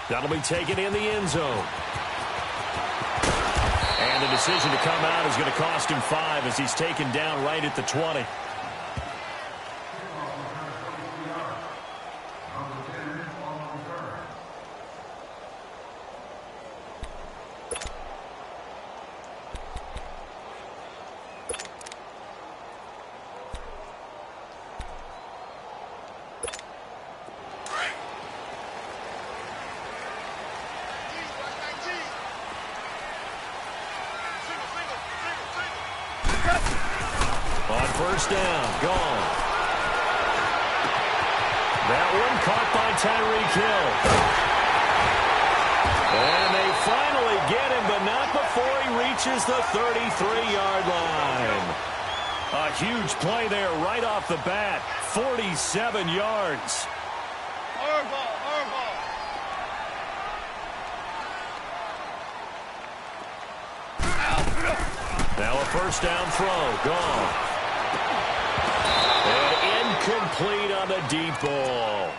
That'll be taken in the end zone. And the decision to come out is going to cost him 5 as he's taken down right at the 20. First down, gone. That one caught by Tyreek Hill. And they finally get him, but not before he reaches the 33-yard line. A huge play there right off the bat. 47 yards. Now a first down throw, gone. And incomplete on the deep ball.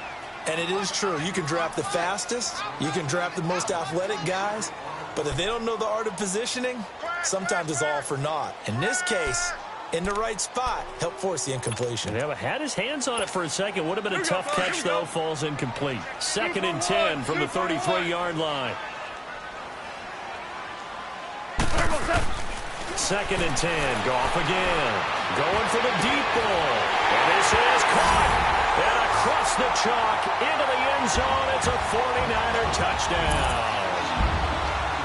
And it is true. You can draft the fastest. You can draft the most athletic guys. But if they don't know the art of positioning, sometimes it's all for naught. In this case, in the right spot, help force the incompletion. Yeah, but had his hands on it for a second. Would have been a tough catch, though. Falls incomplete. 2nd and 10 from the 33-yard line. 2nd and 10. Goff again. Going for the deep ball. And this is caught. And across the chalk into the end zone. It's a 49er touchdown.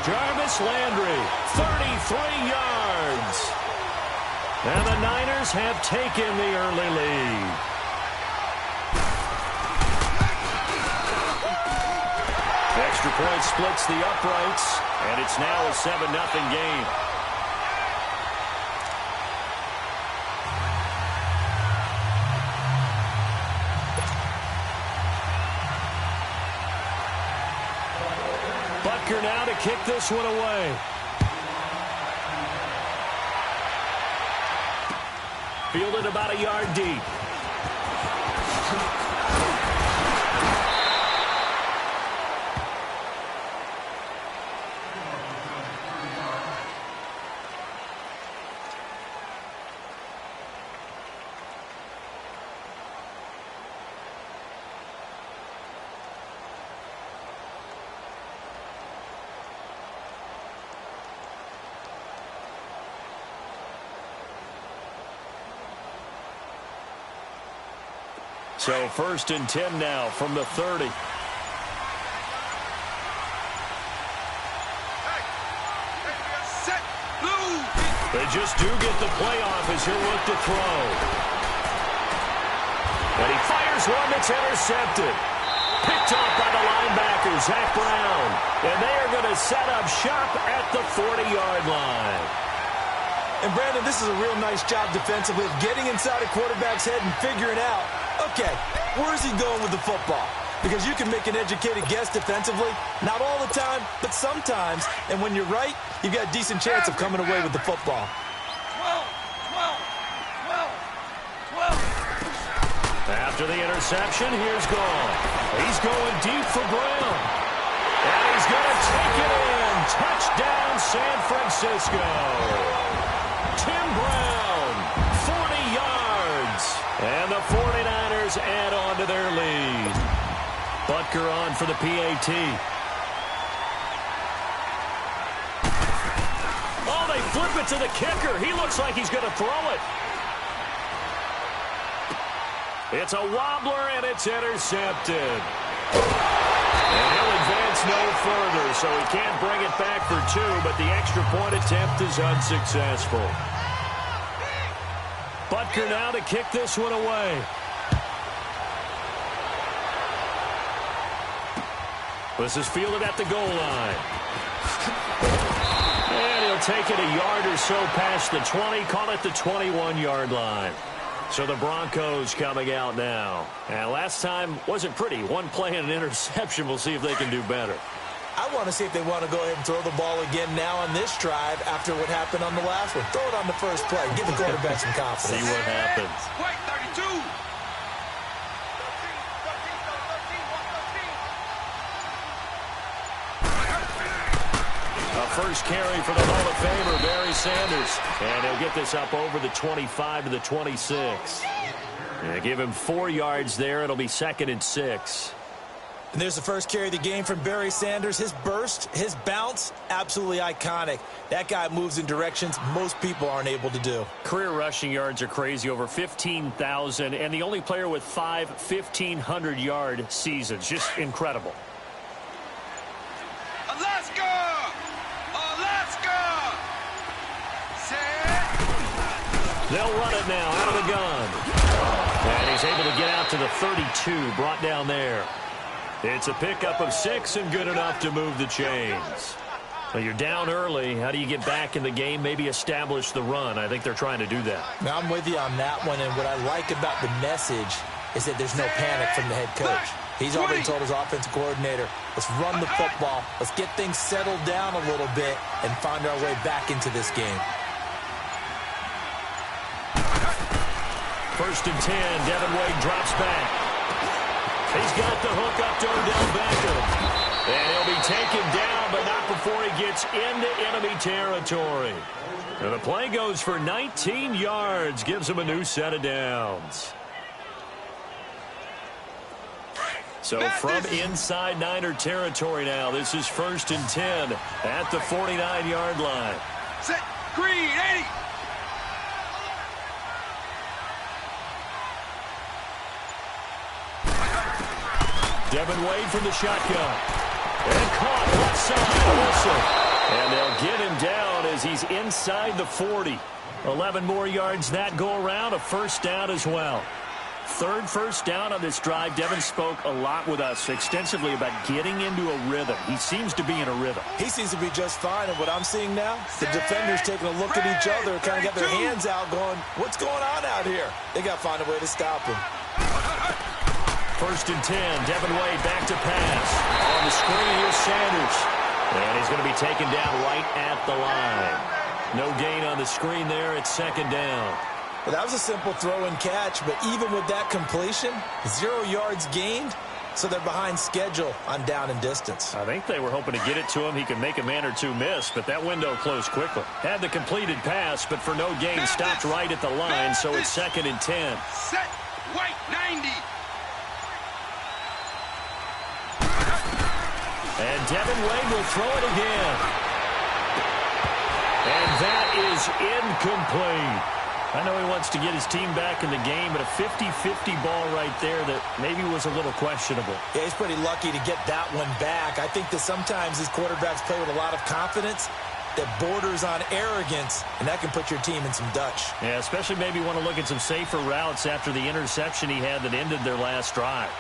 Jarvis Landry, 33 yards. And the Niners have taken the early lead. Extra point splits the uprights. And it's now a 7-0 game. Butker now to kick this one away. Fielded about a yard deep. So 1st and 10 now from the 30. They just do get the play off as he'll look to throw. And he fires one that's intercepted. Picked off by the linebacker, Zach Brown. And they are going to set up shop at the 40-yard line. And, Brandon, this is a real nice job defensively of getting inside a quarterback's head and figuring out, okay, where's he going with the football? Because you can make an educated guess defensively. Not all the time, but sometimes. And when you're right, you've got a decent chance of coming away with the football. 12. After the interception, here's Goff. He's going deep for Brown. And he's going to take it in. Touchdown, San Francisco. Tim Brown, 40 yards. And the 49ers add on to their lead. Butker on for the PAT. Oh, they flip it to the kicker. He looks like he's going to throw it. It's a wobbler, and it's intercepted. And he'll advance no further, so he can't bring it back for 2, but the extra point attempt is unsuccessful. Butker now to kick this one away. This is fielded at the goal line. And he'll take it a yard or so past the 20, call it the 21-yard line. So the Broncos coming out now. And last time wasn't pretty. One play and an interception. We'll see if they can do better. I want to see if they want to go ahead and throw the ball again now on this drive after what happened on the last one. Throw it on the first play. Give the quarterback some confidence. See what happens. Wait, 32. first carry for the Hall of Famer, Barry Sanders. And he'll get this up over the 25 to the 26. Yeah, give him 4 yards there. It'll be 2nd and 6. And there's the first carry of the game from Barry Sanders. His burst, his bounce, absolutely iconic. That guy moves in directions most people aren't able to do. Career rushing yards are crazy, over 15,000, and the only player with 5 1,500-yard seasons. Just incredible. Alaska! Alaska! They'll run it now out of the gun. And he's able to get out to the 32, brought down there. It's a pickup of 6 and good enough to move the chains. Well, you're down early. How do you get back in the game? Maybe establish the run. I think they're trying to do that. Now, I'm with you on that one, and what I like about the message is that there's no panic from the head coach. He's already told his offensive coordinator, let's run the football, let's get things settled down a little bit and find our way back into this game. 1st and 10, Devin Wade drops back. He's got the hook up to Odell Beckham. And he'll be taken down, but not before he gets into enemy territory. And the play goes for 19 yards, gives him a new set of downs. So from inside Niner territory now, this is 1st and 10 at the 49-yard line. Set, green, 80. Devin Wade from the shotgun. And caught left side, Wilson. And they'll get him down as he's inside the 40. 11 more yards that go around, a first down as well. 3rd first down on this drive. Devin spoke a lot with us extensively about getting into a rhythm. He seems to be in a rhythm. He seems to be just fine, and what I'm seeing now, the defenders taking a look at each other, kind of got their hands out going, what's going on out here? They got to find a way to stop him. 1st and 10, Devin Wade back to pass. On the screen, here's Sanders. And he's going to be taken down right at the line. No gain on the screen there. It's 2nd down. Well, that was a simple throw and catch, but even with that completion, 0 yards gained, so they're behind schedule on down and distance. I think they were hoping to get it to him. He could make a man or two miss, but that window closed quickly. Had the completed pass, but for no gain, stopped right at the line, so it's 2nd and 10. Set, white, 90. And Devin Wade will throw it again. And that is incomplete. I know he wants to get his team back in the game, but a 50-50 ball right there that maybe was a little questionable. Yeah, he's pretty lucky to get that one back. I think that sometimes these quarterbacks play with a lot of confidence that borders on arrogance, and that can put your team in some Dutch. Yeah, especially maybe want to look at some safer routes after the interception he had that ended their last drive.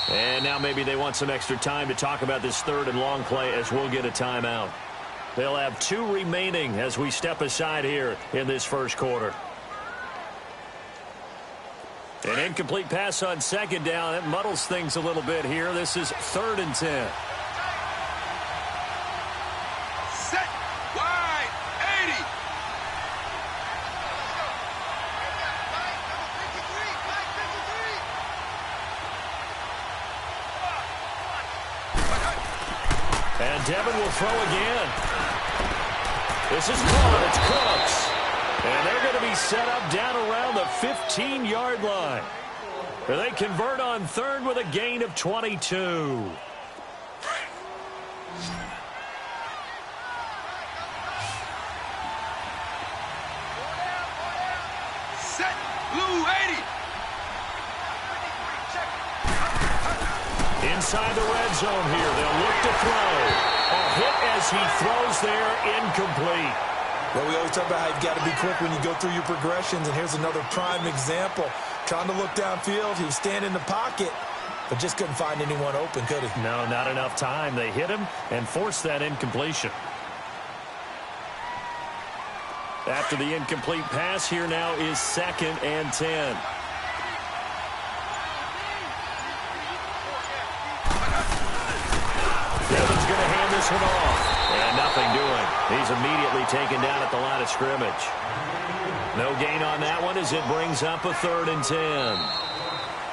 And now maybe they want some extra time to talk about this 3rd and long play as we'll get a timeout. They'll have 2 remaining as we step aside here in this 1st quarter. An incomplete pass on 2nd down. It muddles things a little bit here. This is 3rd and 10. Set, wide, 80. And Devin will throw again. This is caught. It's Cooks. And they're going to be set up down around the 15-yard line. They convert on 3rd with a gain of 22. Set, blue, 80. Inside the red zone here. They'll look to throw. A hit as he throws there, incomplete. Well, we always talk about how you've got to be quick when you go through your progressions, and here's another prime example. Trying to look downfield, he was standing in the pocket, but just couldn't find anyone open, could he? No, not enough time. They hit him and forced that incompletion. After the incomplete pass, here now is 2nd and 10. Devin's going to hand this one off. And nothing doing. He's immediately taken down at the line of scrimmage. No gain on that one as it brings up a 3rd and 10.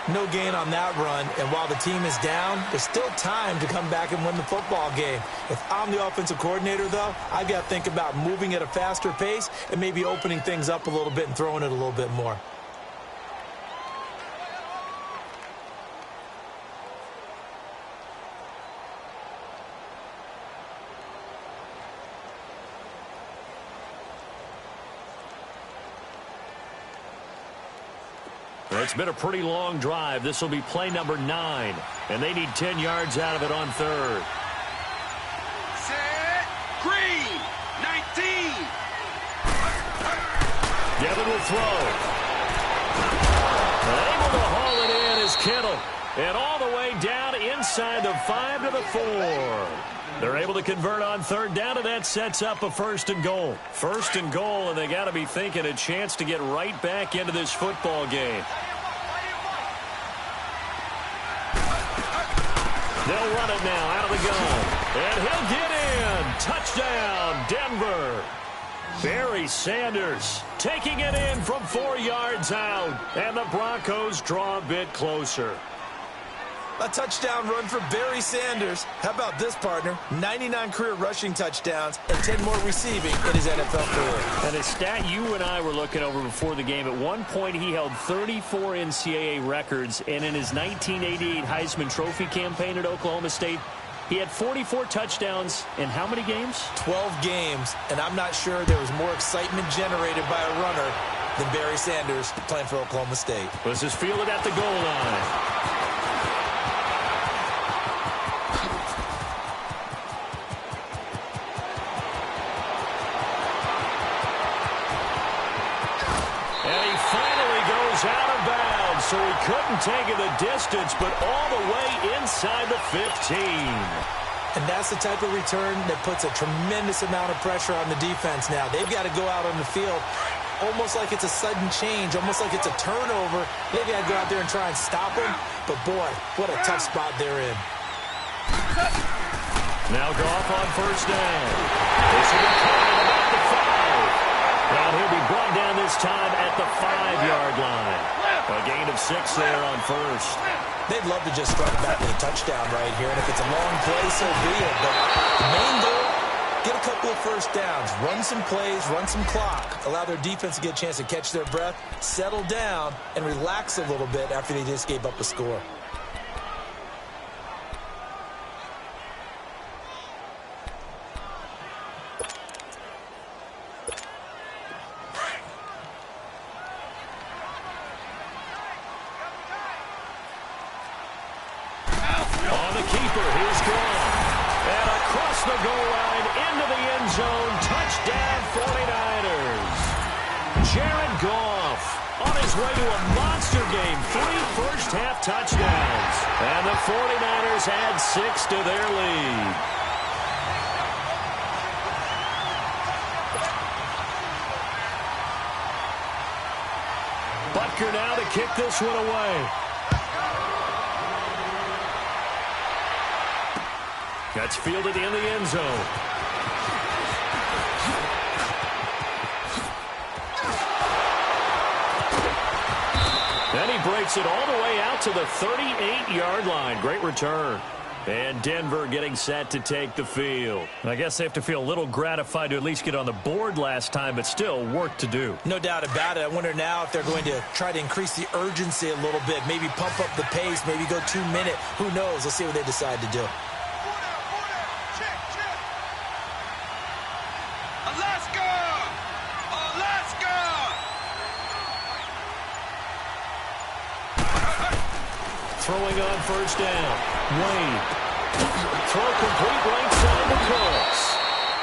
No gain on that run, and while the team is down, there's still time to come back and win the football game. If I'm the offensive coordinator, though, I've got to think about moving at a faster pace and maybe opening things up a little bit and throwing it a little bit more. It's been a pretty long drive. This will be play number 9, and they need 10 yards out of it on third. Set. Green. 19. Devin will throw. Able to haul it in is Kittle. And all the way down inside the 5 to the 4. They're able to convert on third down, and that sets up a 1st and goal. 1st and goal, and they got to be thinking a chance to get right back into this football game. They'll run it now out of the gun. And he'll get in. Touchdown, Denver. Barry Sanders taking it in from 4 yards out. And the Broncos draw a bit closer. A touchdown run for Barry Sanders. How about this, partner? 99 career rushing touchdowns and 10 more receiving in his NFL career. And a stat you and I were looking over before the game, at one point he held 34 NCAA records, and in his 1988 Heisman Trophy campaign at Oklahoma State, he had 44 touchdowns in how many games? 12 games, and I'm not sure there was more excitement generated by a runner than Barry Sanders playing for Oklahoma State. This is fielded at the goal line. Out of bounds, so he couldn't take it the distance, but all the way inside the 15. And that's the type of return that puts a tremendous amount of pressure on the defense now. They've got to go out on the field almost like it's a sudden change, almost like it's a turnover. They've got to go out there and try and stop him, but boy, what a tough spot they're in. Now Goff on 1st down. This will be coming about the 5. And he'll be brought down this time at the 5-yard line. A gain of 6 there on 1st. They'd love to just start back with a touchdown right here, and if it's a long play, so be it. But the main goal, get a couple of 1st downs, run some plays, run some clock, allow their defense to get a chance to catch their breath, settle down, and relax a little bit after they just gave up a score. Touchdowns. And the 49ers add 6 to their lead. Butker now to kick this one away. That's fielded in the end zone. And he breaks it all the way out to the 38-yard line. Great return. And Denver getting set to take the field. I guess they have to feel a little gratified to at least get on the board last time, but still work to do. No doubt about it. I wonder now if they're going to try to increase the urgency a little bit, maybe pump up the pace, maybe go 2-minute. Who knows? Let's see what they decide to do. Throwing on 1st down. Wade. Throw complete right side to Cooks.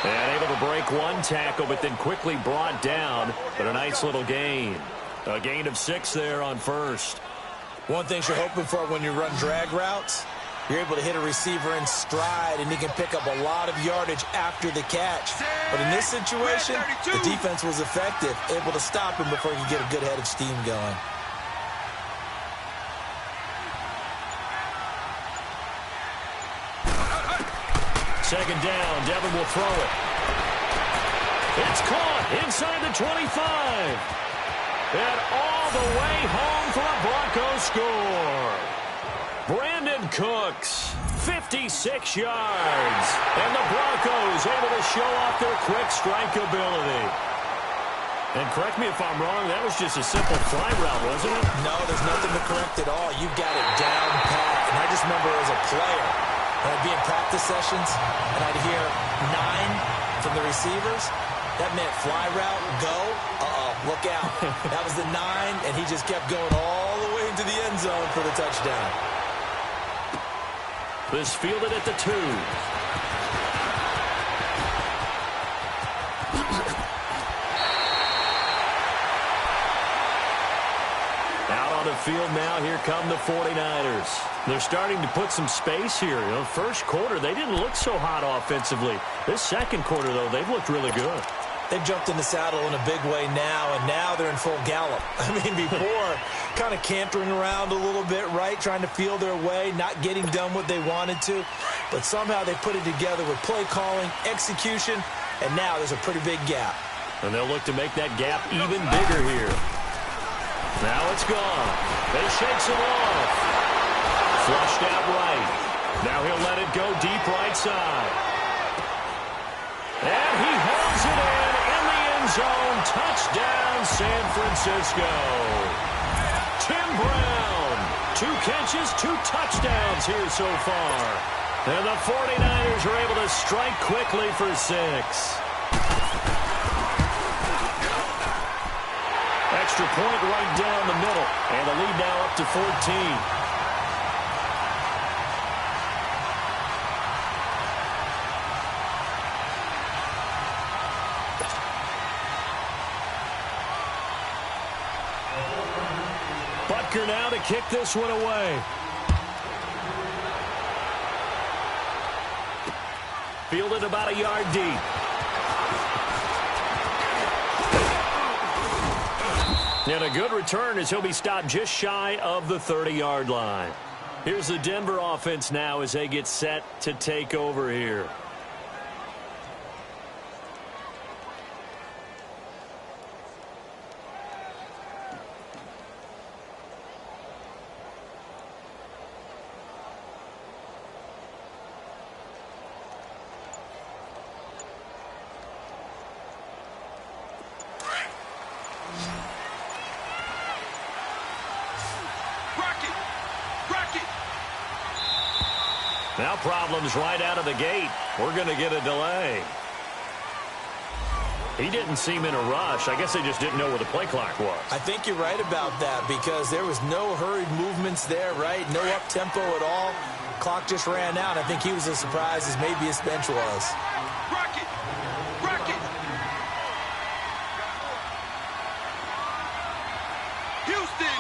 And able to break one tackle, but then quickly brought down. But a nice little gain. A gain of 6 there on 1st. One thing you're hoping for when you run drag routes, you're able to hit a receiver in stride, and he can pick up a lot of yardage after the catch. But in this situation, the defense was effective, able to stop him before he could get a good head of steam going. Second down, Devin will throw it. It's caught inside the 25. And all the way home home for a Broncos score. Brandon Cooks, 56 yards. And the Broncos able to show off their quick strike ability. And correct me if I'm wrong, that was just a simple fly route, wasn't it? No, there's nothing to correct at all. You've got it down pat. And I just remember as a player, when I'd be in practice sessions, and I'd hear 9 from the receivers. That meant fly route, go, look out. That was the 9, and he just kept going all the way into the end zone for the touchdown. This fielded at the 2. Out on the field now, here come the 49ers. They're starting to put some space here. You know, first quarter, they didn't look so hot offensively. This second quarter, though, they've looked really good. They've jumped in the saddle in a big way now, and now they're in full gallop. I mean, before, kind of cantering around a little bit, right, trying to feel their way, not getting done what they wanted to. But somehow they put it together with play calling, execution, and now there's a pretty big gap. And they'll look to make that gap even bigger here. Now it's gone. They shakes it off. Flushed out right. Now he'll let it go deep right side. And he holds it in the end zone. Touchdown, San Francisco. Tim Brown. 2 catches, 2 touchdowns here so far. And the 49ers are able to strike quickly for 6. Extra point right down the middle. And the lead now up to 14. Butker now to kick this one away. Fielded about a yard deep. And a good return as he'll be stopped just shy of the 30-yard line. Here's the Denver offense now as they get set to take over here. Now problems right out of the gate. We're going to get a delay. He didn't seem in a rush. I guess they just didn't know where the play clock was. I think you're right about that because there was no hurried movements there, right? No up-tempo at all. Clock just ran out. I think he was as surprised as maybe his bench was. Rocket! Rocket! Houston!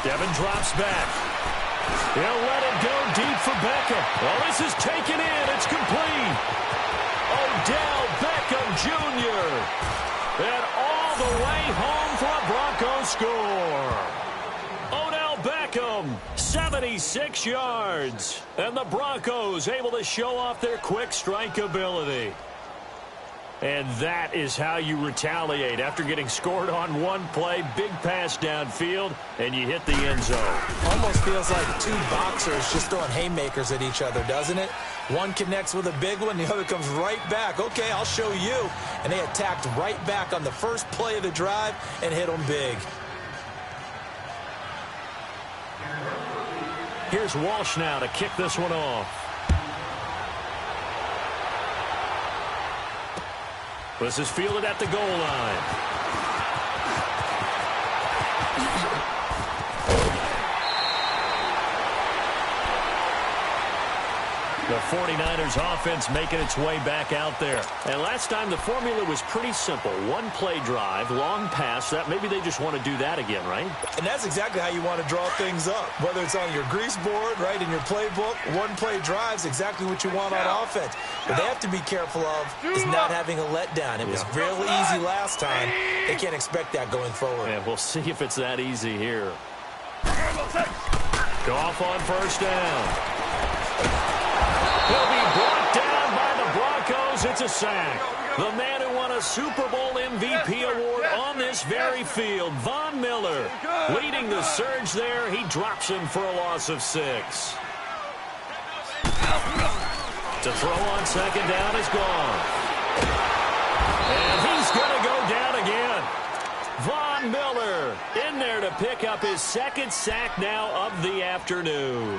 Devin drops back. He'll let it go deep for Beckham. Well, this is taken in. It's complete. Odell Beckham Jr. And all the way home for a Broncos score. Odell Beckham, 76 yards. And the Broncos able to show off their quick strike ability. And that is how you retaliate after getting scored on one play, big pass downfield, and you hit the end zone. Almost feels like 2 boxers just throwing haymakers at each other, doesn't it? One connects with a big one, the other comes right back. Okay, I'll show you. And they attacked right back on the first play of the drive and hit them big. Here's Walsh now to kick this one off. This is fielded at the goal line. The 49ers offense making its way back out there. And last time the formula was pretty simple. One play drive, long pass. That maybe they just want to do that again, right? And that's exactly how you want to draw things up. Whether it's on your grease board, right, in your playbook, one play drive's exactly what you want on offense. What they have to be careful of is not having a letdown. It was real easy last time. They can't expect that going forward. And we'll see if it's that easy here. Goff on first down. He'll be brought down by the Broncos. It's a sack. The man who won a Super Bowl MVP award on this very field, Von Miller, leading the surge there. He drops him for a loss of 6. To throw on second down is gone. And he's going to go down again. Von Miller in there to pick up his second sack now of the afternoon.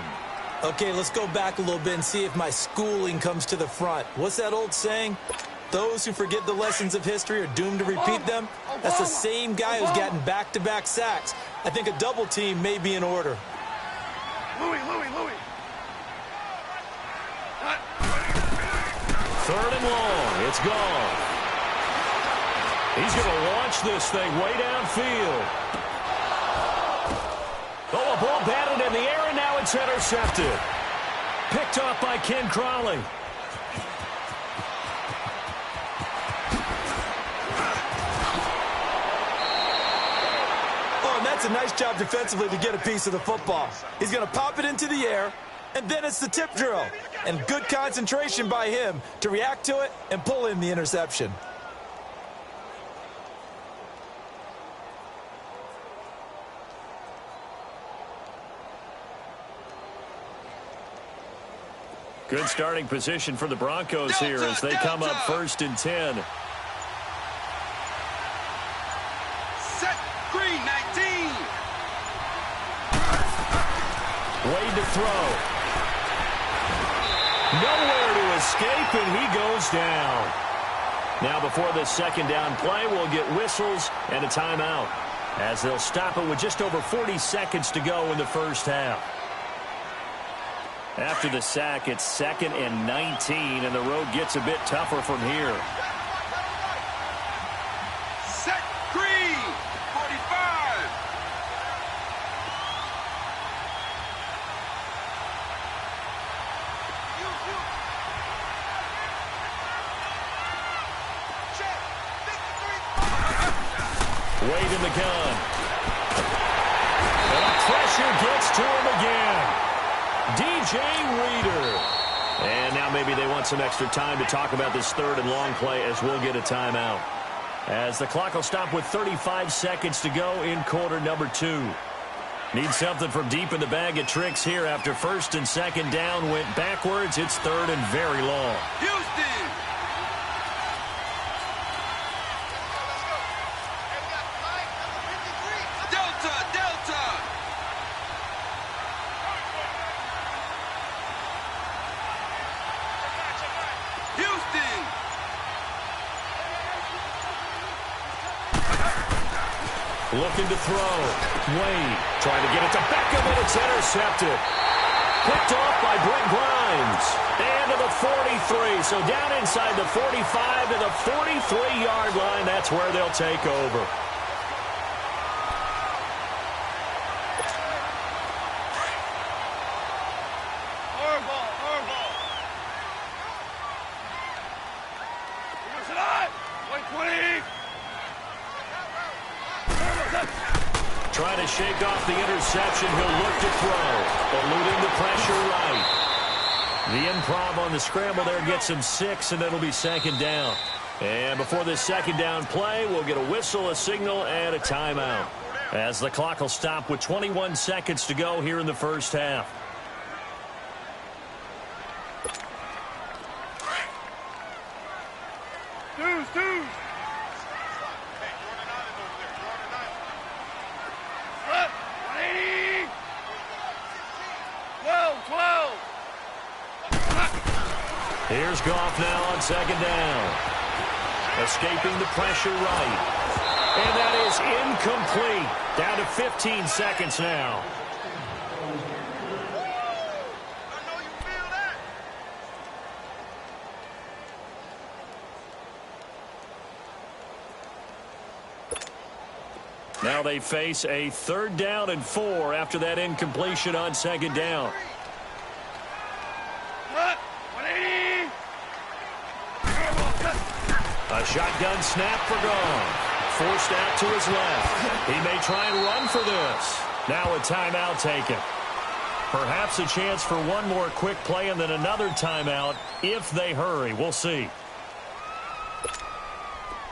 Okay, let's go back a little bit and see if my schooling comes to the front. What's that old saying? Those who forget the lessons of history are doomed to repeat them. That's the same guy who's gotten back-to-back sacks. I think a double team may be in order. Louis. Third and long. It's gone. He's going to launch this thing way downfield. Oh, a ball batted in the air, and now it's intercepted. Picked off by Ken Crawley. Oh, and that's a nice job defensively to get a piece of the football. He's going to pop it into the air, and then it's the tip drill. And good concentration by him to react to it and pull in the interception. Good starting position for the Broncos here as they come up 1st and 10. Set. Green, 19. Wade to throw. Nowhere to escape, and he goes down. Now before this second down play, we'll get whistles and a timeout as they'll stop it with just over 40 seconds to go in the first half. After the sack, it's 2nd and 19, and the road gets a bit tougher from here. Set. Green, 45. Wade in the gun. And pressure gets to him again. DJ Reader. And now maybe they want some extra time to talk about this 3rd and long play as we'll get a timeout. As the clock will stop with 35 seconds to go in quarter number 2. Need something from deep in the bag of tricks here after 1st and 2nd down went backwards. It's 3rd and very long. Houston. Delta. Houston. Looking to throw. Wade trying to get it to Beckham, and it's intercepted. Picked off by Brent Grimes. And to the 43. So down inside the 45 to the 43-yard line. That's where they'll take over. Trying to shake off the interception. He'll look to throw. Eluding the pressure right. The improv on the scramble there gets him 6, and it'll be 2nd down. And before this 2nd down play, we'll get a whistle, a signal, and a timeout. As the clock will stop with 21 seconds to go here in the first half. Deuce. 12. Here's Goff now on 2nd down. Escaping the pressure right. And that is incomplete. Down to 15 seconds now. Now they face a 3rd down and 4 after that incompletion on 2nd down. A shotgun snap for Goff. Forced out to his left. He may try and run for this. Now a timeout taken. Perhaps a chance for one more quick play and then another timeout if they hurry. We'll see.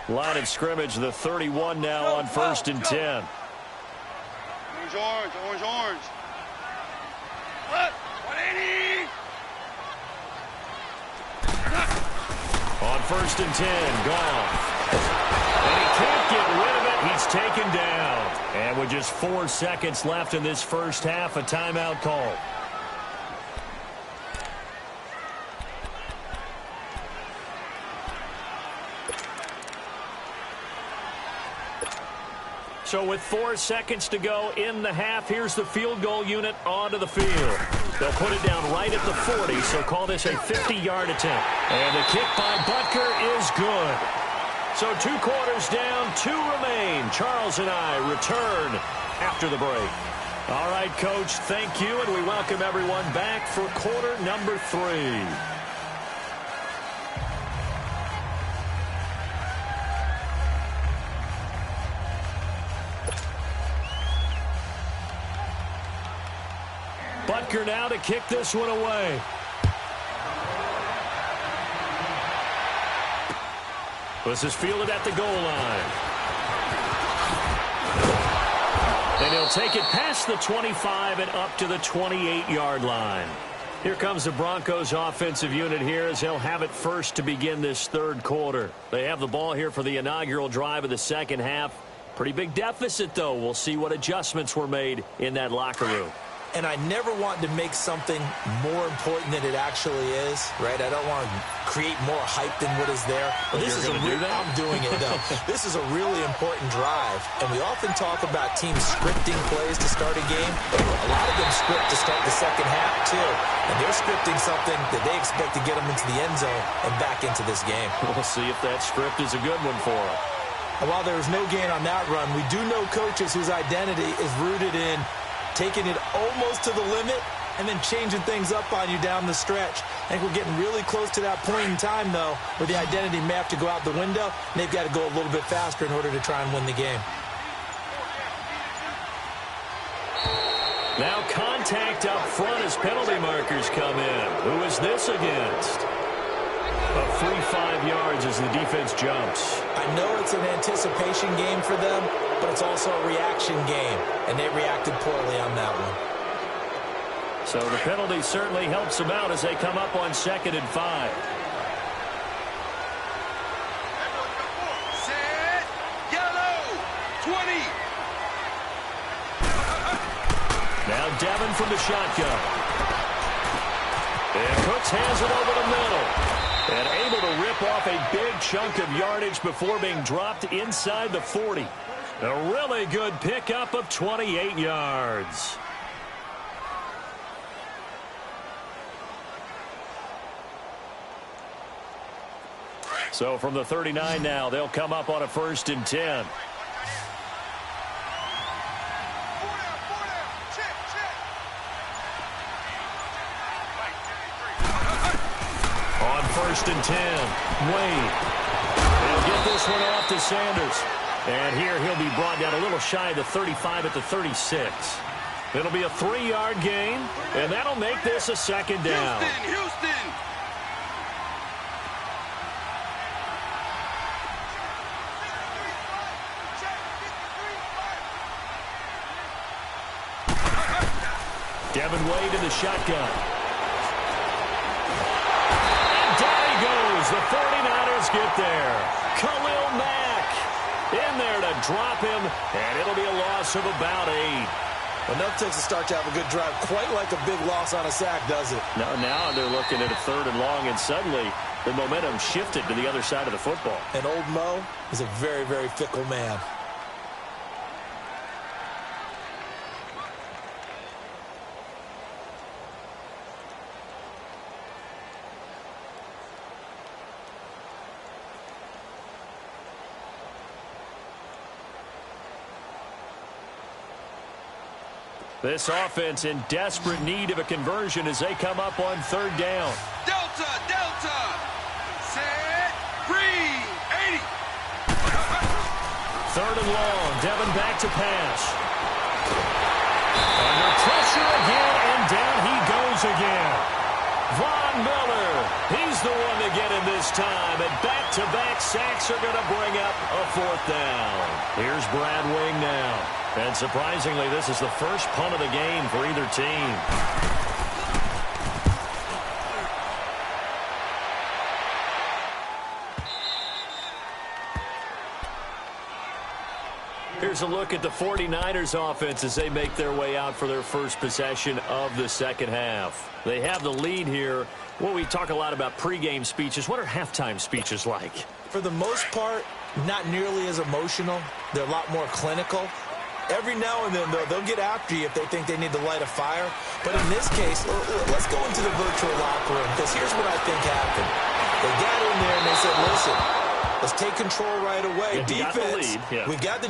Line of scrimmage, the 31 now on 1st and 10. Orange, orange, orange, orange. What? 180. On 1st and 10, gone. And he can't get rid of it. He's taken down. And with just 4 seconds left in this first half, a timeout call. So with 4 seconds to go in the half, here's the field goal unit onto the field. They'll put it down right at the 40, so call this a 50-yard attempt. And the kick by Butker is good. So 2 quarters down, 2 remain. Charles and I return after the break. All right, Coach, thank you, and we welcome everyone back for quarter number 3. Butker now to kick this one away. This is fielded at the goal line. And he'll take it past the 25 and up to the 28-yard line. Here comes the Broncos offensive unit here as they'll have it first to begin this third quarter. They have the ball here for the inaugural drive of the second half. Pretty big deficit, though. We'll see what adjustments were made in that locker room. And I never want to make something more important than it actually is, right? I don't want to create more hype than what is there. But this is I'm doing it, though. This is a really important drive. And we often talk about teams scripting plays to start a game. A lot of them script to start the second half, too. And they're scripting something that they expect to get them into the end zone and back into this game. We'll see if that script is a good one for them. And while there was no gain on that run, we do know coaches whose identity is rooted in taking it almost to the limit and then changing things up on you down the stretch. I think we're getting really close to that point in time, though, where the identity may have to go out the window, and they've got to go a little bit faster in order to try and win the game. Now contact up front as penalty markers come in. Who is this against? A free 5 yards as the defense jumps. I know it's an anticipation game for them, but it's also a reaction game, and they reacted poorly on that one. So the penalty certainly helps them out as they come up on 2nd and 5. Set. Yellow. 20. Now Devin from the shotgun. And Cooks has it over the middle. And able to rip off a big chunk of yardage before being dropped inside the 40. A really good pickup of 28 yards. So from the 39 now, they'll come up on a 1st and 10. On 1st and 10, Wade. And get this one off to Sanders. And here he'll be brought down a little shy of the 35 at the 36. It'll be a 3-yard gain, and that'll make this a 2nd down. Houston. Devin Wade in the shotgun. And down he goes. The 49ers get there. Khalil Mack in there to drop him, and it'll be a loss of about 8. Enough takes a start to have a good drive. Quite like a big loss on a sack, does it? Now they're looking at a 3rd and long, and suddenly the momentum shifted to the other side of the football. And old Mo is a very, very fickle man. This offense in desperate need of a conversion as they come up on 3rd down. Delta, Delta. Set. Green. 80. 3rd and long. Devin back to pass. Under pressure again, and down he goes again. Von Miller. He's is the one to get him this time. And back-to-back sacks are going to bring up a fourth down. Here's Brad Wing now. And surprisingly, this is the first punt of the game for either team. Here's a look at the 49ers offense as they make their way out for their first possession of the second half. They have the lead here. Well, we talk a lot about pregame speeches. What are halftime speeches like? For the most part, not nearly as emotional. They're a lot more clinical. Every now and then, though, they'll get after you if they think they need to light a fire. But in this case, let's go into the virtual locker room, because here's what I think happened. They got in there and they said, listen, let's take control right away. Yeah, defense, we got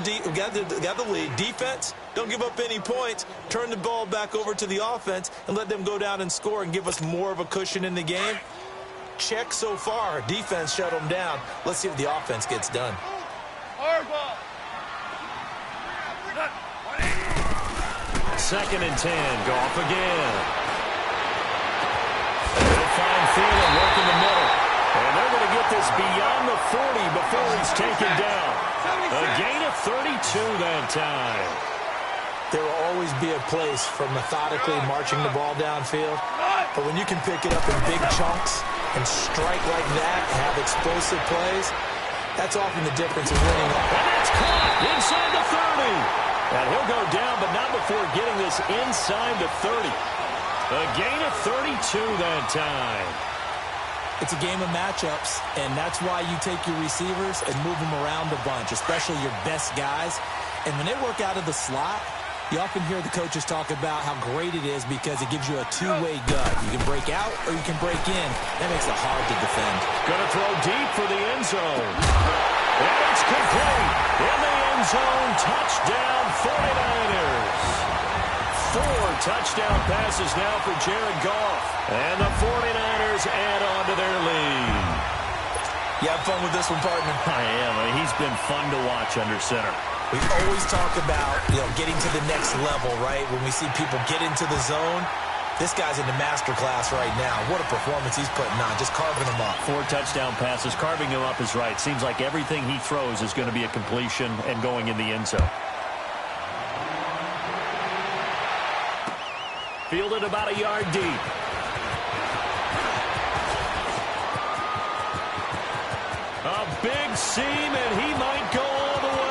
the lead. Defense, don't give up any points. Turn the ball back over to the offense and let them go down and score and give us more of a cushion in the game. Check so far. Defense shut them down. Let's see if the offense gets done. Second and 10. Goff again. They'll find Thielen working the middle. And they're going to get this beyond the 40 before he's taken down. A gain of 32 that time. There will always be a place for methodically marching the ball downfield. But when you can pick it up in big chunks and strike like that, have explosive plays, that's often the difference in winning. And that's caught inside the 30. And he'll go down, but not before getting this inside the 30. A gain of 32 that time. It's a game of matchups, and that's why you take your receivers and move them around a bunch, especially your best guys. And when they work out of the slot, you often hear the coaches talk about how great it is because it gives you a two-way gut. You can break out or you can break in. That makes it hard to defend. Going to throw deep for the end zone. And it's complete. In the end zone, touchdown 49ers. 4 touchdown passes now for Jared Goff. And the 49ers add on to their lead. You have fun with this one, partner? I am. He's been fun to watch under center. We always talk about, getting to the next level, right? When we see people get into the zone, this guy's in the master class right now. What a performance he's putting on, just carving them up. 4 touchdown passes. Carving him up is right. Seems like everything he throws is going to be a completion and going in the end zone. Fielded about a yard deep. A big seam, and he might go all the way.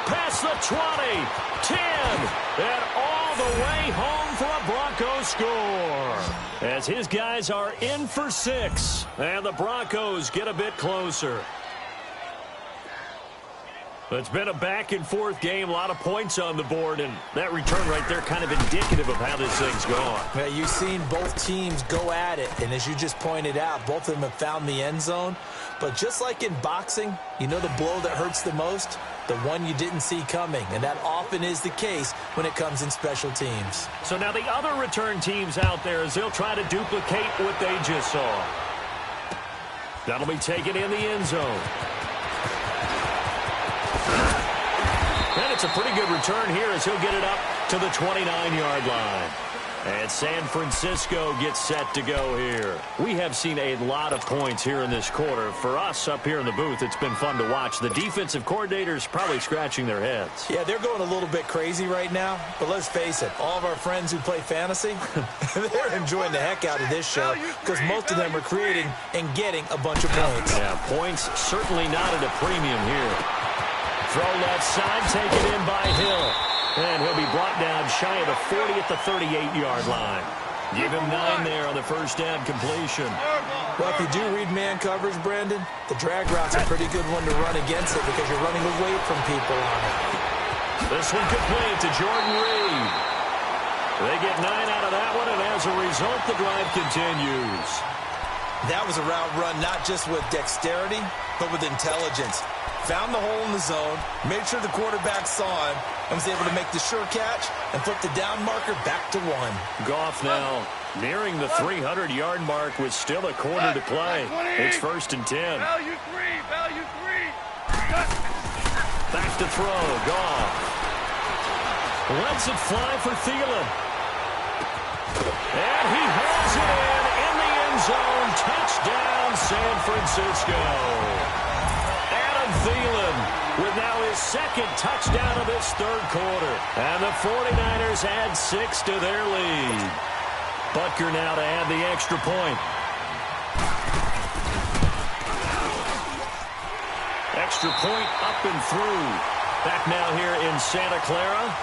Past the 20, 10, and all the way home for a Broncos score. As his guys are in for 6, and the Broncos get a bit closer. It's been a back-and-forth game, a lot of points on the board, and that return right there kind of indicative of how this thing's gone. Yeah, you've seen both teams go at it, and as you just pointed out, both of them have found the end zone. But just like in boxing, the blow that hurts the most, the one you didn't see coming, and that often is the case when it comes in special teams. So now the other return teams out there, as they'll try to duplicate what they just saw. That'll be taken in the end zone. And it's a pretty good return here as he'll get it up to the 29-yard line. And San Francisco gets set to go here. We have seen a lot of points here in this quarter. For us up here in the booth, it's been fun to watch. The defensive coordinators probably scratching their heads. Yeah, they're going a little bit crazy right now. But let's face it, all of our friends who play fantasy, they're enjoying the heck out of this show because most of them are creating and getting a bunch of points. Yeah, points certainly not at a premium here. Throw left side, taken in by Hill. And he'll be brought down shy of the 40 at the 38-yard line. Give him 9 there on the first down completion. Well, if you do read man coverage, Brandon, the drag route's a pretty good one to run against it because you're running away from people on it. This one complete to Jordan Reed. They get 9 out of that one, and as a result, the drive continues. That was a route run not just with dexterity, but with intelligence. Found the hole in the zone, made sure the quarterback saw him, and was able to make the sure catch and flip the down marker back to 1. Goff now nearing the 300-yard mark with still a quarter to play. It's 1st and 10. Value 3. Back to throw, Goff. Lets it fly for Thielen. And he hauls it in the end end zone. Touchdown, San Francisco. Adam Thielen with now his second touchdown of this third quarter. And the 49ers add 6 to their lead. Butker now to add the extra point. Extra point up and through. Back now here in Santa Clara.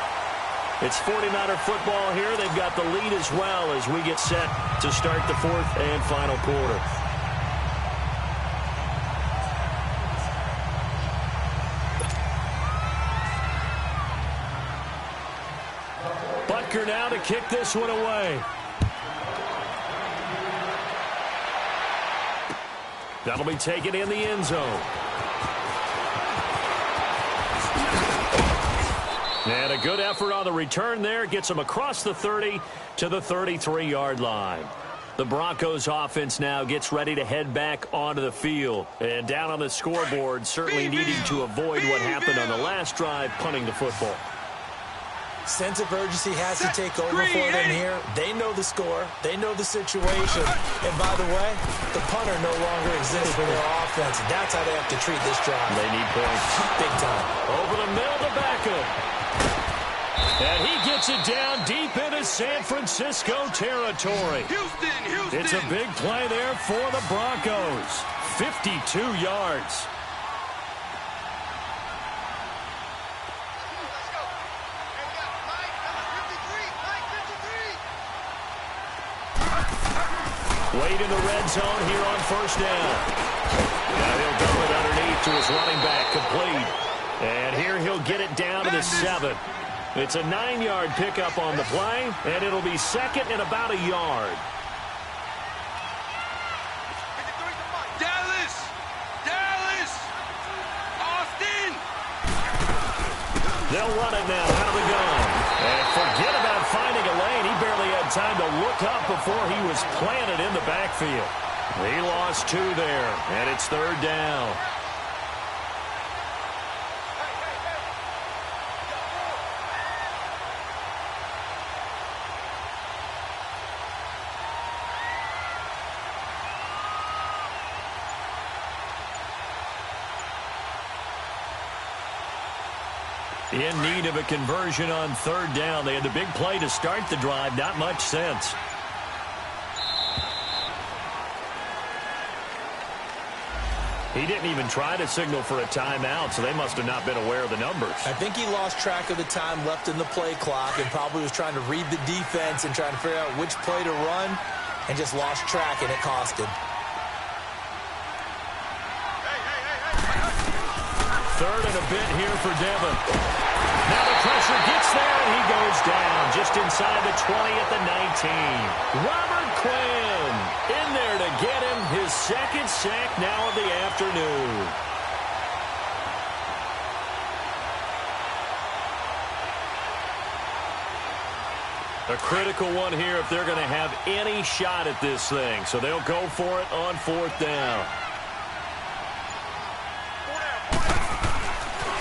It's 49er football here. They've got the lead as well as we get set to start the fourth and final quarter. Butker now to kick this one away. That'll be taken in the end zone. And a good effort on the return there. Gets them across the 30 to the 33-yard line. The Broncos offense now gets ready to head back onto the field. And down on the scoreboard, certainly needing to avoid what happened on the last drive, punting the football. Sense of urgency has to take over for them here. They know the score. They know the situation. And by the way, the punter no longer exists for their offense. That's how they have to treat this drive. They need points. Big time. Over the middle, the backup. And he gets it down deep into San Francisco territory. Houston. It's a big play there for the Broncos. 52 yards. Wade in the red zone here on first down. Now he'll dump it underneath to his running back, complete. And here he'll get it down to the 7. It's a 9-yard pickup on the play, and it'll be second and about a yard. Dallas, Austin. They'll run it now out of the gun. And forget about finding a lane. He barely had time to look up before he was planted in the backfield. He lost 2 there, and it's third down. In need of a conversion on third down. They had the big play to start the drive. Not much sense. He didn't even try to signal for a timeout, so they must have not been aware of the numbers. I think he lost track of the time left in the play clock and probably was trying to read the defense and trying to figure out which play to run and just lost track, and it cost him. Third and a bit here for Devin. Now the pressure gets there, and he goes down just inside the 20 at the 19. Robert Quinn in there to get him his second sack now of the afternoon. A critical one here if they're going to have any shot at this thing. So they'll go for it on fourth down.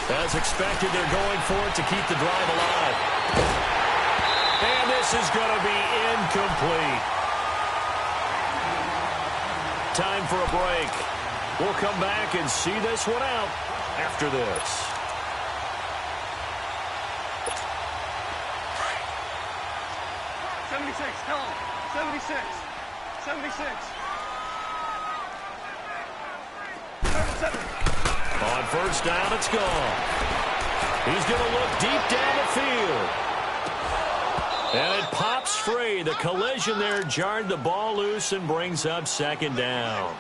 As expected, they're going for it to keep the drive alive. And this is going to be incomplete. Time for a break. We'll come back and see this one out after this. Tell him. 76. 77. On first down, it's gone. He's going to look deep down the field. And it pops free. The collision there jarred the ball loose and brings up second down.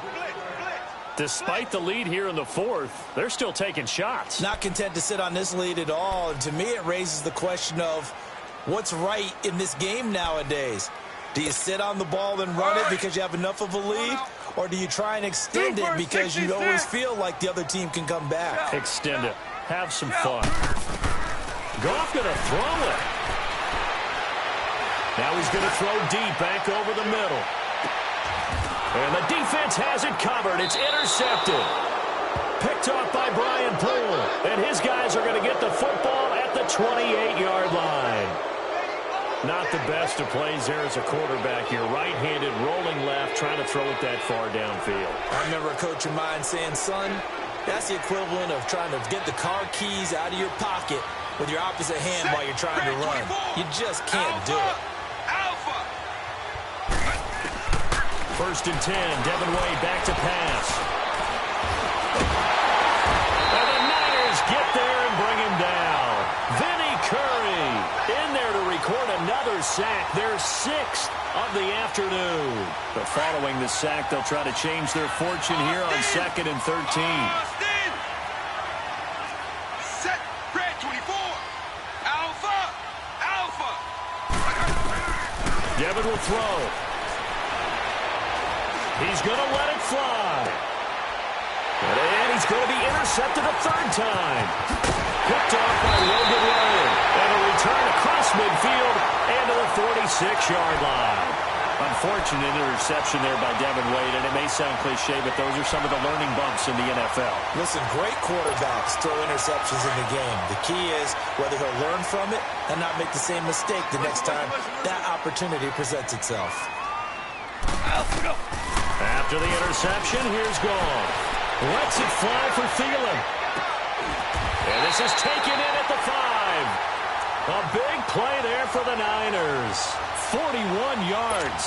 Despite the lead here in the fourth, they're still taking shots. Not content to sit on this lead at all. And to me, it raises the question of what's right in this game nowadays. Do you sit on the ball and run it because you have enough of a lead? Or do you try and extend it because you always feel like the other team can come back? Extend it. Have some fun. Goff going to throw it. Now he's going to throw deep back over the middle. And the defense has it covered. It's intercepted. Picked off by Brian Poole. And his guys are going to get the football at the 28-yard line. Not the best of plays there as a quarterback here. Right-handed, rolling left, trying to throw it that far downfield. I remember a coach of mine saying, son, that's the equivalent of trying to get the car keys out of your pocket with your opposite hand while you're trying to run. You just can't do it. Alpha. First and 10, Devin Wade back to pass. And the Niners get there and bring him down. Vinny Curry in there to record another sack, their 6th of the afternoon. But following the sack, they'll try to change their fortune here on 2nd and 13. Austin. Set. Red 24. Alpha. Alpha. Devin will throw. He's going to let it fly. And he's going to be intercepted a 3rd time. Picked off by Logan Ryan. And a return across midfield and to the 46-yard line. Unfortunate interception there by Devin Wade, and it may sound cliche, but those are some of the learning bumps in the NFL. Listen, great quarterbacks throw interceptions in the game. The key is whether he'll learn from it and not make the same mistake the next time that opportunity presents itself. After the interception, here's Gall. Lets it fly for Thielen. And this is taken in at the 5. A big play there for the Niners. 41 yards.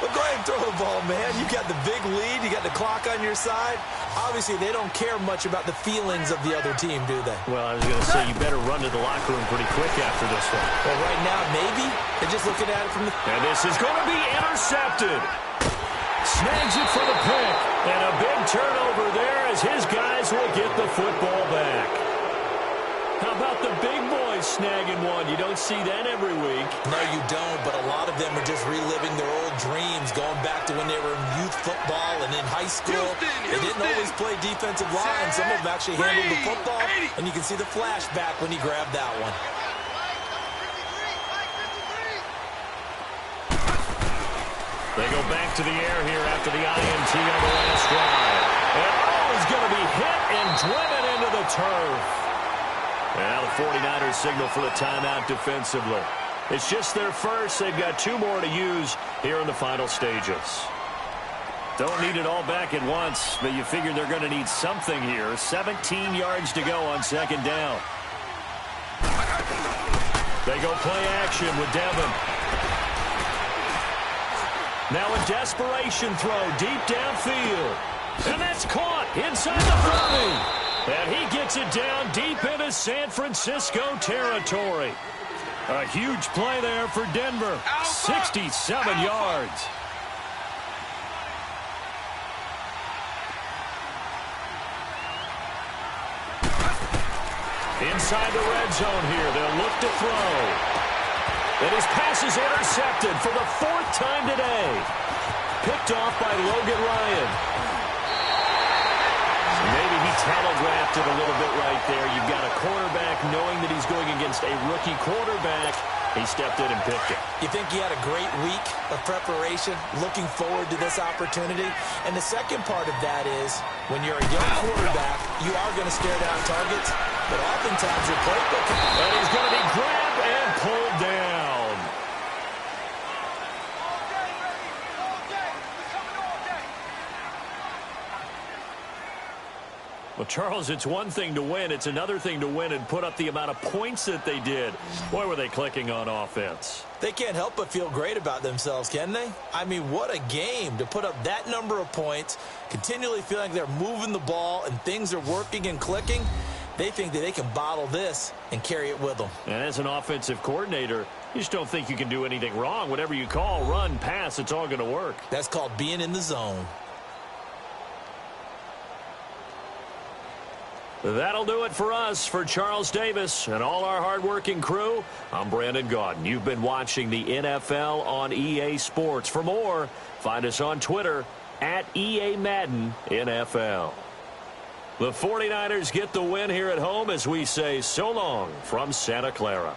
Well, go ahead and throw the ball, man. You got the big lead. You got the clock on your side. Obviously, they don't care much about the feelings of the other team, do they? Well, I was going to say, you better run to the locker room pretty quick after this one. Well, right now, maybe. They're just looking at it from the... And this is going to be intercepted. Snags it for the pick. And a big turnover there as his guys will get the football back. How about the big boys snagging one? You don't see that every week. No, you don't, but a lot of them are just reliving their old dreams, going back to when they were in youth football and in high school. They didn't always play defensive line. Some of them actually handled the football, and you can see the flashback when he grabbed that one. They go back to the air here after the INT on the last drive. And he's going to be hit and driven into the turf. And now the 49ers signal for the timeout defensively. It's just their first. They've got 2 more to use here in the final stages. Don't need it all back at once, but you figure they're going to need something here. 17 yards to go on 2nd down. They go play action with Devin. Now a desperation throw deep downfield. And that's caught inside the 30. And he gets it down deep into San Francisco territory. A huge play there for Denver. 67 yards. Inside the red zone here. They'll look to throw. And his pass is intercepted for the 4th time today. Picked off by Logan Ryan. So maybe he telegraphed it a little bit right there. You've got a quarterback knowing that he's going against a rookie quarterback. He stepped in and picked it. You think he had a great week of preparation, looking forward to this opportunity? And the second part of that is, when you're a young quarterback, you are going to stare down targets, but oftentimes your playbook... And he's going to be grabbed and pulled down. Well, Charles, it's one thing to win. It's another thing to win and put up the amount of points that they did. Boy, were they clicking on offense. They can't help but feel great about themselves, can they? I mean, what a game to put up that number of points, continually feeling they're moving the ball and things are working and clicking. They think that they can bottle this and carry it with them. And as an offensive coordinator, you just don't think you can do anything wrong. Whatever you call, run, pass, it's all going to work. That's called being in the zone. That'll do it for us. For Charles Davis and all our hardworking crew, I'm Brandon Gaudin. You've been watching the NFL on EA Sports. For more, find us on Twitter at EA Madden NFL. The 49ers get the win here at home as we say so long from Santa Clara.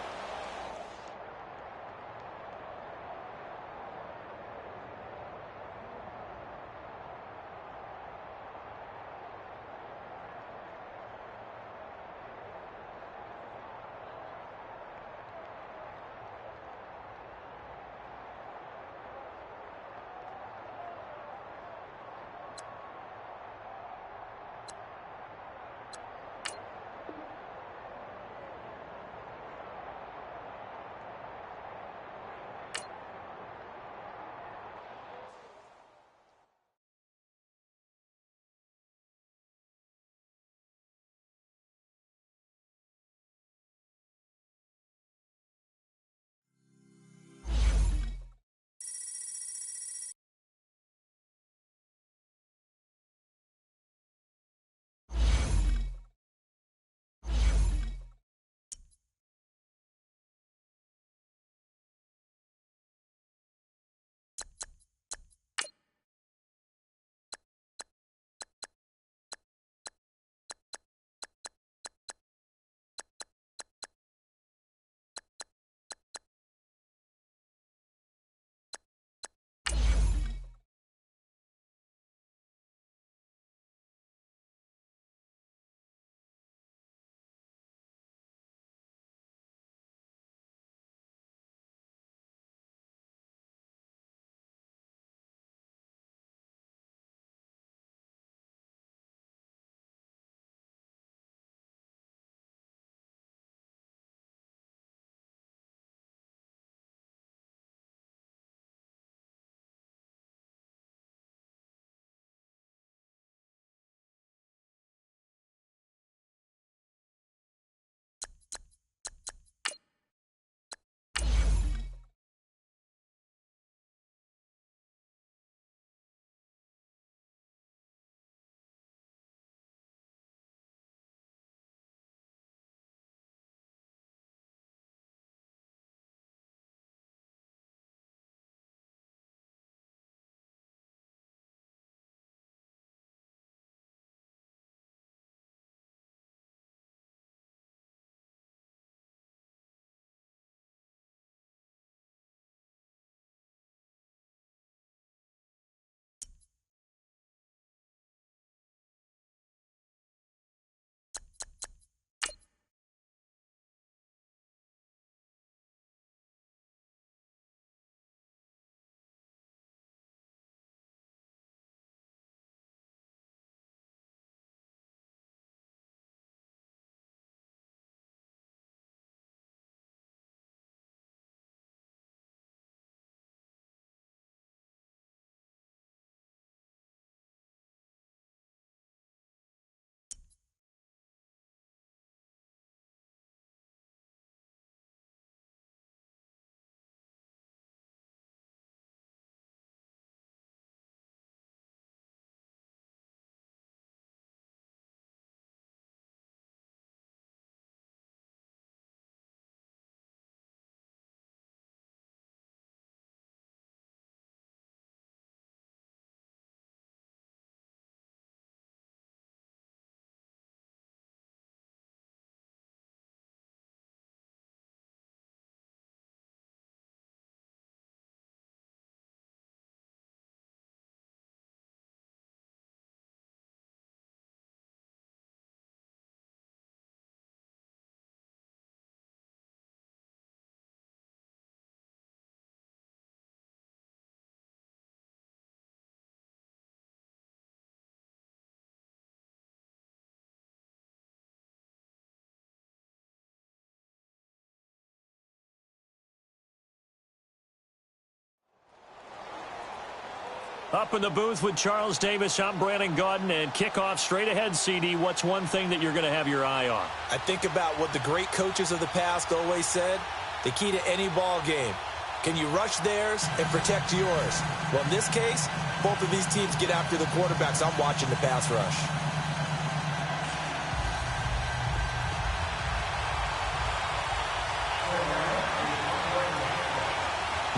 Up in the booth with Charles Davis, I'm Brandon Gaudin, and kickoff straight ahead, CD. What's one thing that you're going to have your eye on? I think about what the great coaches of the past always said. The key to any ball game. Can you rush theirs and protect yours? Well, in this case, both of these teams get after the quarterbacks. I'm watching the pass rush.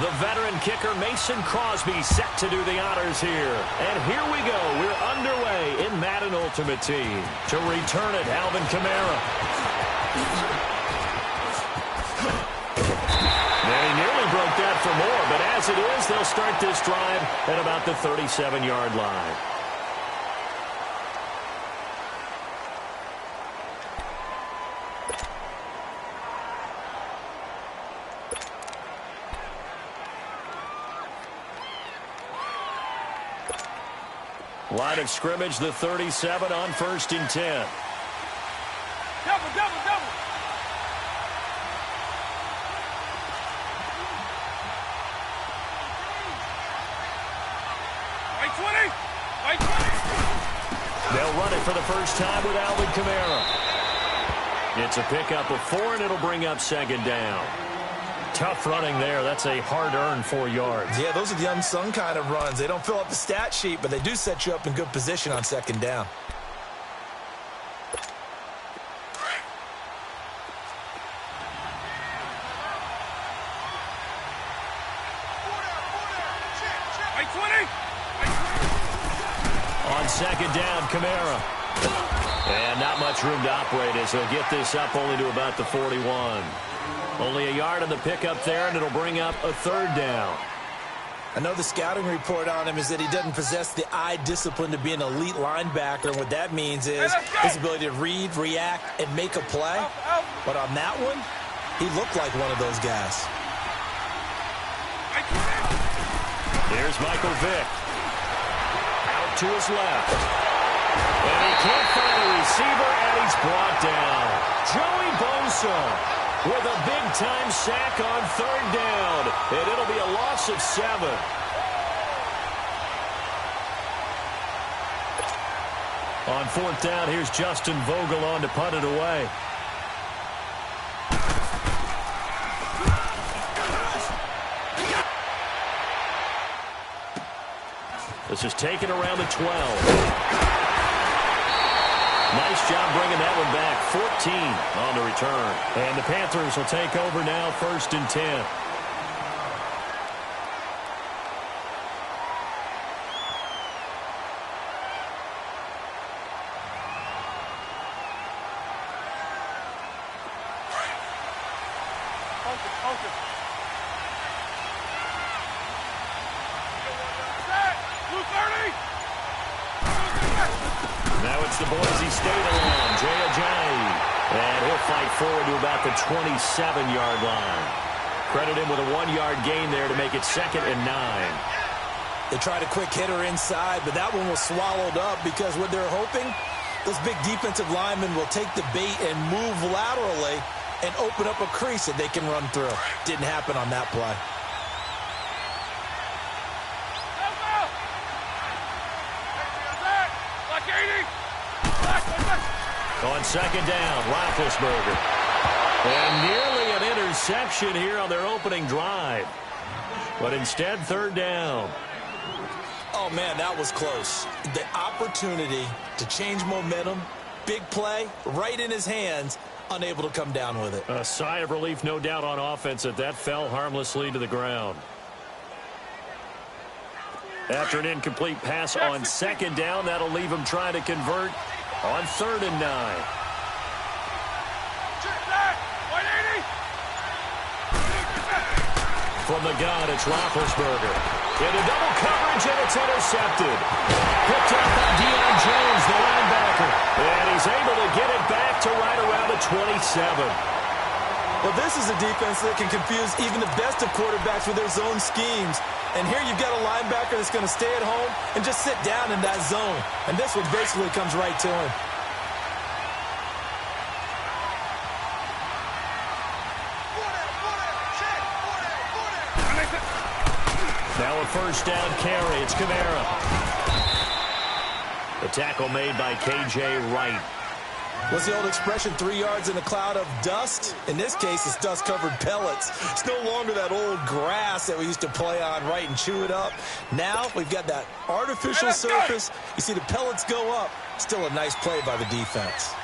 The veteran kicker, Mason Crosby, set to do the honors here. And here we go. We're underway in Madden Ultimate Team. To return it, Alvin Kamara. And he nearly broke that for more, but as it is, they'll start this drive at about the 37-yard line. Line of scrimmage, the 37 on 1st and 10. Double, double, double. White 20. White 20. They'll run it for the first time with Alvin Kamara. It's a pickup of 4, and it'll bring up 2nd down. Tough running there. That's a hard-earned 4 yards. Yeah, those are the unsung kind of runs. They don't fill up the stat sheet, but they do set you up in good position on 2nd down. On 2nd down, Kamara. And not much room to operate as he'll get this up only to about the 41. Only a yard on the pickup there, and it'll bring up a 3rd down. I know the scouting report on him is that he doesn't possess the eye discipline to be an elite linebacker. And what that means is his ability to read, react, and make a play. But on that one, he looked like one of those guys. Here's Michael Vick. Out to his left. And he can't find a receiver, and he's brought down. Joey Bosa with a big-time sack on 3rd down. And it'll be a loss of 7. On 4th down, here's Justin Vogel on to punt it away. This is taken around the 12. Nice job bringing that one back. 14 on the return. And the Panthers will take over now, 1st and 10. Now it's the Boise State alum, Jay Ajayi. And he'll fight forward to about the 27-yard line. Credit him with a 1-yard gain there to make it 2nd and 9. They tried a quick hitter inside, but that one was swallowed up because what they're hoping, those big defensive linemen will take the bait and move laterally and open up a crease that they can run through. Didn't happen on that play. On 2nd down, Roethlisberger. And nearly an interception here on their opening drive. But instead, 3rd down. Oh, man, that was close. The opportunity to change momentum, big play, right in his hands, unable to come down with it. A sigh of relief, no doubt, on offense that fell harmlessly to the ground. After an incomplete pass on 2nd down, that'll leave him trying to convert on 3rd and 9. From the gun, it's Roethlisberger. Into double coverage, and it's intercepted. Picked up by Deion Jones, the linebacker. And he's able to get it back to right around the 27. Well, this is a defense that can confuse even the best of quarterbacks with their zone schemes. And here you've got a linebacker that's going to stay at home and just sit down in that zone. And this one basically comes right to him. Now a first down carry. It's Kamara. The tackle made by K.J. Wright. What's the old expression, 3 yards in a cloud of dust? In this case, it's dust-covered pellets. It's no longer that old grass that we used to play on, right, and chew it up. Now we've got that artificial surface. You see the pellets go up. Still a nice play by the defense.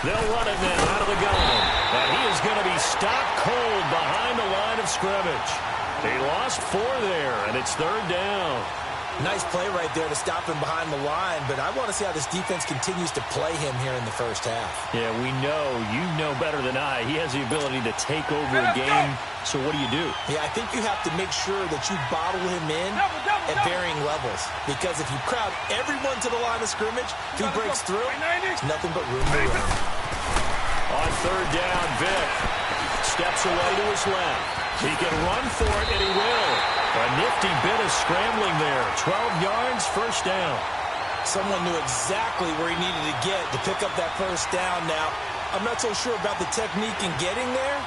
They'll run it now out of the gun. And he is going to be stopped cold behind the line of scrimmage. He lost 4 there, and it's 3rd down. Nice play right there to stop him behind the line, but I want to see how this defense continues to play him here in the first half. Yeah, we know. You know better than I. He has the ability to take over a game. So what do? Yeah, I think you have to make sure that you bottle him in at varying levels. Because if you crowd everyone to the line of scrimmage, if he breaks through, it's nothing but room to run. On 3rd down, Vick steps away to his left. He can run for it, and he will. A nifty bit of scrambling there. 12 yards, first down. Someone knew exactly where he needed to get to pick up that first down. Now, I'm not so sure about the technique in getting there,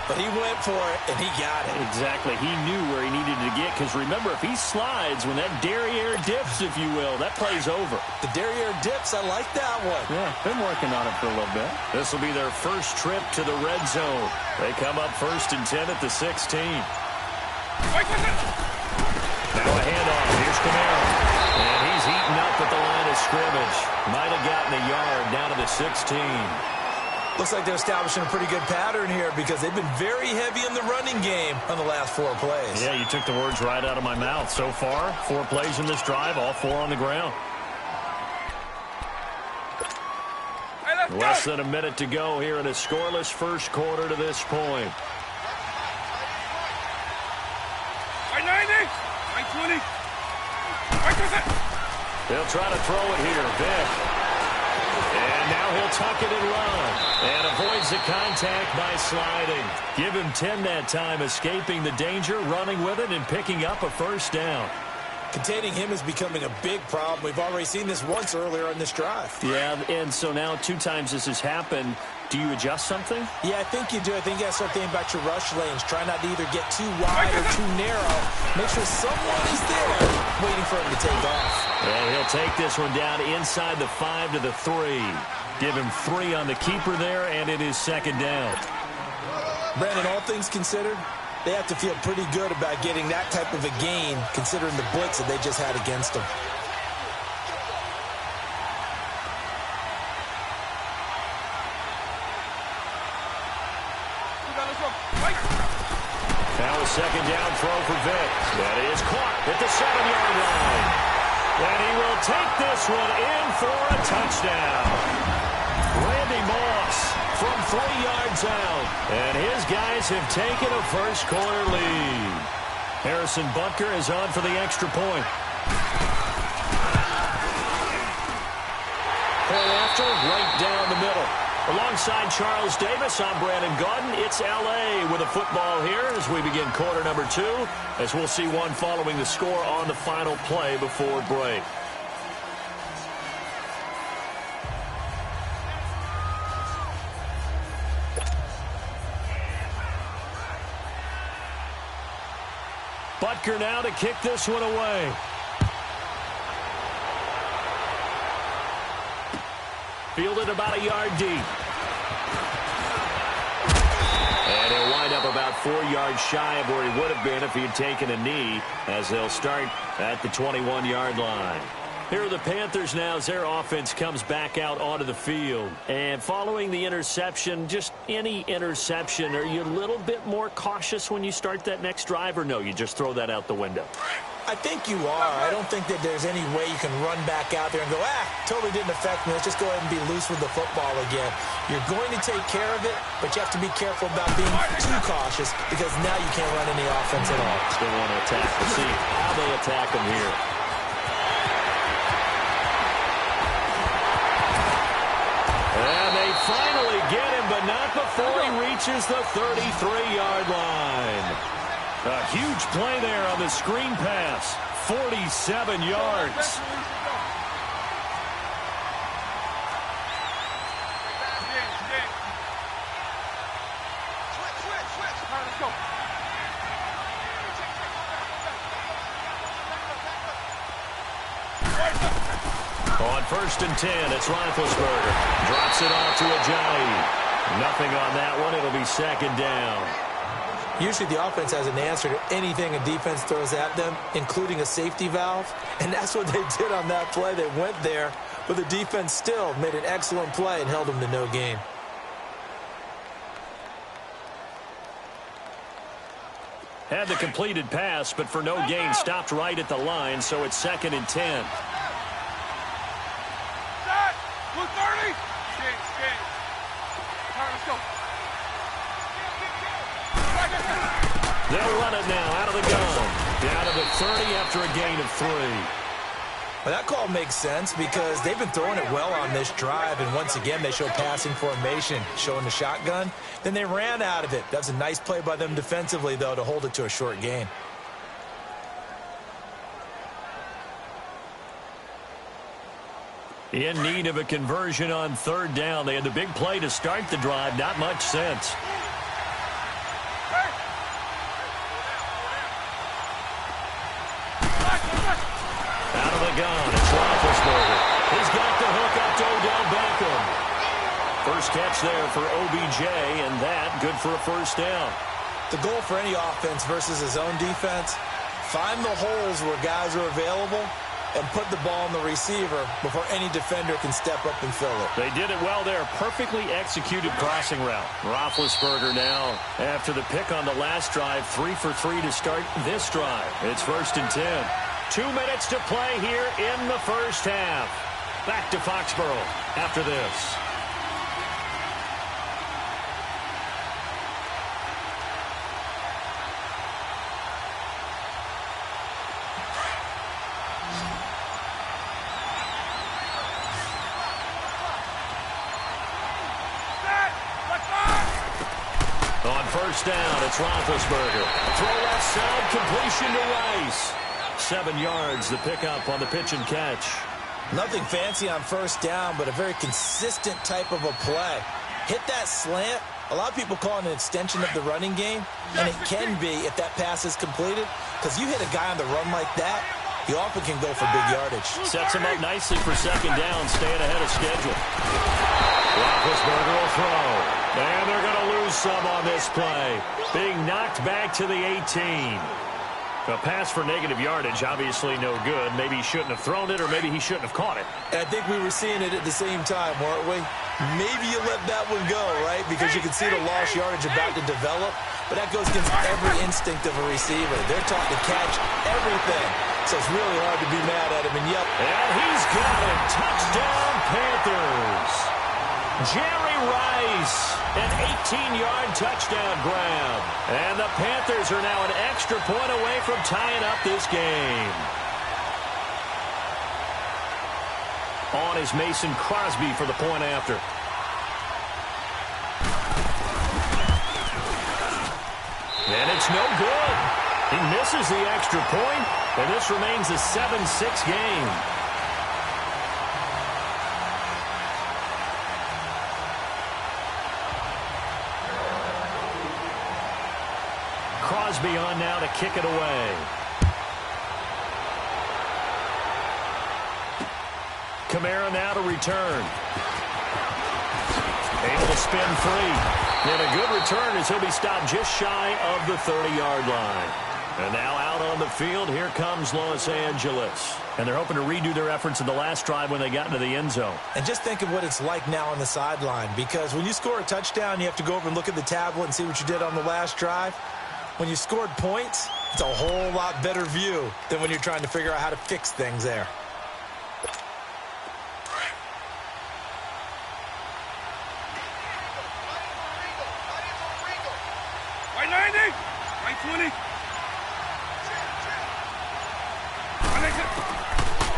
but he went for it, and he got it. Exactly. He knew where he needed to get, because remember, if he slides, when that derriere dips, if you will, that play's over. The derriere dips, I like that one. Yeah, been working on it for a little bit. This will be their first trip to the red zone. They come up 1st and 10 at the 16. Now a handoff. Here's Kamara. And he's eaten up at the line of scrimmage. Might have gotten a yard down to the 16. Looks like they're establishing a pretty good pattern here because they've been very heavy in the running game on the last 4 plays. Yeah, you took the words right out of my mouth. So far, 4 plays in this drive, all 4 on the ground. Less than a minute to go here in a scoreless first quarter to this point. 20. They'll try to throw it here. Vick. And now he'll tuck it and run. And avoids the contact by sliding. Give him 10 that time, escaping the danger, running with it, and picking up a first down. Containing him is becoming a big problem. We've already seen this once earlier in this drive. Yeah, and so now 2 times this has happened. Do you adjust something? Yeah, I think you do. I think you got to start thinking about your rush lanes. Try not to either get too wide or too narrow. Make sure someone is there waiting for him to take off. And he'll take this one down inside the 5 to the 3. Give him 3 on the keeper there, and it is 2nd down. Brandon, all things considered, they have to feel pretty good about getting that type of a gain, considering the blitz that they just had against them. Now a 2nd down throw for Vick. That is caught at the 7-yard line. And he will take this one in for a touchdown. Randy Moss from 3 yards out. And his guys have taken a first quarter lead. Harrison Butker is on for the extra point. Point after, right down the middle. Alongside Charles Davis, I'm Brandon Gaudin. It's L.A. with a football here as we begin quarter number 2, as we'll see one following the score on the final play before break. Butker now to kick this one away. Fielded about a yard deep. And he'll wind up about 4 yards shy of where he would have been if he had taken a knee, as they'll start at the 21-yard line. Here are the Panthers now as their offense comes back out onto the field. And following the interception, just any interception, are you a little bit more cautious when you start that next drive, or no, you just throw that out the window? I think you are. I don't think that there's any way you can run back out there and go, totally didn't affect me. Let's just go ahead and be loose with the football again. You're going to take care of it, but you have to be careful about being too cautious because now you can't run any offense at all. Still want to attack. We'll see how they attack them here. And they finally get him, but not before he reaches the 33-yard line. A huge play there on the screen pass. 47 yards. let's go. On 1st and 10, it's Roethlisberger. Drops it off to Ajayi. Nothing on that one. It'll be 2nd down. Usually the offense has an answer to anything a defense throws at them, including a safety valve. And that's what they did on that play. They went there, but the defense still made an excellent play and held them to no gain. Had the completed pass, but for no gain, stopped right at the line, so it's 2nd and 10. 230. Change. Let's go. They'll run it now out of the gun. Down to the 30 after a gain of 3. Well, that call makes sense because they've been throwing it well on this drive, and once again they show passing formation, showing the shotgun. Then they ran out of it. That's a nice play by them defensively, though, to hold it to a short gain. In need of a conversion on 3rd down. They had the big play to start the drive. Not much sense. Out of the gun, it's Roethlisberger. He's got the hook up to Odell Beckham. First catch there for OBJ, and that good for a 1st down. The goal for any offense versus his own defense, find the holes where guys are available and put the ball on the receiver before any defender can step up and fill it. They did it well there. Perfectly executed crossing route. Roethlisberger now, after the pick on the last drive, 3 for 3 to start this drive. It's 1st and 10. 2 minutes to play here in the 1st half. Back to Foxborough after this. On 1st down, it's Roethlisberger. Throw left side, completion to Rice. 7 yards, the pickup on the pitch and catch. Nothing fancy on 1st down, but a very consistent type of a play. Hit that slant. A lot of people call it an extension of the running game, and it can be if that pass is completed, because you hit a guy on the run like that, he often can go for big yardage. Sets him up nicely for 2nd down, staying ahead of schedule. Roethlisberger will throw. And they're going to lose some on this play. Being knocked back to the 18. A pass for negative yardage, obviously no good. Maybe he shouldn't have thrown it, or maybe he shouldn't have caught it. And I think we were seeing it at the same time, weren't we? Maybe you let that one go, right? Because you can see the lost yardage about to develop. But that goes against every instinct of a receiver. They're taught to catch everything. So it's really hard to be mad at him. And, yep. And he's got it. Touchdown, Panthers. Jerry Rice, an 18-yard touchdown grab. And the Panthers are now an extra point away from tying up this game. On is Mason Crosby for the point after. And it's no good. He misses the extra point, and this remains a 7-6 game. Crosby on now to kick it away. Kamara now to return. Able to spin free. And a good return as he'll be stopped just shy of the 30-yard line. And now out on the field, here comes Los Angeles. And they're hoping to redo their efforts in the last drive when they got into the end zone. And just think of what it's like now on the sideline. Because when you score a touchdown, you have to go over and look at the tablet and see what you did on the last drive. When you scored points, it's a whole lot better view than when you're trying to figure out how to fix things there. Right 90, right 20.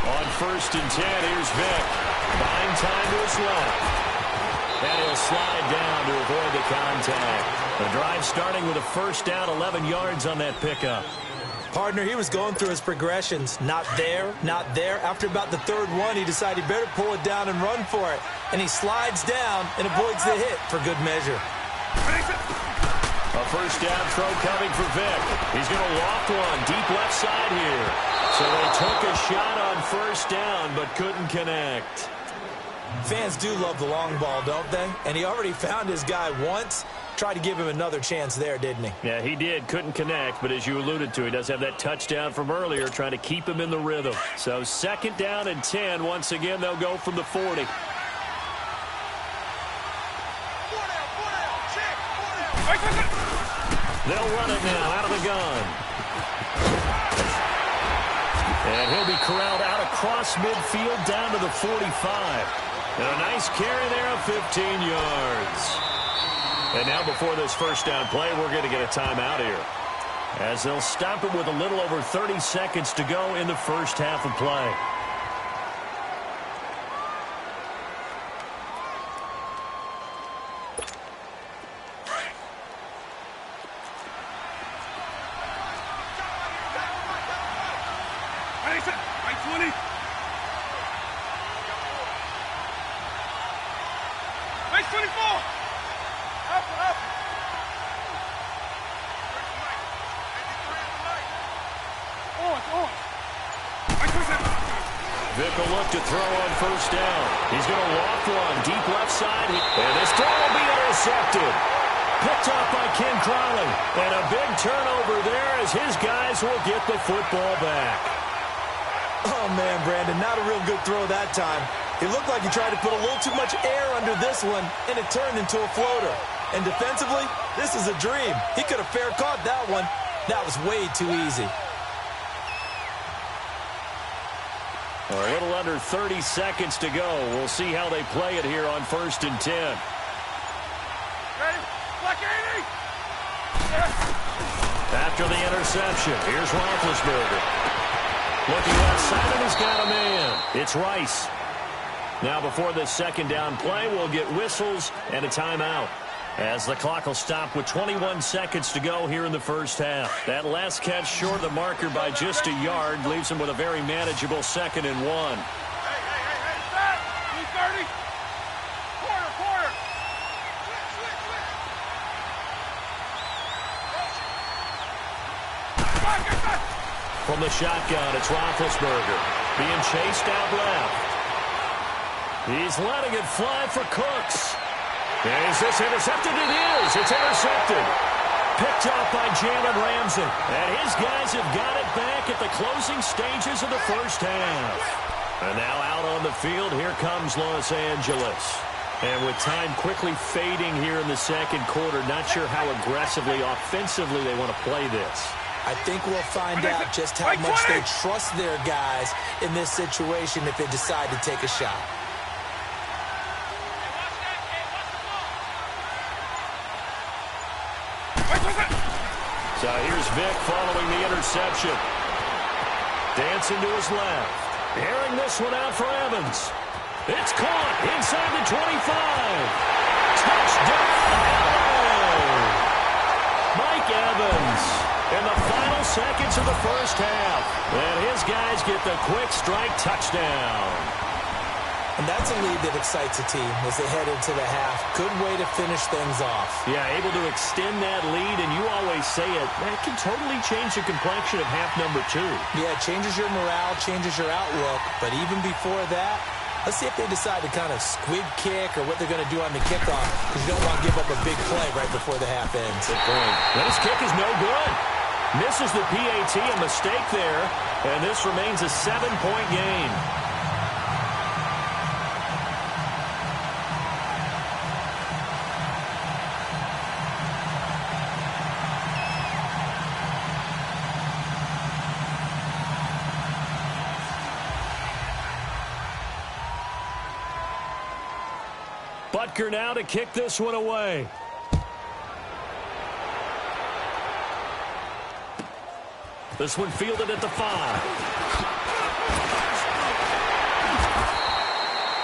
On 1st and 10, here's Vick. Buying time to his left. And he'll slide down to avoid the contact. The drive starting with a 1st down, 11 yards on that pickup. Partner, he was going through his progressions. Not there, not there. After about the 3rd one, he decided he better pull it down and run for it. And he slides down and avoids the hit for good measure. A first down throw coming for Vic. He's going to loft one deep left side here. So they took a shot on first down but couldn't connect. Fans do love the long ball, don't they? And he already found his guy once. Tried to give him another chance there, didn't he? Yeah, he did. Couldn't connect, but as you alluded to, he does have that touchdown from earlier, trying to keep him in the rhythm. So second down and 10. Once again, they'll go from the 40. They'll run it now out of the gun. And he'll be corralled out across midfield down to the 45. And a nice carry there of 15 yards. And now before this first down play, we're going to get a timeout here, as they'll stop it with a little over 30 seconds to go in the first half of play. Vic will look to throw on first down. He's going to loft one deep left side. And this throw will be intercepted. Picked off by Ken Crowley. And a big turnover there as his guys will get the football back. Oh, man, Brandon, not a real good throw that time. It looked like he tried to put a little too much air under this one, and it turned into a floater. And defensively, this is a dream. He could have fair caught that one. That was way too easy. A little under 30 seconds to go. We'll see how they play it here on 1st and 10. Ready? Black 80! After the interception, here's Roethlisberger. Looking left side, and he's got a man. It's Rice. Now before this second down play, we'll get whistles and a timeout, as the clock will stop with 21 seconds to go here in the first half. That last catch short of the marker by just a yard leaves him with a very manageable 2nd and 1. Hey, stop! 230! Quarter! From the shotgun, it's Roethlisberger being chased out left. He's letting it fly for Cooks. Is this intercepted? It is. It's intercepted. Picked off by Jalen Ramsey. And his guys have got it back at the closing stages of the first half. And now out on the field, here comes Los Angeles. And with time quickly fading here in the second quarter, not sure how aggressively, offensively they want to play this. I think we'll find out just how much they trust their guys in this situation if they decide to take a shot. So here's Vic following the interception. Dancing to his left. Airing this one out for Evans. It's caught inside the 25. Touchdown, LA! Mike Evans in the final seconds of the first half. And his guys get the quick strike touchdown. And that's a lead that excites a team as they head into the half. Good way to finish things off. Yeah, able to extend that lead, and you always say it, that can totally change the complexion of half number 2. Yeah, it changes your morale, changes your outlook. But even before that, let's see if they decide to kind of squib kick or what they're going to do on the kickoff, because you don't want to give up a big play right before the half ends. Good point. But his kick is no good. Misses the PAT, a mistake there, and this remains a 7-point game. Butker now to kick this one away. This one fielded at the 5.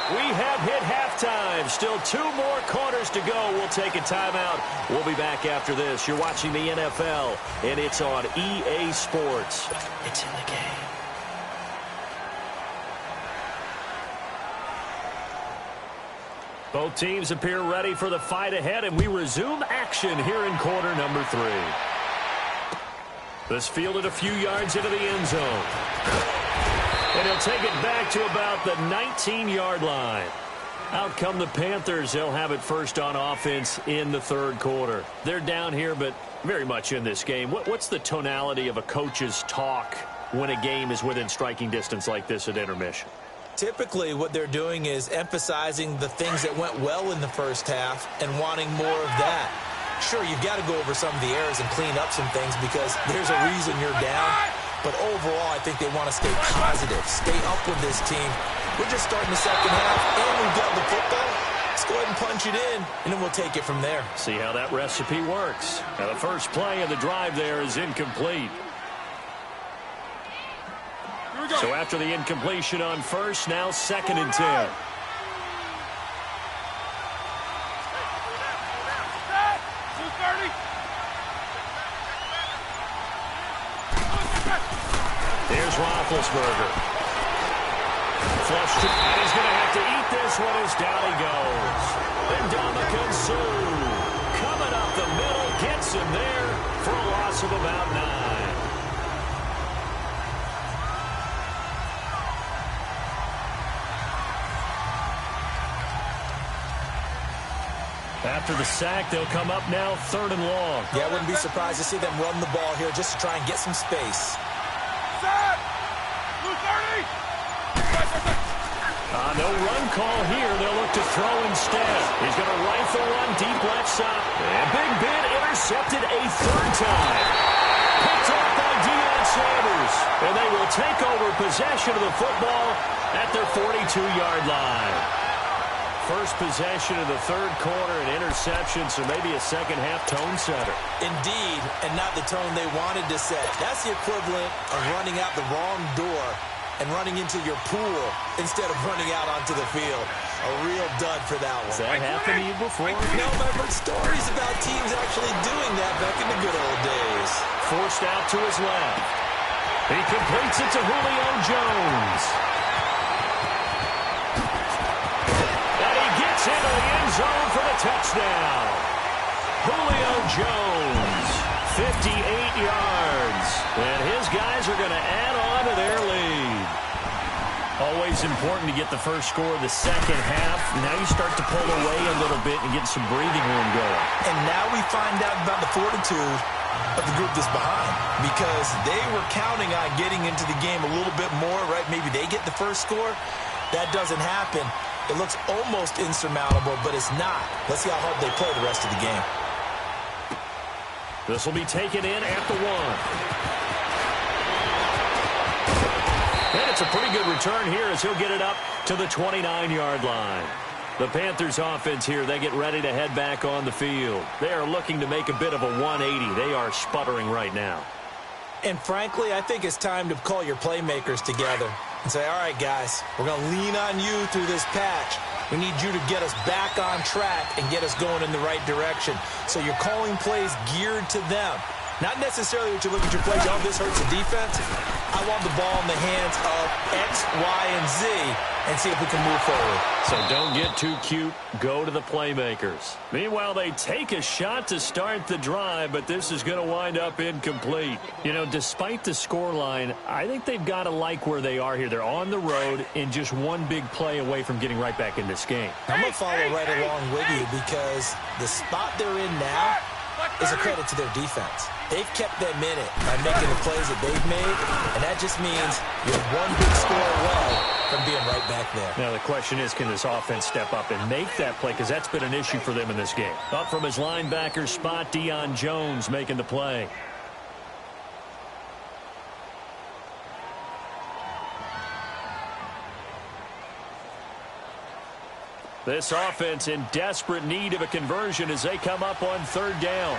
We have hit halftime. Still 2 more quarters to go. We'll take a timeout. We'll be back after this. You're watching the NFL, and it's on EA Sports. It's in the game. Both teams appear ready for the fight ahead, and we resume action here in quarter number 3. This fielded a few yards into the end zone. And he'll take it back to about the 19-yard line. Out come the Panthers. They'll have it first on offense in the third quarter. They're down here, but very much in this game. What's the tonality of a coach's talk when a game is within striking distance like this at intermission? Typically, what they're doing is emphasizing the things that went well in the first half and wanting more of that. Sure, you've got to go over some of the errors and clean up some things because there's a reason you're down. But overall, I think they want to stay positive, stay up with this team. We're just starting the second half, and we've got the football. Let's go ahead and punch it in, and then we'll take it from there. See how that recipe works. Now, the first play of the drive there is incomplete. So after the incompletion on first, now 2nd and 10. Here's Roethlisberger. Flushed, and he's going to have to eat this one as down he goes. And Ndamukong Suh coming up the middle, gets him there for a loss of about 9. After the sack, they'll come up now 3rd and long. Yeah, I wouldn't be surprised to see them run the ball here just to try and get some space. No run call here. They'll look to throw instead. He's going to rifle one deep left side. And Big Ben intercepted a 3rd time. Picked off by Deion Sanders. And they will take over possession of the football at their 42-yard line. First possession of the third quarter, an interception, so maybe a second-half tone setter. Indeed, and not the tone they wanted to set. That's the equivalent of running out the wrong door and running into your pool instead of running out onto the field. A real dud for that one. Has that happened to you before? No, but I've heard stories about teams actually doing that back in the good old days. Forced out to his left. He completes it to Julio Jones. Into the end zone for the touchdown. Julio Jones, 58 yards. And his guys are going to add on to their lead. Always important to get the first score of the second half. Now you start to pull away a little bit and get some breathing room going. And now we find out about the fortitude of the group that's behind, because they were counting on getting into the game a little bit more, right? Maybe they get the first score. That doesn't happen. It looks almost insurmountable, but it's not. Let's see how hard they play the rest of the game. This will be taken in at the 1. And it's a pretty good return here as he'll get it up to the 29-yard line. The Panthers offense here, they get ready to head back on the field. They are looking to make a bit of a 180. They are sputtering right now. And frankly, I think it's time to call your playmakers together and say, all right, guys, we're going to lean on you through this patch. We need you to get us back on track and get us going in the right direction. So you're calling plays geared to them. Not necessarily what you look at your plays, oh, this hurts the defense. I want the ball in the hands of X, Y, and Z and see if we can move forward. So don't get too cute. Go to the playmakers. Meanwhile, they take a shot to start the drive, but this is going to wind up incomplete. You know, despite the scoreline, I think they've got to like where they are here. They're on the road and just one big play away from getting right back in this game. I'm going to follow right along with you because the spot they're in now is a credit to their defense. They've kept them in it by making the plays that they've made, and that just means you're one big score away from being right back there. Now, the question is, can this offense step up and make that play? Because that's been an issue for them in this game. Up from his linebacker spot, Deion Jones making the play. This offense in desperate need of a conversion as they come up on 3rd down.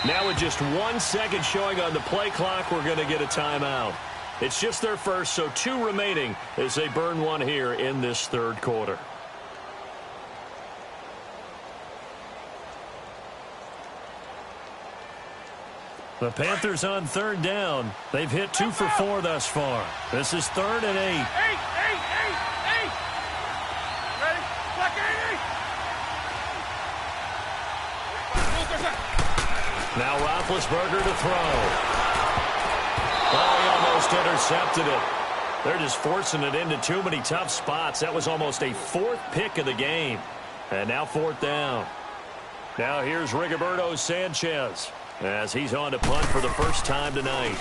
Now with just 1 second showing on the play clock, we're going to get a timeout. It's just their first, so 2 remaining as they burn one here in this 3rd quarter. The Panthers on third down. They've hit 2 for 4 thus far. This is 3rd and 8. 8. Ready? Black 80. Now Roethlisberger to throw. Oh, he almost intercepted it. They're just forcing it into too many tough spots. That was almost a 4th pick of the game. And now 4th down. Now here's Rigoberto Sanchez as he's on to punt for the first time tonight.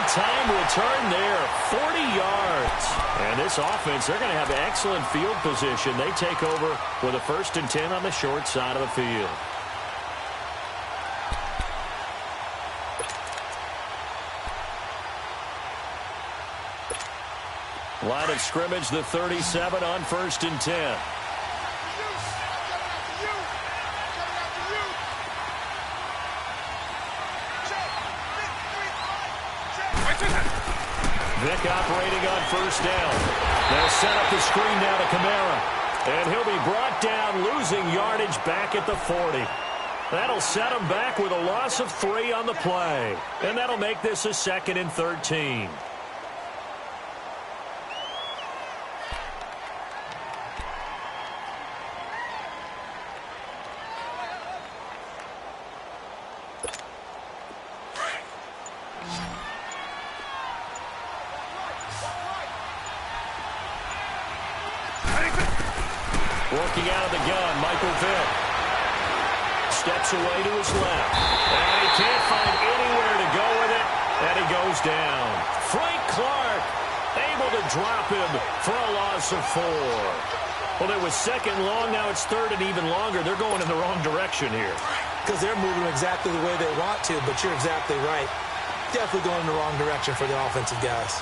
Time return there, 40 yards. And this offense, they're going to have excellent field position. They take over with a 1st and 10 on the short side of the field. Line of scrimmage, the 37 on 1st and 10. Vick operating on 1st down. They'll set up the screen now to Kamara. And he'll be brought down, losing yardage back at the 40. That'll set him back with a loss of 3 on the play. And that'll make this a 2nd and 13. Working out of the gun, Michael Vick. Steps away to his left. And he can't find anywhere to go with it. And he goes down. Frank Clark able to drop him for a loss of 4. Well, it was 2nd long. Now it's 3rd and even longer. They're going in the wrong direction here. Because they're moving exactly the way they want to, but you're exactly right. Definitely going in the wrong direction for the offensive guys.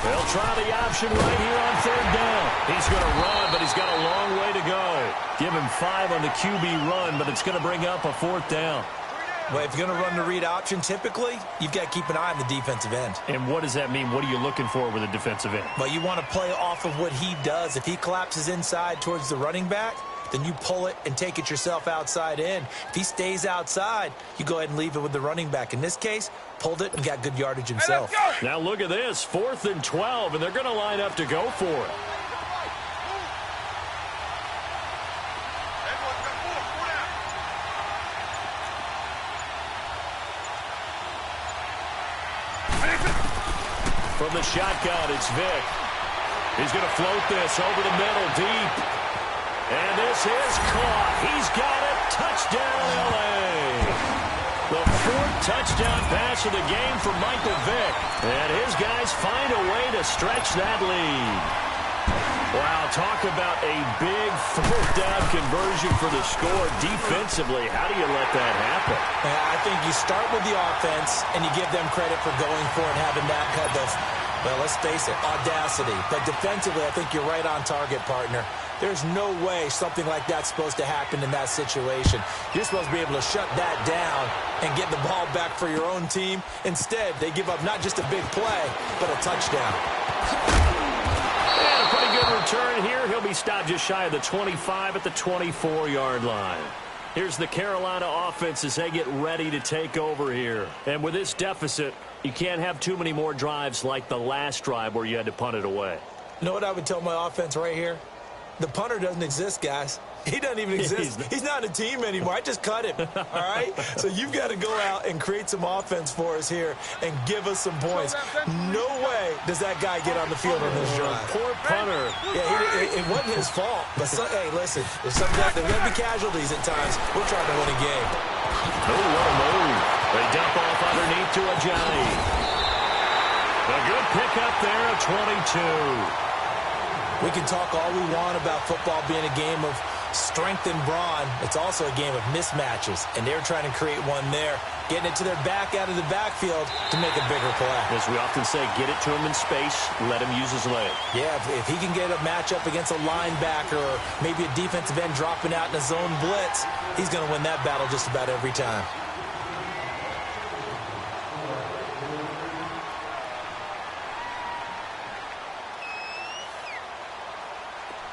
They'll try the option right here on 3rd down. He's going to run, but he's got a long way to go. Give him 5 on the QB run, but it's going to bring up a 4th down. Well, if you're going to run the read option, typically, you've got to keep an eye on the defensive end. And what does that mean? What are you looking for with a defensive end? Well, you want to play off of what he does. If he collapses inside towards the running back, then you pull it and take it yourself outside in. If he stays outside, you go ahead and leave it with the running back. In this case, pulled it and got good yardage himself. Hey, now look at this, 4th and 12, and they're going to line up to go for it. From the shotgun, it's Vick. He's going to float this over the middle, deep. And this is caught. He's got it. Touchdown, L.A. The 4th touchdown pass of the game for Michael Vick. And his guys find a way to stretch that lead. Wow, talk about a big 4th down conversion for the score. Defensively, how do you let that happen? I think you start with the offense, and you give them credit for going for it and having that kind of, well, let's face it, audacity. But defensively, I think you're right on target, partner. There's no way something like that's supposed to happen in that situation. You're supposed to be able to shut that down and get the ball back for your own team. Instead, they give up not just a big play, but a touchdown. And a pretty good return here. He'll be stopped just shy of the 25 at the 24-yard line. Here's the Carolina offense as they get ready to take over here. And with this deficit, you can't have too many more drives like the last drive where you had to punt it away. You know what I would tell my offense right here? The punter doesn't exist, guys. He doesn't even exist. He's not a team anymore. I just cut him, all right? So you've got to go out and create some offense for us here and give us some points. No way does that guy get on the field on this drive. Poor punter. Yeah, it wasn't his fault. But, hey, listen, there's going to be casualties at times. We're trying to win a game. Oh, what a move. They dump off underneath to Ajayi. A good pickup there at 22. We can talk all we want about football being a game of strength and brawn. It's also a game of mismatches, and they're trying to create one there, getting it to their back out of the backfield to make a bigger play. As we often say, get it to him in space, let him use his leg. Yeah, if he can get a matchup against a linebacker or maybe a defensive end dropping out in a zone blitz, he's going to win that battle just about every time.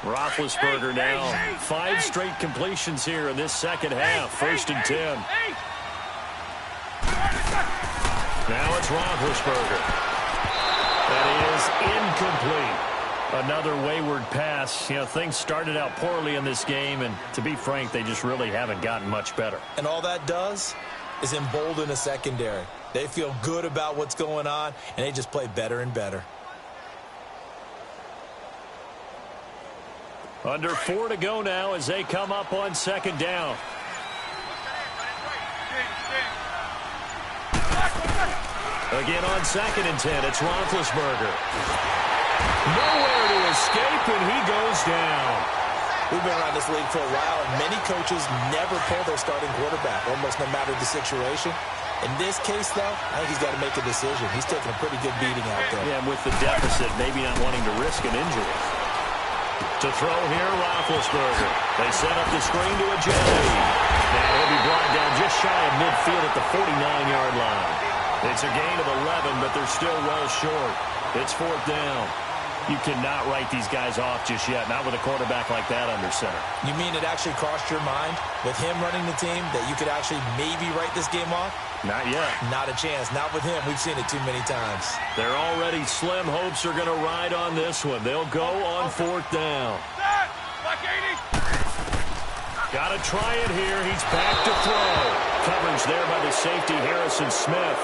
Roethlisberger now. 5 straight completions here in this second half. 1st and 10. Now it's Roethlisberger. That is incomplete. Another wayward pass. You know, things started out poorly in this game, and to be frank, they just really haven't gotten much better. And all that does is embolden a secondary. They feel good about what's going on, and they just play better and better. Under 4 to go now as they come up on 2nd down. Again on 2nd and 10, it's Roethlisberger. Nowhere to escape, and he goes down. We've been around this league for a while, and many coaches never pull their starting quarterback, almost no matter the situation. In this case, though, I think he's got to make a decision. He's taking a pretty good beating out there. Yeah, and with the deficit, maybe not wanting to risk an injury. To throw here, Roethlisberger. They set up the screen to Ajay. Now he'll be brought down just shy of midfield at the 49-yard line. It's a gain of 11, but they're still well short. It's 4th down. You cannot write these guys off just yet, not with a quarterback like that under center. You mean it actually crossed your mind with him running the team that you could actually maybe write this game off? Not yet. Not a chance. Not with him. We've seen it too many times. Their already slim hopes are going to ride on this one. They'll go on 4th down. Got to try it here. He's back to throw. Coverage there by the safety, Harrison Smith.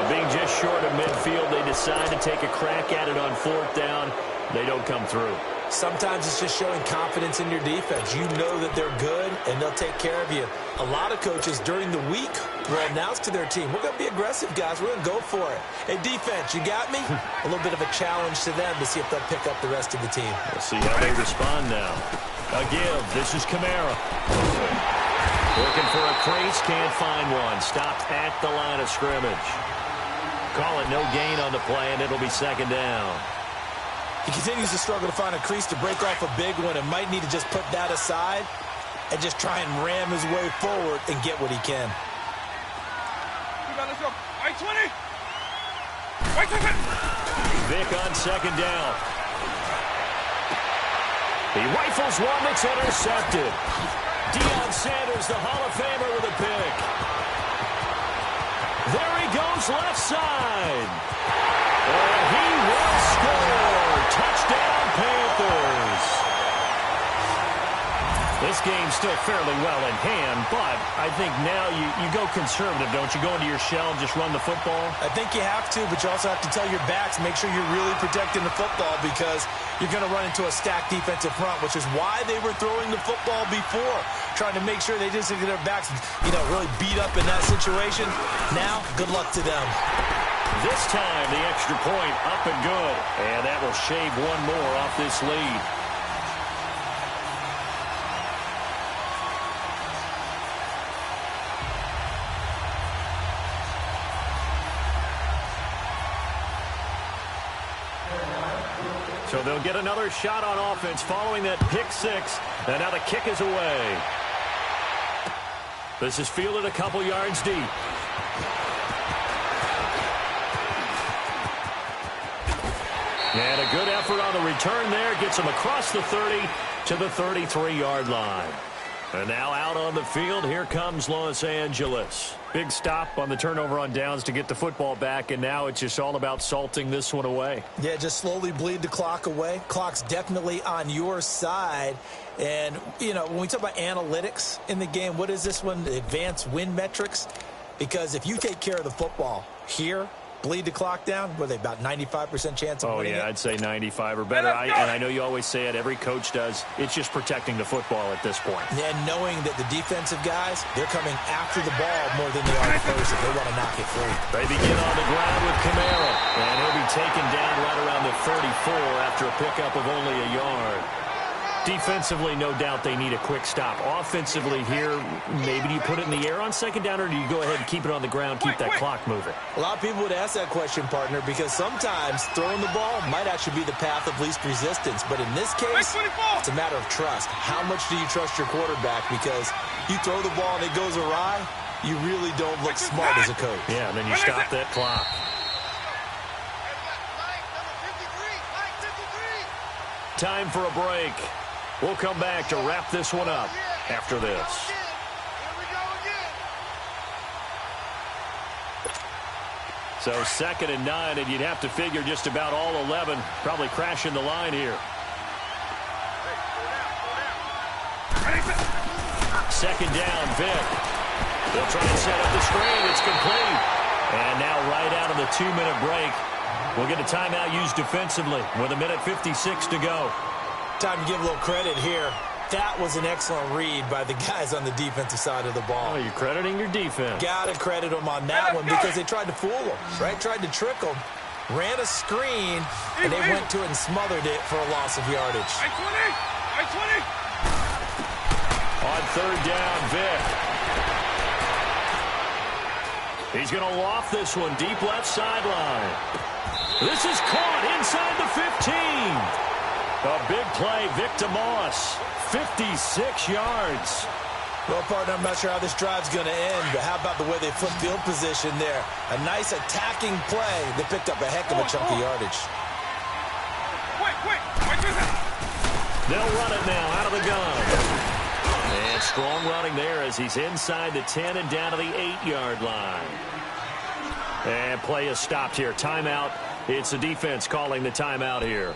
Being just short of midfield, they decide to take a crack at it on 4th down. They don't come through. Sometimes it's just showing confidence in your defense. You know that they're good, and they'll take care of you. A lot of coaches during the week will announce to their team, we're going to be aggressive, guys. We're going to go for it. Hey, defense, you got me? A little bit of a challenge to them to see if they'll pick up the rest of the team. We'll see how they respond now. A give. This is Kamara. Looking for a crease, can't find one. Stopped at the line of scrimmage. Call it no gain on the play, and it'll be 2nd down. He continues to struggle to find a crease to break off a big one and might need to just put that aside and just try and ram his way forward and get what he can. Let's go. Right 20. Right 20. Vic on 2nd down. He rifles one that's intercepted. Deion Sanders, the Hall of Famer, with a pick. There he goes left side. And he will score. Touchdown, Panthers. This game's still fairly well in hand, but I think now you go conservative, don't you? Go into your shell and just run the football? I think you have to, but you also have to tell your backs, make sure you're really protecting the football because you're going to run into a stacked defensive front, which is why they were throwing the football before, trying to make sure they didn't get their backs, really beat up in that situation. Now, good luck to them. This time, the extra point up and good, and that will shave one more off this lead. So they'll get another shot on offense following that pick 6. And now the kick is away. This is fielded a couple yards deep. And a good effort on the return there. Gets him across the 30 to the 33-yard line. And now out on the field, here comes Los Angeles. Big stop on the turnover on downs to get the football back, and now it's just all about salting this one away. Yeah, just slowly bleed the clock away. Clock's definitely on your side. And, when we talk about analytics in the game, what is this one? The advanced win metrics? Because if you take care of the football here, bleed the clock down, what are they, about 95% chance of winning it? I'd say 95 or better. And I know you always say it, every coach does. It's just protecting the football at this point. Yeah, knowing that the defensive guys, they're coming after the ball more than they are defensive. They want to knock it free. They begin on the ground with Kamara, and he'll be taken down right around the 34 after a pickup of only a yard. Defensively, no doubt they need a quick stop. Offensively here, maybe do you put it in the air on second down, or do you go ahead and keep it on the ground, keep that clock moving? A lot of people would ask that question, partner, because sometimes throwing the ball might actually be the path of least resistance. But in this case, it's a matter of trust. How much do you trust your quarterback? Because you throw the ball and it goes awry, you really don't look smart as a coach. Yeah, and then you stop that clock. Time for a break. We'll come back to wrap this one up after this. So 2nd and 9, and you'd have to figure just about all 11 probably crashing the line here. 2nd down, Vic. They'll try and set up the screen. It's complete. And now right out of the 2-minute break, we'll get a timeout used defensively with 1:56 to go. Time to give a little credit here. That was an excellent read by the guys on the defensive side of the ball. Oh, you're crediting your defense. Got to credit them on that one because they tried to fool them, right? Tried to trick them, ran a screen, and they went to it and smothered it for a loss of yardage. I-20! On 3rd down, Vic. He's going to loft this one deep left sideline. This is caught inside the 15. A big play, Victor Moss, 56 yards. Well, partner, I'm not sure how this drive's going to end, but how about the way they flipped field position there? A nice attacking play. They picked up a heck of a chunk of yardage. They'll run it now out of the gun. And strong running there as he's inside the 10 and down to the 8-yard line. And play is stopped here. Timeout. It's the defense calling the timeout here,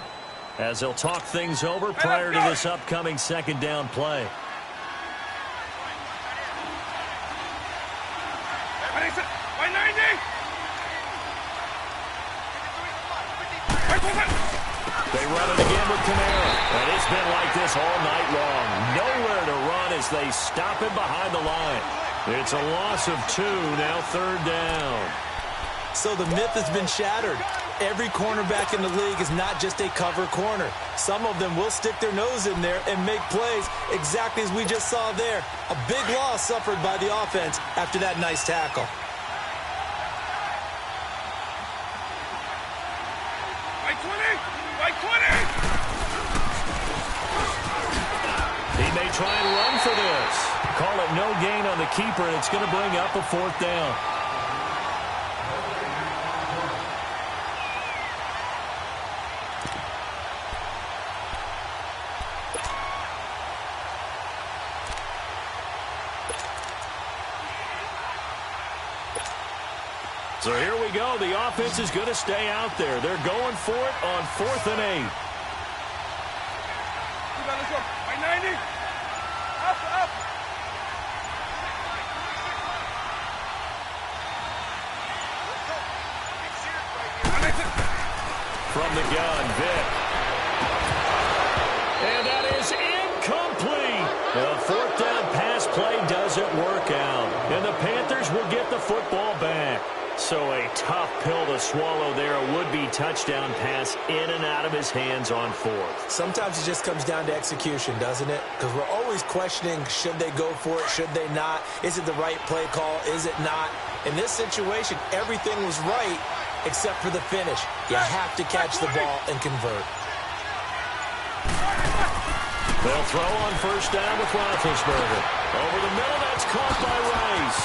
as they'll talk things over prior to this upcoming 2nd down play. They run it again with Kamara, and it's been like this all night long. Nowhere to run as they stop him behind the line. It's a loss of 2, now 3rd down. So the myth has been shattered. Every cornerback in the league is not just a cover corner. Some of them will stick their nose in there and make plays exactly as we just saw there. A big loss suffered by the offense after that nice tackle. He may try and run for this. Call it no gain on the keeper, and it's going to bring up a 4th down. So here we go. The offense is going to stay out there. They're going for it on 4th and 8. Let's go. By 90. Up. From the gun, Vic. And that is incomplete. The 4th down pass play doesn't work out. And the Panthers will get the football back. So a tough pill to swallow there. A would-be touchdown pass in and out of his hands on 4th. Sometimes it just comes down to execution, doesn't it? Because we're always questioning, should they go for it, should they not? Is it the right play call, is it not? In this situation, everything was right except for the finish. You have to catch the ball and convert. They'll throw on 1st down with Roethlisberger. Over the middle, that's caught by Rice.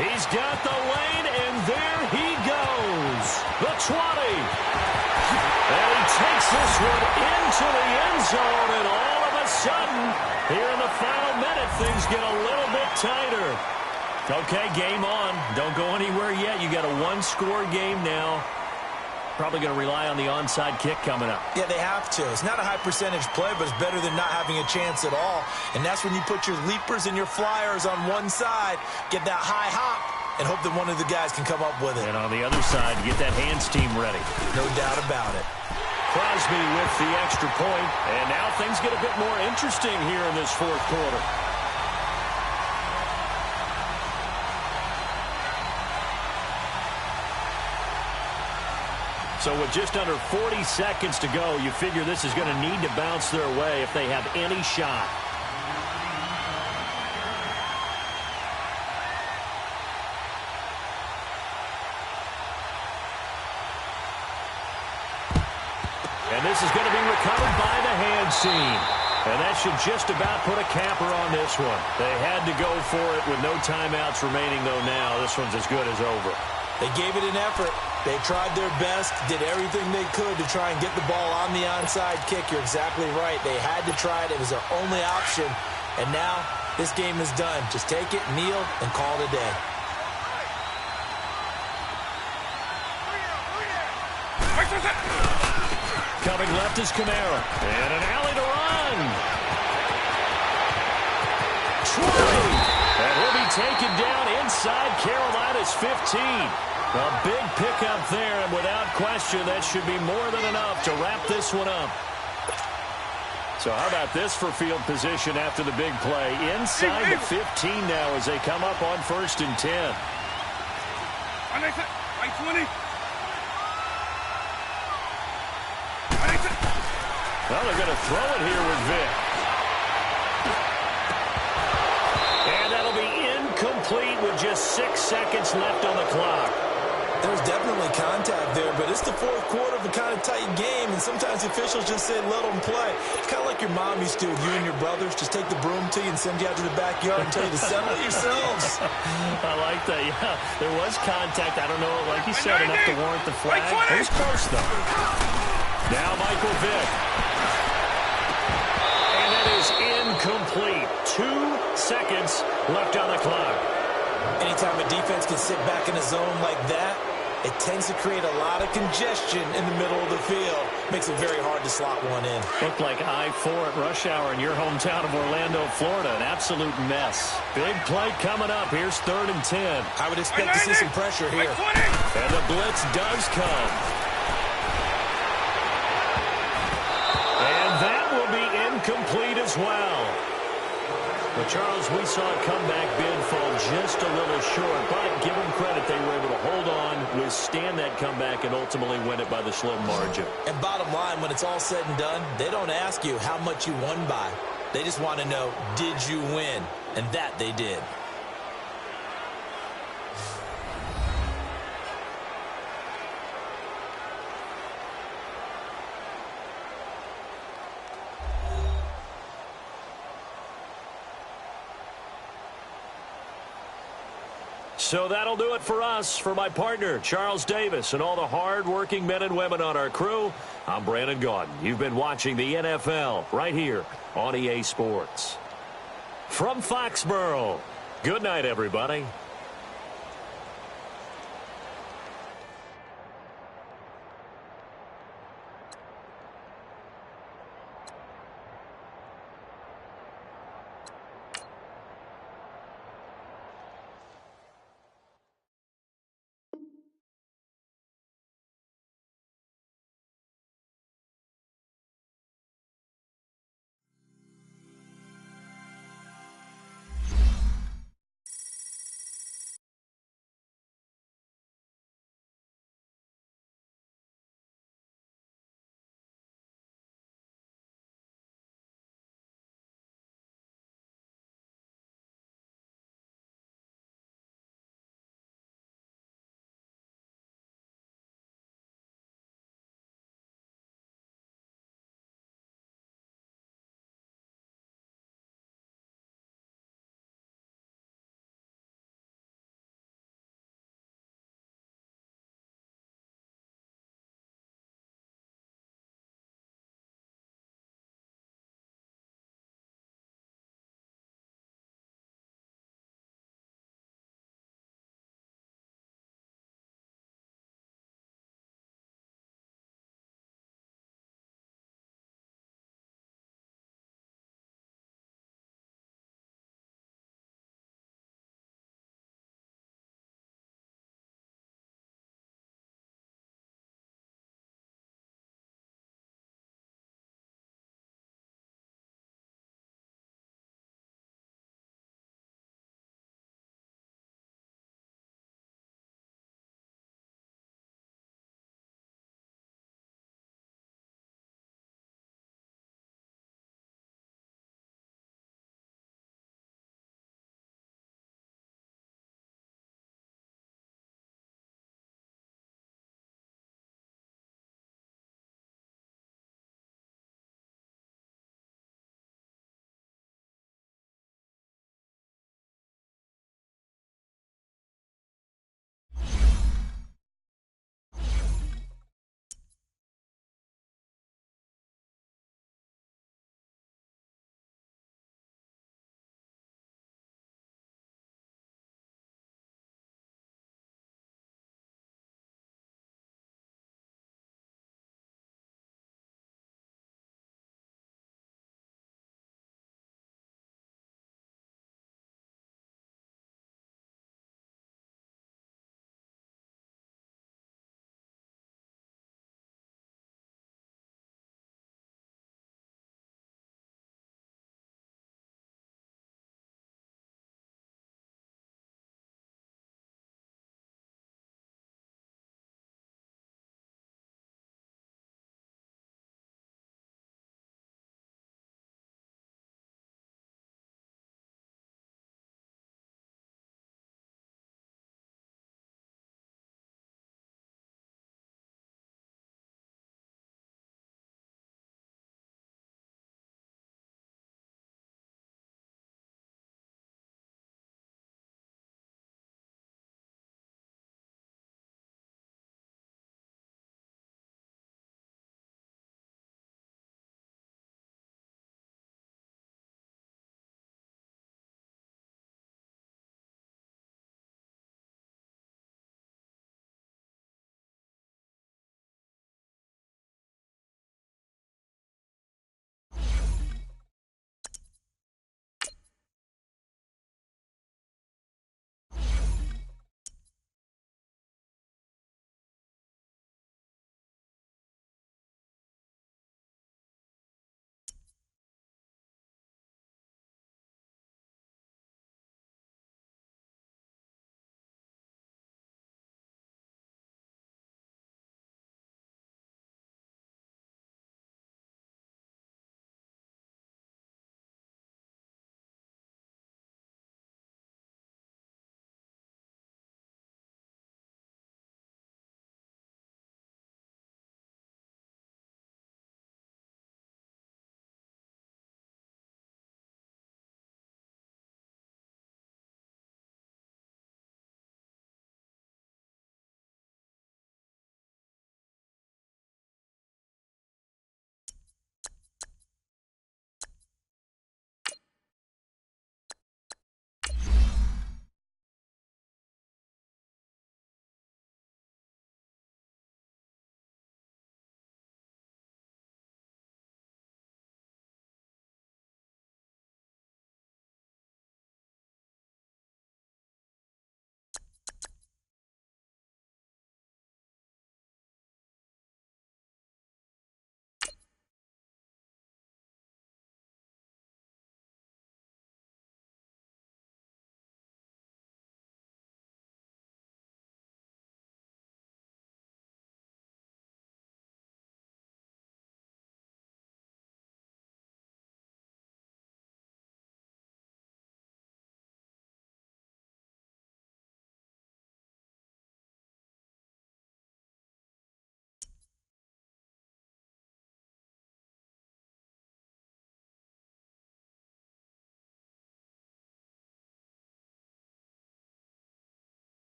He's got the lane, and there he goes. The 20. And he takes this one into the end zone, and all of a sudden, here in the final minute, things get a little bit tighter. Okay, game on. Don't go anywhere yet. You got a 1-score game now. Probably going to rely on the onside kick coming up. Yeah, they have to. It's not a high percentage play, but it's better than not having a chance at all. And that's when you put your leapers and your flyers on one side, get that high hop, and hope that one of the guys can come up with it. And on the other side, get that hands team ready. No doubt about it. Crosby with the extra point, and now things get a bit more interesting here in this 4th quarter. So with just under 40 seconds to go, you figure this is going to need to bounce their way if they have any shot. And this is going to be recovered by the hands team. And that should just about put a capper on this one. They had to go for it with no timeouts remaining, though now this one's as good as over. They gave it an effort. They tried their best, did everything they could to try and get the ball on the onside kick. You're exactly right. They had to try it. It was their only option. And now this game is done. Just take it, kneel, and call it a day. Coming left is Kamara. And an alley to run. Troy. And he'll be taken down inside Carolina's 15. A big pickup there, and without question, that should be more than enough to wrap this one up. So how about this for field position after the big play? Inside the 15 now as they come up on 1st and 10. Well, they're going to throw it here with Vic. And that'll be incomplete with just 6 seconds left on the clock. There's definitely contact there, but it's the fourth quarter of a kind of tight game, and sometimes the officials just say let them play. It's kind of like your mom used to with you and your brothers. Just take the broom to you and send you out to the backyard and tell you to settle it yourselves. I like that, yeah. There was contact. I don't know, like you said, enough to warrant the flag. It was close, though. Now Michael Vick. And that is incomplete. 2 seconds left on the clock. Anytime a defense can sit back in a zone like that, it tends to create a lot of congestion in the middle of the field. Makes it very hard to slot one in. Looked like I-4 at rush hour in your hometown of Orlando, Florida. An absolute mess. Big play coming up. Here's 3rd and 10. I would expect to see some pressure here. And the blitz does come. And that will be incomplete as well. But, Charles, we saw a comeback bid fall just a little short, but give them credit. They were able to hold on, withstand that comeback, and ultimately win it by the slim margin. And bottom line, when it's all said and done, they don't ask you how much you won by. They just want to know, did you win? And that they did. So that'll do it for us. For my partner, Charles Davis, and all the hard-working men and women on our crew, I'm Brandon Gaudin. You've been watching the NFL right here on EA Sports. From Foxborough, good night, everybody.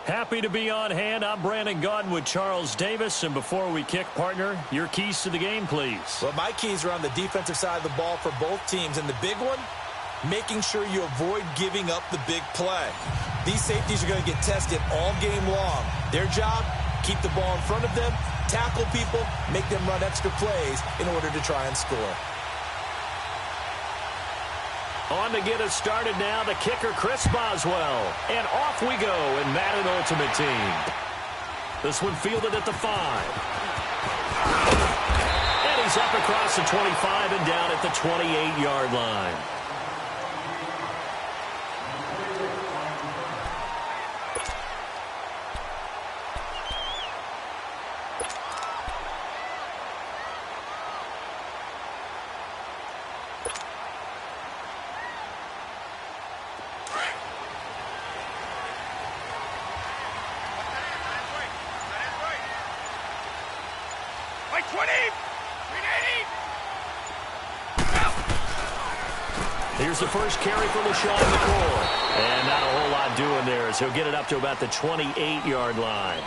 Happy to be on hand. I'm Brandon Gaudin with Charles Davis. And before we kick, partner, your keys to the game, please. Well, my keys are on the defensive side of the ball for both teams. And the big one, making sure you avoid giving up the big play. These safeties are going to get tested all game long. Their job, keep the ball in front of them, tackle people, make them run extra plays in order to try and score. On to get us started now, the kicker, Chris Boswell. And off we go in Madden Ultimate Team. This one fielded at the 5. And he's up across the 25 and down at the 28-yard line. Here's the first carry for LaShawn McCoy. And not a whole lot doing there as he'll get it up to about the 28-yard line.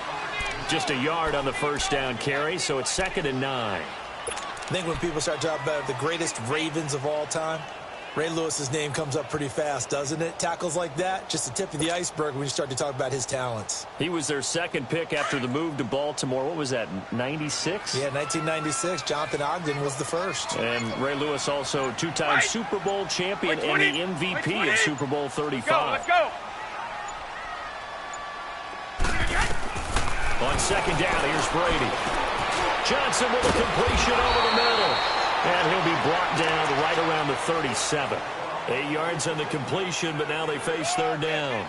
Just a yard on the first down carry, so it's 2nd and 9. I think when people start talking about the greatest Ravens of all time, Ray Lewis's name comes up pretty fast, doesn't it? Tackles like that, just the tip of the iceberg when you start to talk about his talents. He was their second pick after the move to Baltimore. What was that, 96? Yeah, 1996. Jonathan Ogden was the first. And Ray Lewis also two-time Super Bowl champion and the MVP of Super Bowl 35. Let's go. On second down, here's Brady. Johnson with a completion over the middle. And he'll be brought down right around the 37. 8 yards on the completion, but now they face third down.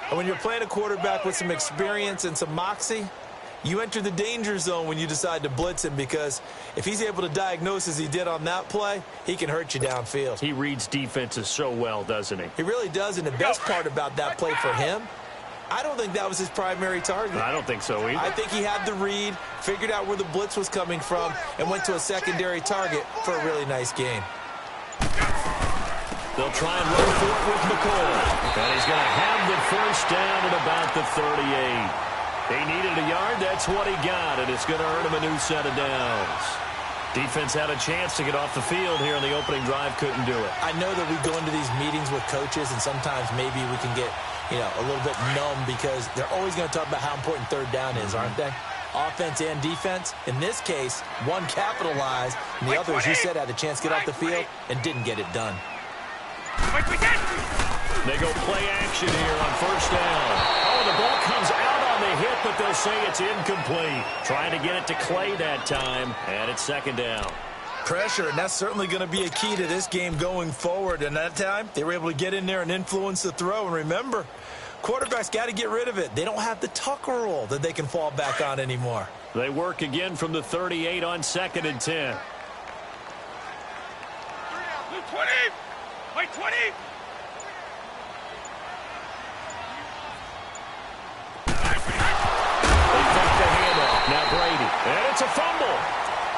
And when you're playing a quarterback with some experience and some moxie, you enter the danger zone when you decide to blitz him, because if he's able to diagnose as he did on that play, he can hurt you downfield. He reads defenses so well, doesn't he? He really does, and the best part about that play for him, I don't think that was his primary target. I don't think so either. I think he had the read, figured out where the blitz was coming from, and went to a secondary target for a really nice gain. They'll try and run for it with McCoy. And he's going to have the first down at about the 38. He needed a yard. That's what he got, and it's going to earn him a new set of downs. Defense had a chance to get off the field here on the opening drive, couldn't do it. I know that we go into these meetings with coaches, and sometimes maybe we can get a little bit numb, because they're always going to talk about how important third down is, aren't they? Offense and defense. In this case, one capitalized, and the other, as you said, had a chance to get off the field and didn't get it done. They go play action here on first down. Oh, the ball comes out on the hit, but they'll say it's incomplete. Trying to get it to Clay that time, and it's 2nd down. Pressure, and that's certainly going to be a key to this game going forward. And that time, they were able to get in there and influence the throw. And remember, quarterbacks got to get rid of it. They don't have the Tucker rule that they can fall back on anymore. They work again from the 38 on 2nd and 10. 20! Wait, 20! They take the handoff. Now Brady. And it's a fumble.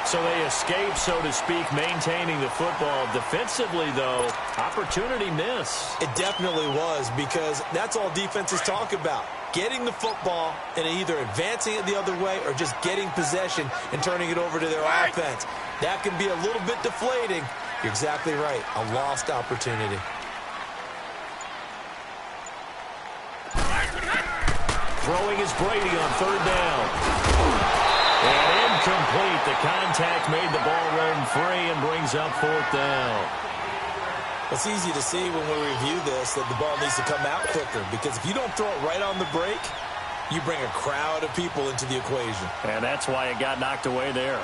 So they escape, so to speak, maintaining the football. Defensively, though, opportunity miss. It definitely was, because that's all defenses talk about. Getting the football and either advancing it the other way or just getting possession and turning it over to their offense. That can be a little bit deflating. You're exactly right. A lost opportunity. Throwing is Brady on third down. And incomplete. The contact made the ball roam free and brings up 4th down. It's easy to see when we review this that the ball needs to come out quicker, because if you don't throw it right on the break, you bring a crowd of people into the equation. And that's why it got knocked away there.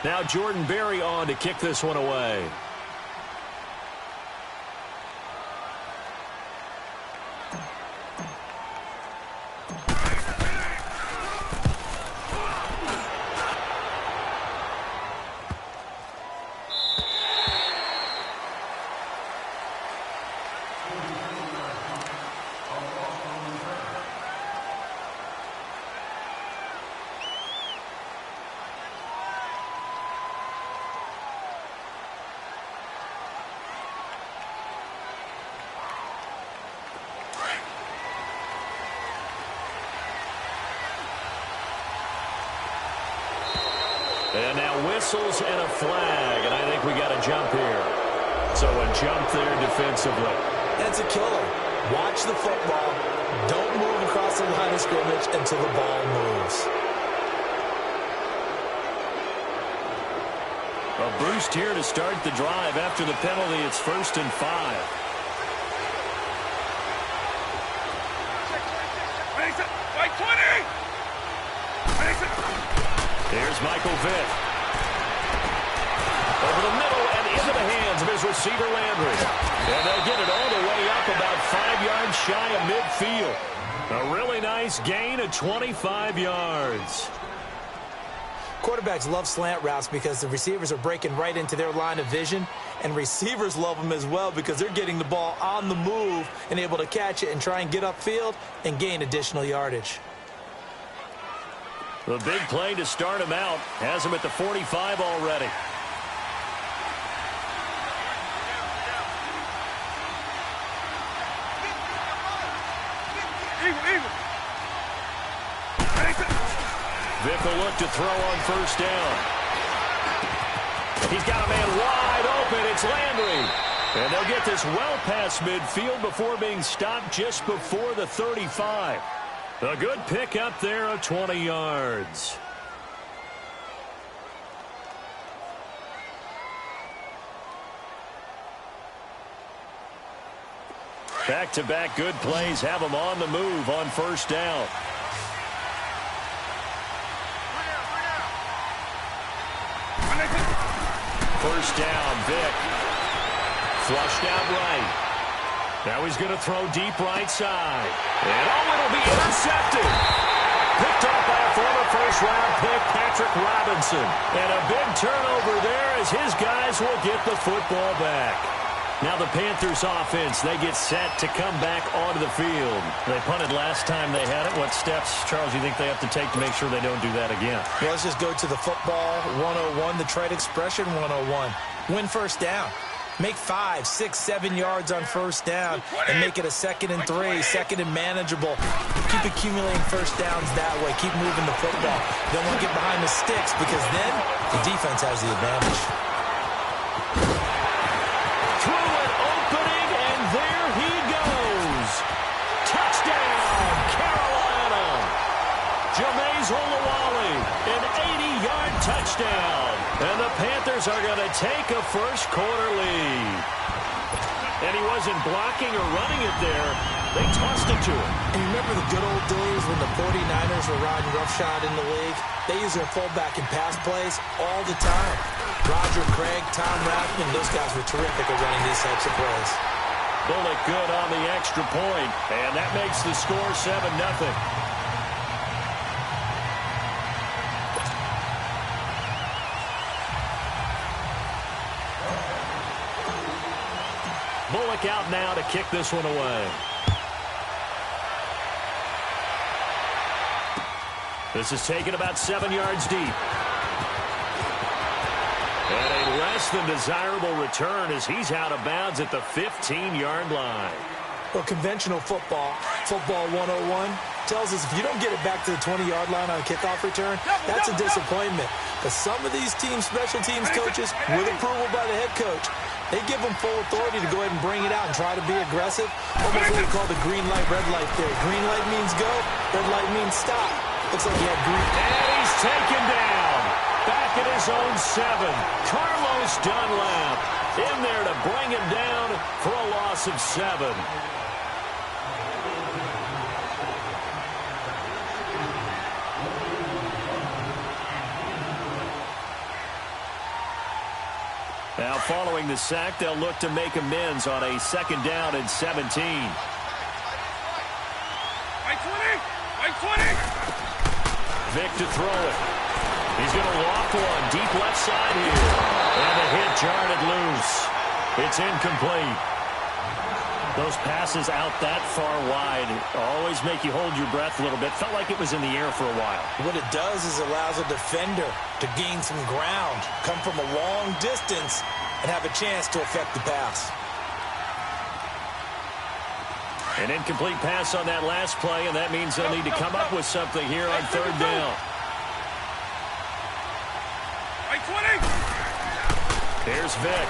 Now Jordan Berry on to kick this one away. whistles and a flag, and I think we got a jump here. So a jump there defensively. That's a killer. Watch the football. Don't move across the line of scrimmage until the ball moves. A boost here to start the drive. After the penalty, it's 1st and 5. Here's Michael Vick. Over the middle and into the hands of his receiver, Landry. And they'll get it all the way up about 5 yards shy of midfield. A really nice gain of 25 yards. Quarterbacks love slant routes because the receivers are breaking right into their line of vision, and receivers love them as well because they're getting the ball on the move and able to catch it and try and get upfield and gain additional yardage. The big play to start him out has him at the 45 already. Vick will look to throw on 1st down. He's got a man wide open. It's Landry. And they'll get this well past midfield before being stopped just before the 35. A good pick up there of 20 yards. Back-to-back good plays have them on the move on 1st down. First down, Vick. Flushed out right. Now he's going to throw deep right side. And it'll be intercepted. Picked off by a former first-round pick, Patrick Robinson. And a big turnover there as his guys will get the football back. Now the Panthers offense, they get set to come back onto the field. They punted last time they had it. What steps, Charles, do you think they have to take to make sure they don't do that again? Well, let's just go to the football 101, the trade expression 101. Win 1st down. Make 5, 6, 7 yards on 1st down and make it a 2nd and 3, 2nd and manageable. Keep accumulating 1st downs that way. Keep moving the football. Don't want to get behind the sticks because then the defense has the advantage. Through an opening, and there he goes. Touchdown, Carolina. Jameis Olawale, an 80-yard touchdown. And the Panthers are going to take a first-quarter lead. And he wasn't blocking or running it there. They tossed it to him. And you remember the good old days when the 49ers were riding roughshod in the league? They use their fullback in pass plays all the time. Roger Craig, Tom Rathman, those guys were terrific at running these types of plays. Bullock good on the extra point, and that makes the score 7-0. Bullock out now to kick this one away. This is taken about 7 yards deep. And a less than desirable return as he's out of bounds at the 15-yard line. Well, conventional football 101, tells us if you don't get it back to the 20-yard line on a kickoff return, that's a disappointment. But some of these special teams coaches, with approval by the head coach, they give them full authority to go ahead and bring it out and try to be aggressive. Almost what we call the green light, red light theory. Green light means go, red light means stop. Looks like he had green. And he's taken down. Back at his own 7. Carlos Dunlap in there to bring him down for a loss of 7. Now, following the sack, they'll look to make amends on a 2nd down and 17. Right 20! Right 20! Vick to throw it. He's going to loft one deep left side here. And the hit jarred it loose. It's incomplete. Those passes out that far wide always make you hold your breath a little bit. Felt like it was in the air for a while. What it does is allows a defender to gain some ground, come from a long distance, and have a chance to affect the pass. An incomplete pass on that last play, and that means they'll need to come up with something here on 3rd down. Right 20! Here's Vick.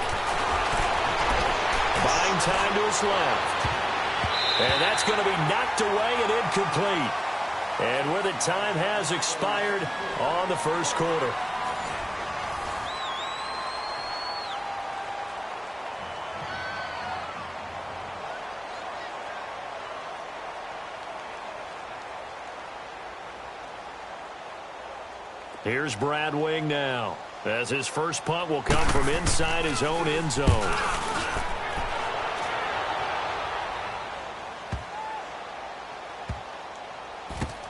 Buying time to his left. And that's going to be knocked away and incomplete. And with it, time has expired on the first quarter. Here's Brad Wing now, as his first punt will come from inside his own end zone.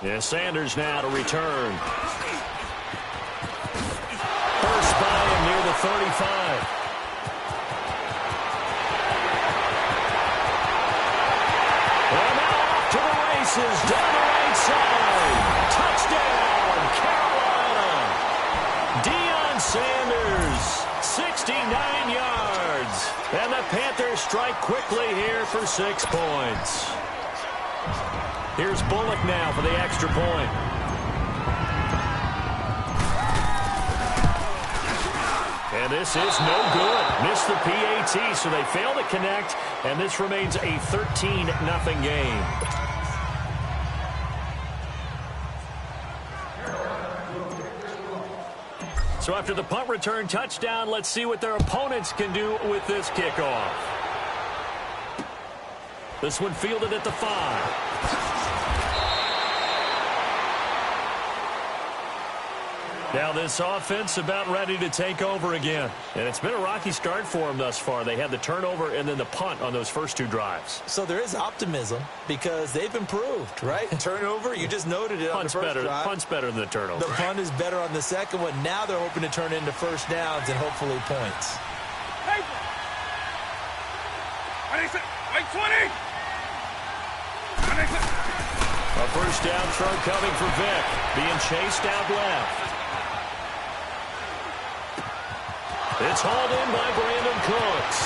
Yeah, Sanders now to return. First by him near the 35. And now off to the races, down the right side. Touchdown, Carolina. Deion Sanders, 69 yards. And the Panthers strike quickly here for 6 points. Here's Bullock now for the extra point. And this is no good. Missed the PAT, so they fail to connect, and this remains a 13-0 game. So after the punt return touchdown, let's see what their opponents can do with this kickoff. This one fielded at the 5. Now this offense about ready to take over again. And it's been a rocky start for them thus far. They had the turnover and then the punt on those first 2 drives. So there is optimism because they've improved, right? Turnover, you just noted it on the first drive. Punt's better than the turnover. The punt is better on the second one. Now they're hoping to turn into first downs and hopefully points. Hey! 20! A first down throw coming for Vick. Being chased out left. It's hauled in by Brandon Cooks.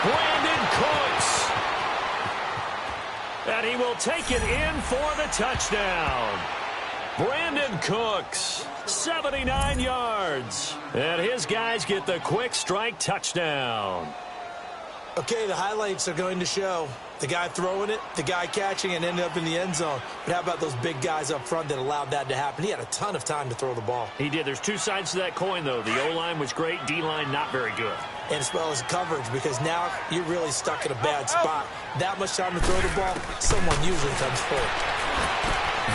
Brandon Cooks. And he will take it in for the touchdown. Brandon Cooks, 79 yards. And his guys get the quick strike touchdown. Okay, the highlights are going to show the guy throwing it, the guy catching it, and ended up in the end zone. But how about those big guys up front that allowed that to happen? He had a ton of time to throw the ball. He did. There's 2 sides to that coin, though. The O-line was great. D-line not very good. And as well as coverage, because now you're really stuck in a bad spot. That much time to throw the ball, someone usually comes forward.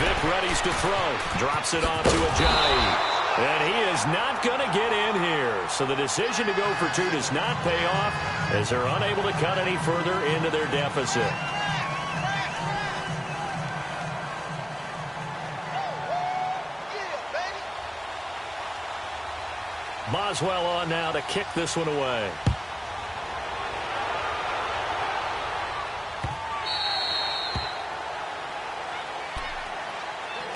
Vick readies to throw. Drops it off to Ajayi. And he is not going to get in here. So the decision to go for 2 does not pay off as they're unable to cut any further into their deficit. Boswell on now to kick this one away.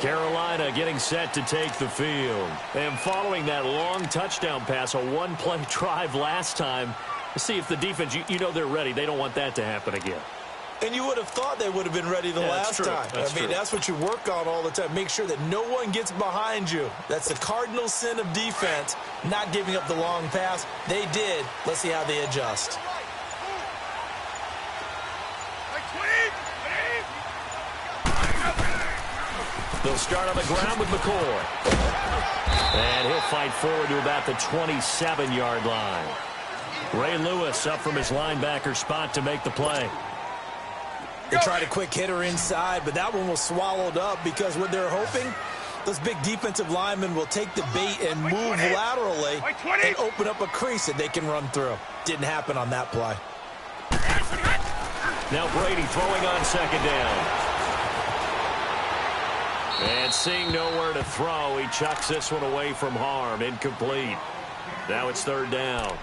Carolina getting set to take the field. And following that long touchdown pass, a 1-play drive last time, let's see if the defense, you know they're ready. They don't want that to happen again. And you would have thought they would have been ready the last time. That's what you work on all the time. Make sure that no one gets behind you. That's the cardinal sin of defense, not giving up the long pass. They did. Let's see how they adjust. They'll start on the ground with McCoy. And he'll fight forward to about the 27-yard line. Ray Lewis up from his linebacker spot to make the play. They tried a quick hitter inside, but that one was swallowed up because what they're hoping, those big defensive linemen will take the bait and move laterally and open up a crease that they can run through. Didn't happen on that play. Now Brady throwing on second down. And seeing nowhere to throw, he chucks this one away from harm. Incomplete. Now it's third down.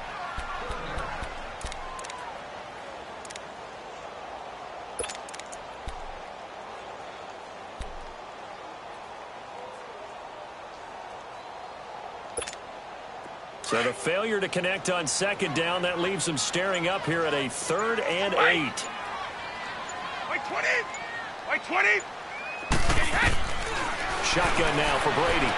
So the failure to connect on second down, that leaves them staring up here at a 3rd and 8. 20! Shotgun now for Brady.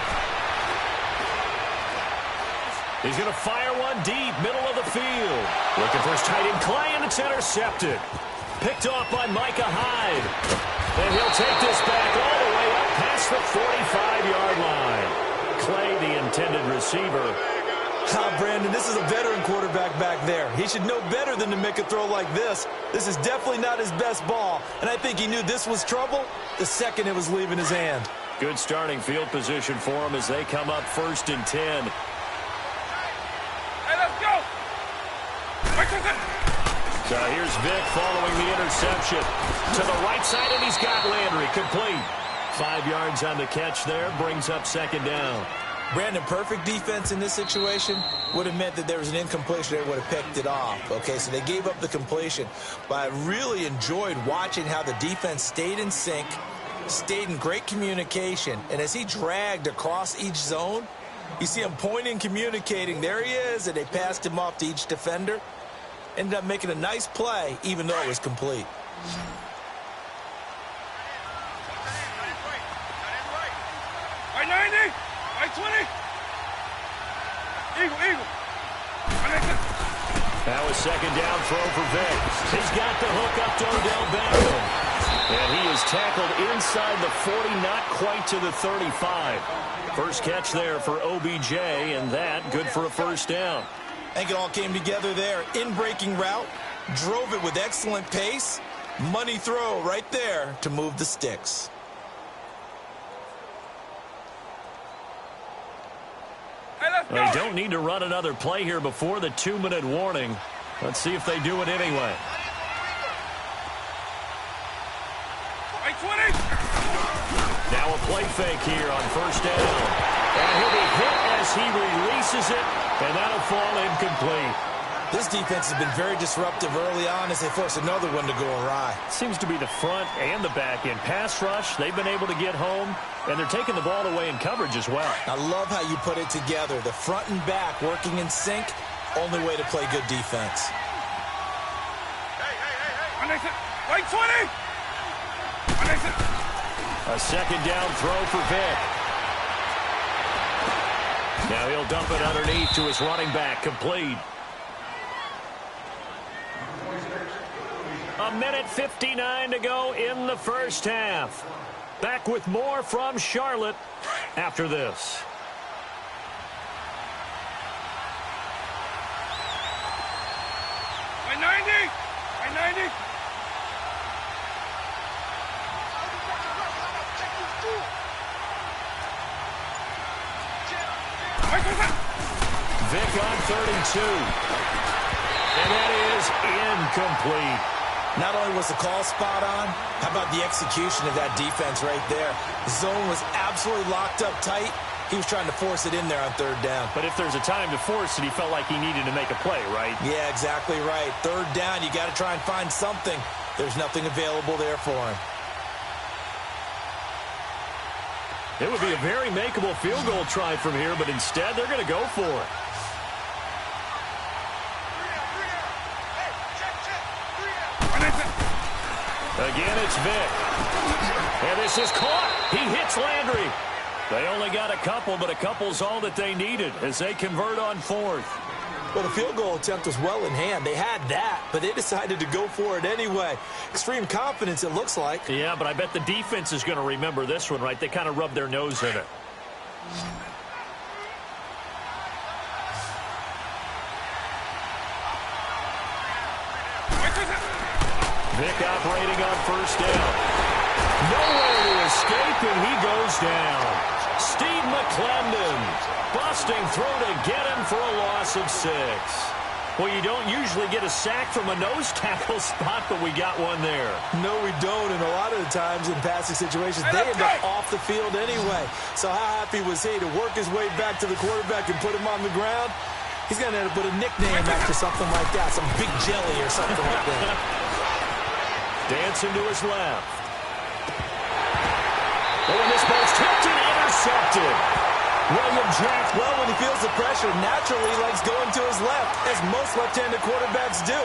He's going to fire one deep, middle of the field. Looking for his tight end, Clay, and it's intercepted. Picked off by Micah Hyde. And he'll take this back all the way up past the 45-yard line. Clay, the intended receiver. Brandon, this is a veteran quarterback back there. He should know better than to make a throw like this. This is definitely not his best ball, and I think he knew this was trouble the second it was leaving his hand. Good starting field position for him as they come up 1st and 10. Hey, let's go! So here's Vic following the interception. To the right side, and he's got Landry complete. 5 yards on the catch there, brings up 2nd down. Brandon, perfect defense in this situation would have meant that there was an incompletion. They would have picked it off. Okay, so they gave up the completion. But I really enjoyed watching how the defense stayed in sync, stayed in great communication. And as he dragged across each zone, you see him pointing, communicating. There he is, and they passed him off to each defender. Ended up making a nice play, even though it was complete. Right 90! Right 20! Eagle! That was 2nd down throw for Vic. He's got the hook up to Odell Beckham. And he is tackled inside the 40, not quite to the 35. First catch there for OBJ, and that good for a 1st down. I think it all came together there. In-breaking route, drove it with excellent pace. Money throw right there to move the sticks. Hey, let's go! They don't need to run another play here before the 2-minute warning. Let's see if they do it anyway. Right 20! Now a play fake here on 1st down. And he'll be hit as he releases it, and that'll fall incomplete. This defense has been very disruptive early on as they force another one to go awry. Seems to be the front and the back end. Pass rush, they've been able to get home, and they're taking the ball away in coverage as well. I love how you put it together. The front and back working in sync, only way to play good defense. Right 20! A 2nd down throw for Vic. Now he'll dump it underneath to his running back, complete. 1:59 to go in the 1st half. Back with more from Charlotte after this. Right 90! Right 90! Vic on 3rd and 2. And that is incomplete. Not only was the call spot on, how about the execution of that defense right there? The zone was absolutely locked up tight. He was trying to force it in there on 3rd down. But if there's a time to force it, he felt like he needed to make a play, right? Yeah, exactly right. 3rd down, you got to try and find something. There's nothing available there for him. It would be a very makeable field goal try from here, but instead they're going to go for it. Again, it's Vic. And this is caught. He hits Landry. They only got a couple, but a couple's all that they needed as they convert on 4th. Well, the field goal attempt was well in hand. They had that, but they decided to go for it anyway. Extreme confidence, it looks like. Yeah, but I bet the defense is going to remember this one, right? They kind of rubbed their nose in it. Vic operating on 1st down. Nowhere to escape, and he goes down. Steve McClendon busting through to get him for a loss of 6. Well, you don't usually get a sack from a nose tackle spot, but we got one there. No, we don't, and a lot of the times in passing situations, they end up off the field anyway. So how happy was he to work his way back to the quarterback and put him on the ground? He's going to end up with a nickname after something like that, some big jelly or something like that. Dancing to his left. Oh, and this ball's tipped and intercepted. William Jack, well, when he feels the pressure, naturally he likes going to his left, as most left-handed quarterbacks do.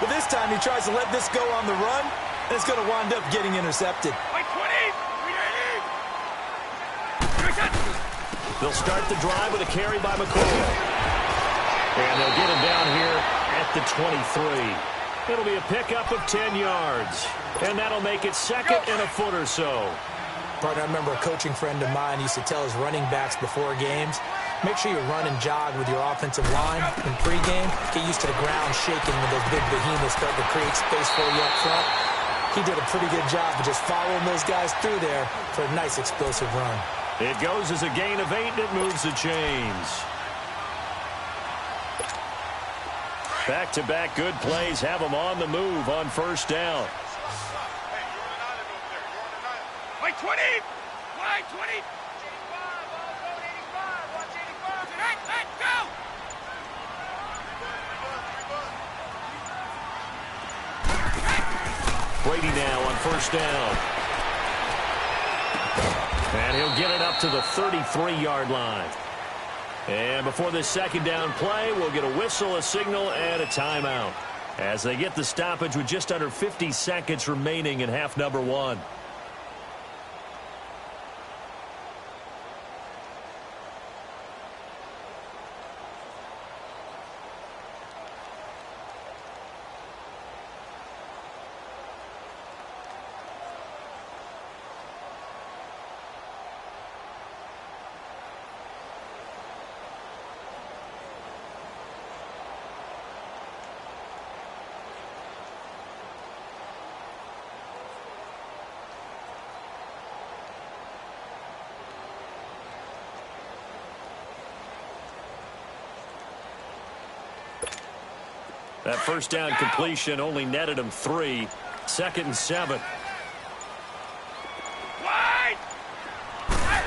But this time he tries to let this go on the run, and it's going to wind up getting intercepted. Like 20! They'll start the drive with a carry by McCoy. And they'll get him down here at the 23. It'll be a pickup of 10 yards. And that'll make it second and a foot or so. Partner, I remember a coaching friend of mine used to tell his running backs before games, make sure you run and jog with your offensive line in pregame. Get used to the ground shaking when those big behemoths start to create space for you up front. He did a pretty good job of just following those guys through there for a nice explosive run. It goes as a gain of 8, and it moves the chains. Back-to-back good plays have them on the move on first down. Wait, 20! Wide, 20! Go! Brady now on first down. And he'll get it up to the 33-yard line. And before this second down play, we'll get a whistle, a signal, and a timeout as they get the stoppage with just under 50 seconds remaining in half number 1. That first down completion only netted him 3. Second and 7. Wide!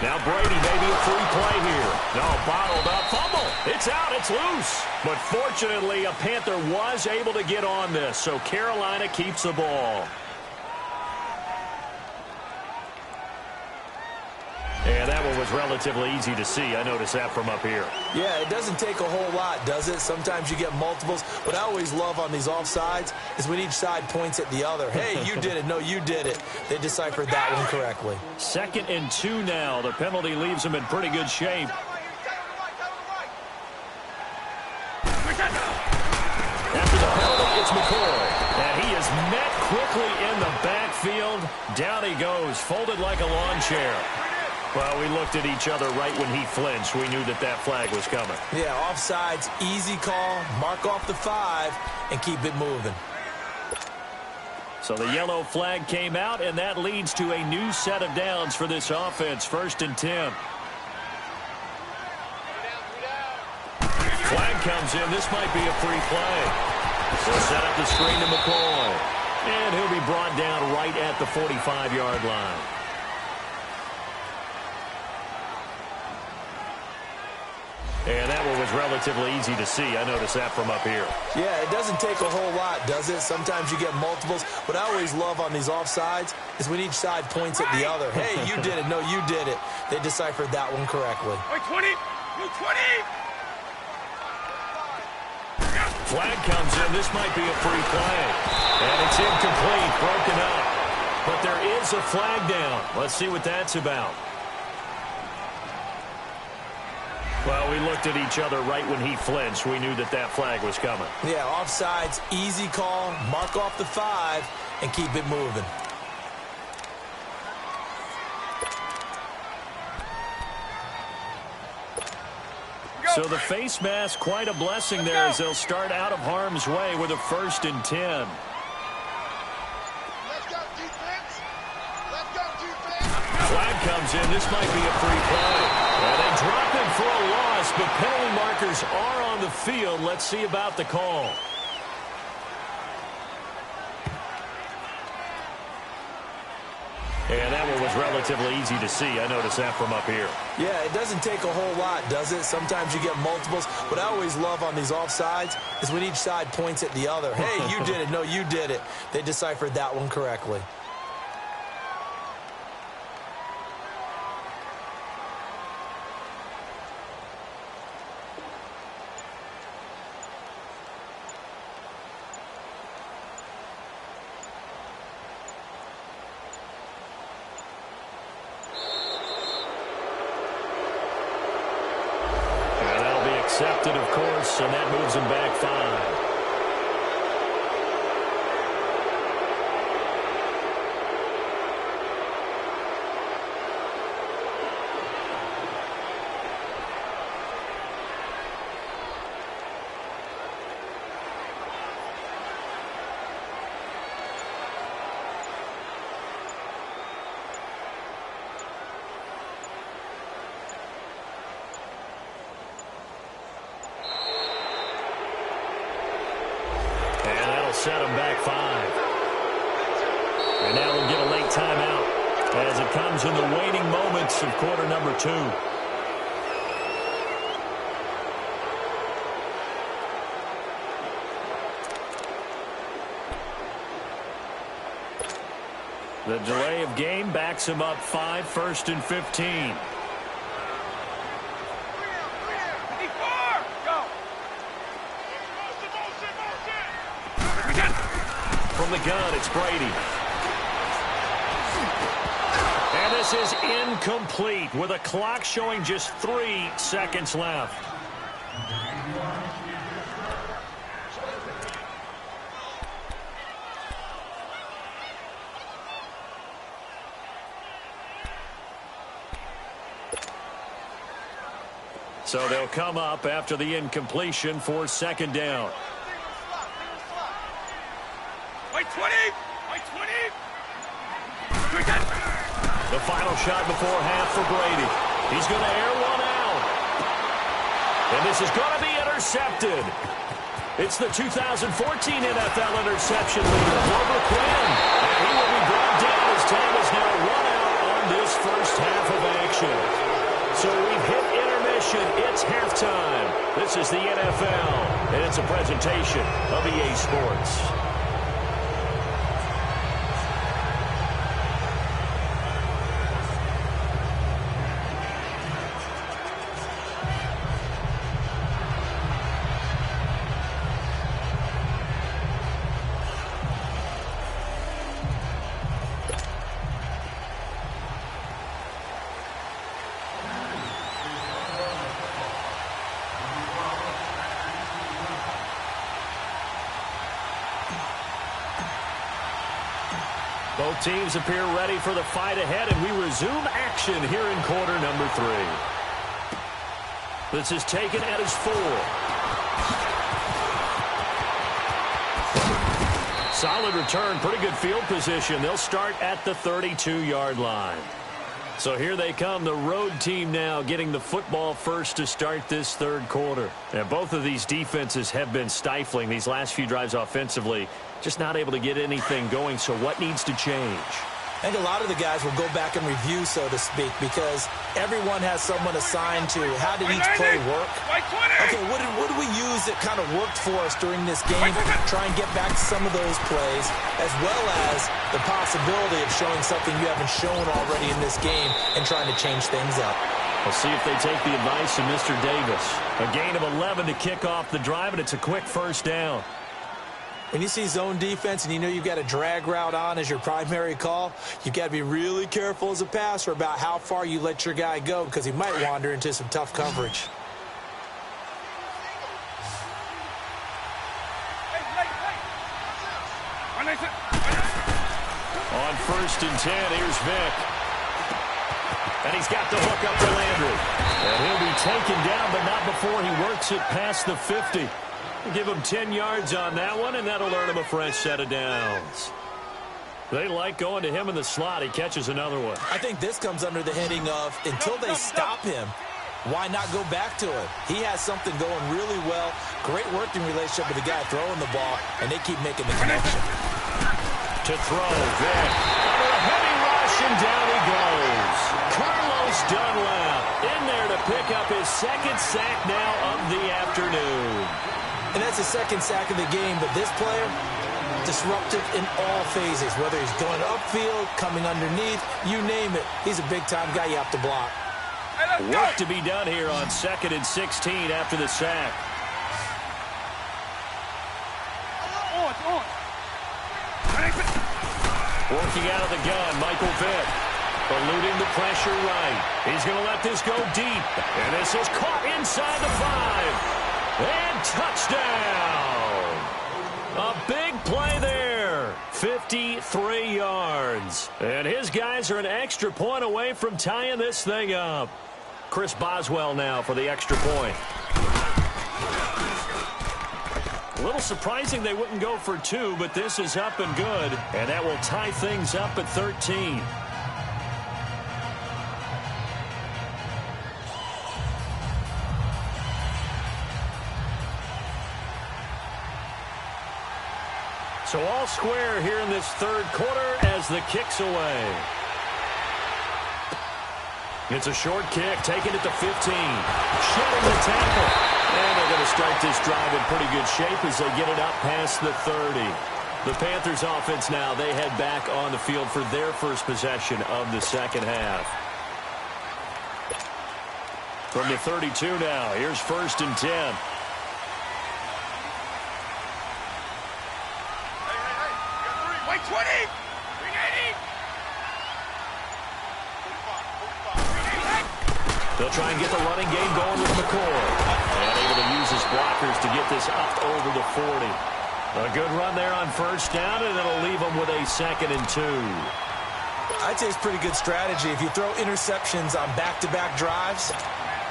Now Brady, maybe a free play here. No, bottled up. Fumble. It's out. It's loose. But fortunately, a Panther was able to get on this, so Carolina keeps the ball. And that one was relatively easy to see. I noticed that from up here. Yeah, it doesn't take a whole lot, does it? Sometimes you get multiples. What I always love on these offsides is when each side points at the other. Hey, you did it. No, you did it. They deciphered that one correctly. Second and 2 now. The penalty leaves them in pretty good shape. After the penalty, it's McCoy. And he is met quickly in the backfield. Down he goes, folded like a lawn chair. Well, we looked at each other right when he flinched. We knew that that flag was coming. Yeah, offsides, easy call, mark off the 5, and keep it moving. So the yellow flag came out, and that leads to a new set of downs for this offense. First and 10. Flag comes in. This might be a free play. They'll set up the screen to McCoy. And he'll be brought down right at the 45-yard line. And that one was relatively easy to see. I noticed that from up here. Yeah, it doesn't take a whole lot, does it? Sometimes you get multiples. What I always love on these offsides is when each side points at the other. Hey, you did it. No, you did it. They deciphered that one correctly. Wait, 20! You 20! Flag comes in. This might be a free play. And it's incomplete, broken up. But there is a flag down. Let's see what that's about. Well, we looked at each other right when he flinched. We knew that that flag was coming. Yeah, offsides, easy call, mark off the 5, and keep it moving. So the face mask, quite a blessing there as they'll start out of harm's way with a first and 10. Let's go, defense! Let's go, defense! Flag comes in. This might be a free play. Well, they drop him for a loss, but penalty markers are on the field. Let's see about the call. And that one was relatively easy to see. I noticed that from up here. Yeah, it doesn't take a whole lot, does it? Sometimes you get multiples. What I always love on these offsides is when each side points at the other. Hey, you did it. No, you did it. They deciphered that one correctly. Accepted, of course, and that moves pulls him back 5. Set him back 5. And now we'll get a late timeout as it comes in the waning moments of quarter number 2. The delay of game backs him up 5, 1st and 15. From the gun, it's Brady. And this is incomplete with a clock showing just 3 seconds left. So they'll come up after the incompletion for 2nd down. White 20! White 20! The final shot before half for Brady. He's going to air one out. And this is going to be intercepted. It's the 2014 NFL interception leader, Robert Quinn. And he will be brought down as time is now run out on this first half of action. So we've hit intermission. It's halftime. This is the NFL, and it's a presentation of EA Sports. Both teams appear ready for the fight ahead, and we resume action here in quarter number 3. This is taken at his 4. Solid return, pretty good field position. They'll start at the 32-yard line. So here they come, the road team now getting the football first to start this 3rd quarter. And both of these defenses have been stifling these last few drives offensively. Just not able to get anything going, so what needs to change? I think a lot of the guys will go back and review, so to speak, because everyone has someone assigned to how did each play work. Okay, what did we use that kind of worked for us during this game? Try and get back to some of those plays, as well as the possibility of showing something you haven't shown already in this game and trying to change things up. We'll see if they take the advice of Mr. Davis. A gain of 11 to kick off the drive, and it's a quick first down. When you see zone defense and you know you've got a drag route on as your primary call, you've got to be really careful as a passer about how far you let your guy go because he might wander into some tough coverage. On 1st and 10, here's Vick. And he's got the hook up for Landry. And he'll be taken down, but not before he works it past the 50. Give him 10 yards on that one, and that'll earn him a fresh set of downs. They like going to him in the slot. He catches another one. I think this comes under the heading of until they stop him, why not go back to it? He has something going really well. Great working relationship with the guy throwing the ball, and they keep making the connection. To throw, Vick. Under a heavy rush, and down he goes. Carlos Dunlap in there to pick up his 2nd sack now of the afternoon. And that's the 2nd sack of the game, but this player, disruptive in all phases, whether he's going upfield, coming underneath, you name it. He's a big-time guy you have to block. Work to be done here on 2nd and 16 after the sack. Working out of the gun, Michael Vick. Eluding the pressure right. He's going to let this go deep. And this is caught inside the 5. And touchdown! A big play there. 53 yards. And his guys are an extra point away from tying this thing up. Chris Boswell now for the extra point. A little surprising they wouldn't go for two, but this is up and good. And that will tie things up at 13. So all square here in this third quarter as the kick's away. It's a short kick, taking it to 15. Shedding the tackle. And they're going to start this drive in pretty good shape as they get it up past the 30. The Panthers offense now, they head back on the field for their first possession of the second half. From the 32 now, here's 1st and 10. Wait, 20! 380! They'll try and get the running game going with McCoy. And able to use his blockers to get this up over the 40. A good run there on 1st down, and it'll leave them with a 2nd and 2. I'd say it's pretty good strategy. If you throw interceptions on back-to-back drives,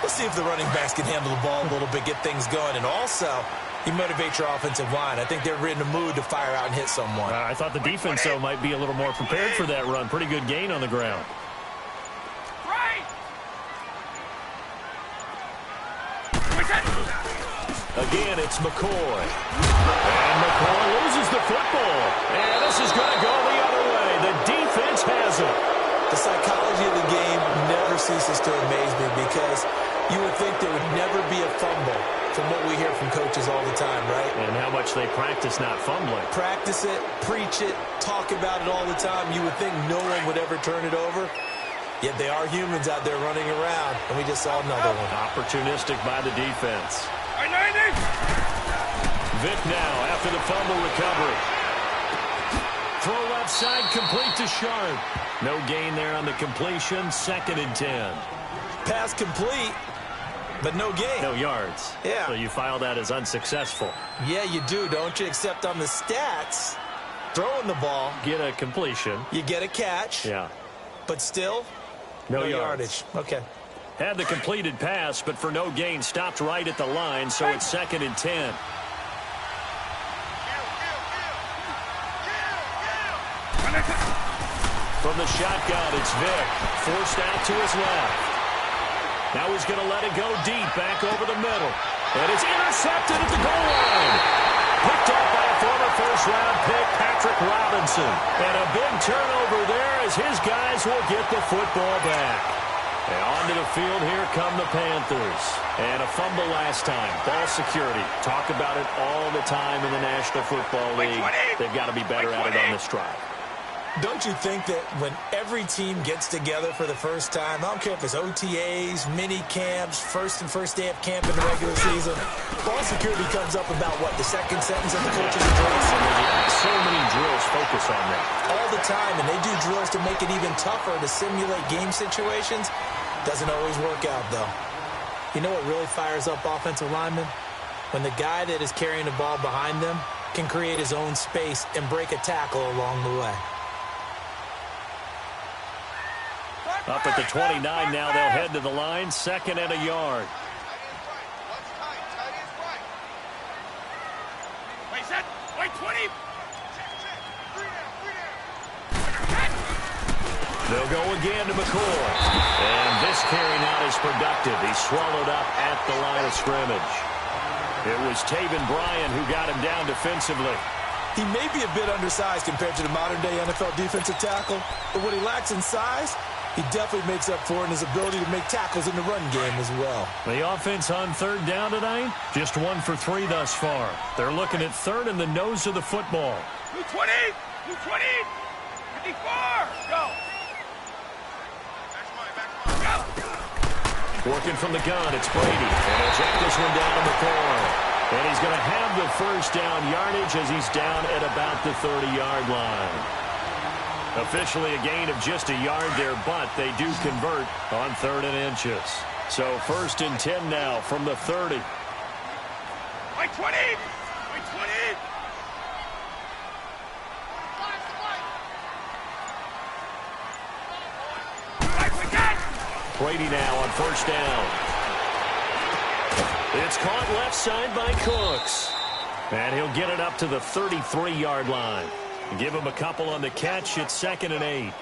let's see if the running backs can handle the ball a little bit, get things going. And also, you motivate your offensive line. I think they're in the mood to fire out and hit someone. I thought the defense, though, might be a little more prepared for that run. Pretty good gain on the ground. Again, it's McCoy. And McCoy loses the football. And this is going to go the other way. The defense has it. The psychology of the game never ceases to amaze me because you would think there would never be a fumble from what we hear from coaches all the time, right? And how much they practice not fumbling. Practice it, preach it, talk about it all the time. You would think no one would ever turn it over. Yet they are humans out there running around. And we just saw another one. Opportunistic by the defense. 90! Vick now after the fumble recovery. Throw left side complete to Sharp. No gain there on the completion. 2nd and 10. Pass complete, but no gain. No yards. Yeah. So you file that as unsuccessful. Yeah, you do, don't you? Except on the stats, throwing the ball. Get a completion. You get a catch. Yeah. But still, no yardage. Okay. Had the completed pass, but for no gain, stopped right at the line, so it's 2nd and 10. From the shotgun, it's Vick. Forced out to his left. Now he's going to let it go deep, back over the middle. And it's intercepted at the goal line. Picked up by a former first-round pick, Patrick Robinson. And a big turnover there as his guys will get the football back. And onto the field, here come the Panthers. And a fumble last time. Ball security. Talk about it all the time in the National Football League. They've got to be better at it on this drive. Don't you think that when every team gets together for the first time, I don't care if it's OTAs, mini camps, first day of camp in the regular season, ball security comes up about what, the second sentence of the coach's address? So many drills focus on that. All the time, and they do drills to make it even tougher to simulate game situations. Doesn't always work out, though. You know what really fires up offensive linemen? When the guy that is carrying the ball behind them can create his own space and break a tackle along the way. Up at the 29 now, they'll head to the line, 2nd and a yard. Wait, set. Wait, 20. They'll go again to McCoy. And this carry not as productive. He's swallowed up at the line of scrimmage. It was Taven Bryan who got him down defensively. He may be a bit undersized compared to the modern-day NFL defensive tackle, but what he lacks in size, he definitely makes up for in his ability to make tackles in the run game as well. The offense on 3rd down tonight, just 1 for 3 thus far. They're looking at 3rd in the nose of the football. 220! 220! 54! Go! Working from the gun, it's Brady. And he'll check this one down to McCoy. And he's going to have the first down yardage as he's down at about the 30-yard line. Officially a gain of just a yard there, but they do convert on 3rd and inches. So 1st and 10 now from the 30. Like 20! Like 20! Brady now on first down. It's caught left side by Cooks. And he'll get it up to the 33-yard line. Give him a couple on the catch. It's 2nd and 8.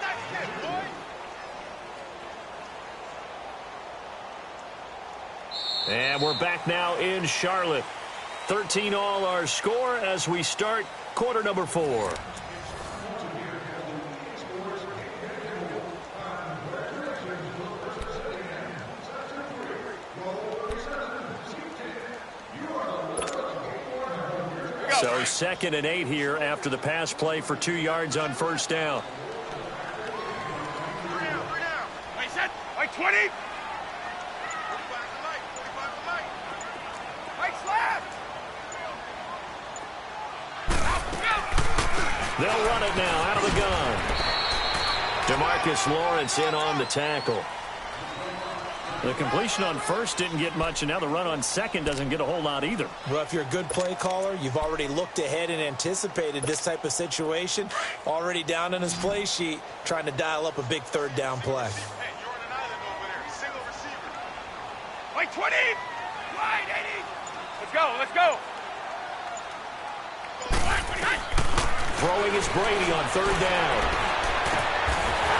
And we're back now in Charlotte. 13 all our score as we start quarter number 4. So 2nd and 8 here after the pass play for 2 yards on first down. 3 down. Wait, set. Like 20. They'll run it now out of the gun. DeMarcus Lawrence in on the tackle. The completion on first didn't get much, and now the run on second doesn't get a whole lot either. Well, if you're a good play caller, you've already looked ahead and anticipated this type of situation. Already down in his play sheet, trying to dial up a big third down play. Hey, you're on an island over there. Single receiver. Like 20. Wide 80. Let's go. Let's go. Throwing is Brady on third down.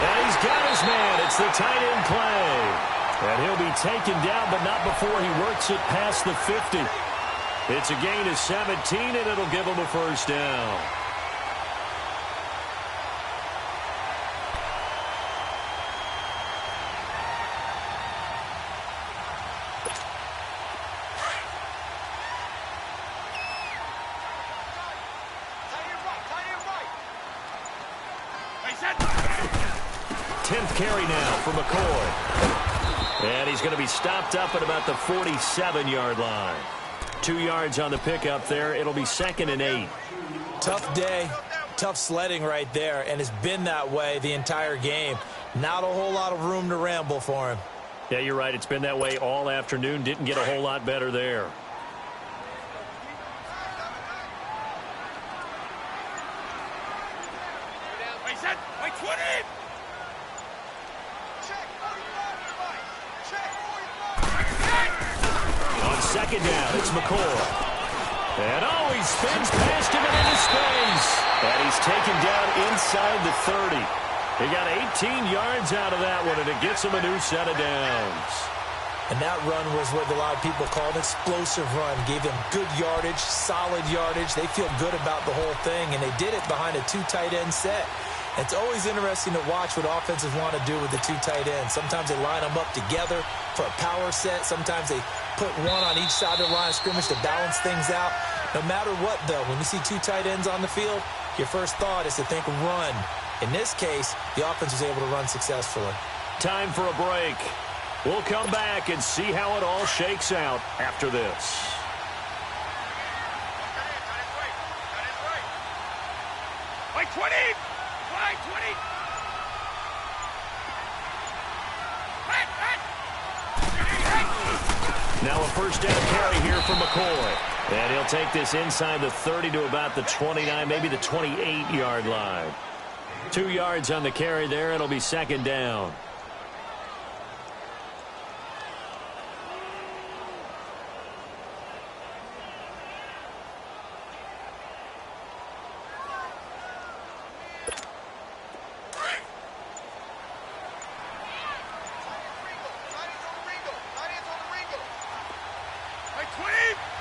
And he's got his man. It's the tight end play. And he'll be taken down, but not before he works it past the 50. It's a gain of 17, and it'll give him a first down. Tenth carry now for McCoy. And he's going to be stopped up at about the 47-yard line. 2 yards on the pickup there. It'll be 2nd and 8. Tough day, tough sledding right there, and it's been that way the entire game. Not a whole lot of room to ramble for him. Yeah, you're right. It's been that way all afternoon. Didn't get a whole lot better there. Like 20. On second down, it's McCoy. And he spins past him and into space. And he's taken down inside the 30. He got 18 yards out of that one, and it gets him a new set of downs. And that run was what a lot of people call an explosive run. Gave them good yardage, solid yardage. They feel good about the whole thing, and they did it behind a 2 tight end set. It's always interesting to watch what offenses want to do with the 2 tight ends. Sometimes they line them up together for a power set. Sometimes they put one on each side of the line of scrimmage to balance things out. No matter what, though, when you see 2 tight ends on the field, your first thought is to think run. In this case, the offense was able to run successfully. Time for a break. We'll come back and see how it all shakes out after this. Like 20. Like 20. Now a first down carry here for McCoy. And he'll take this inside the 30 to about the 29, maybe the 28-yard line. 2 yards on the carry there. It'll be 2nd down.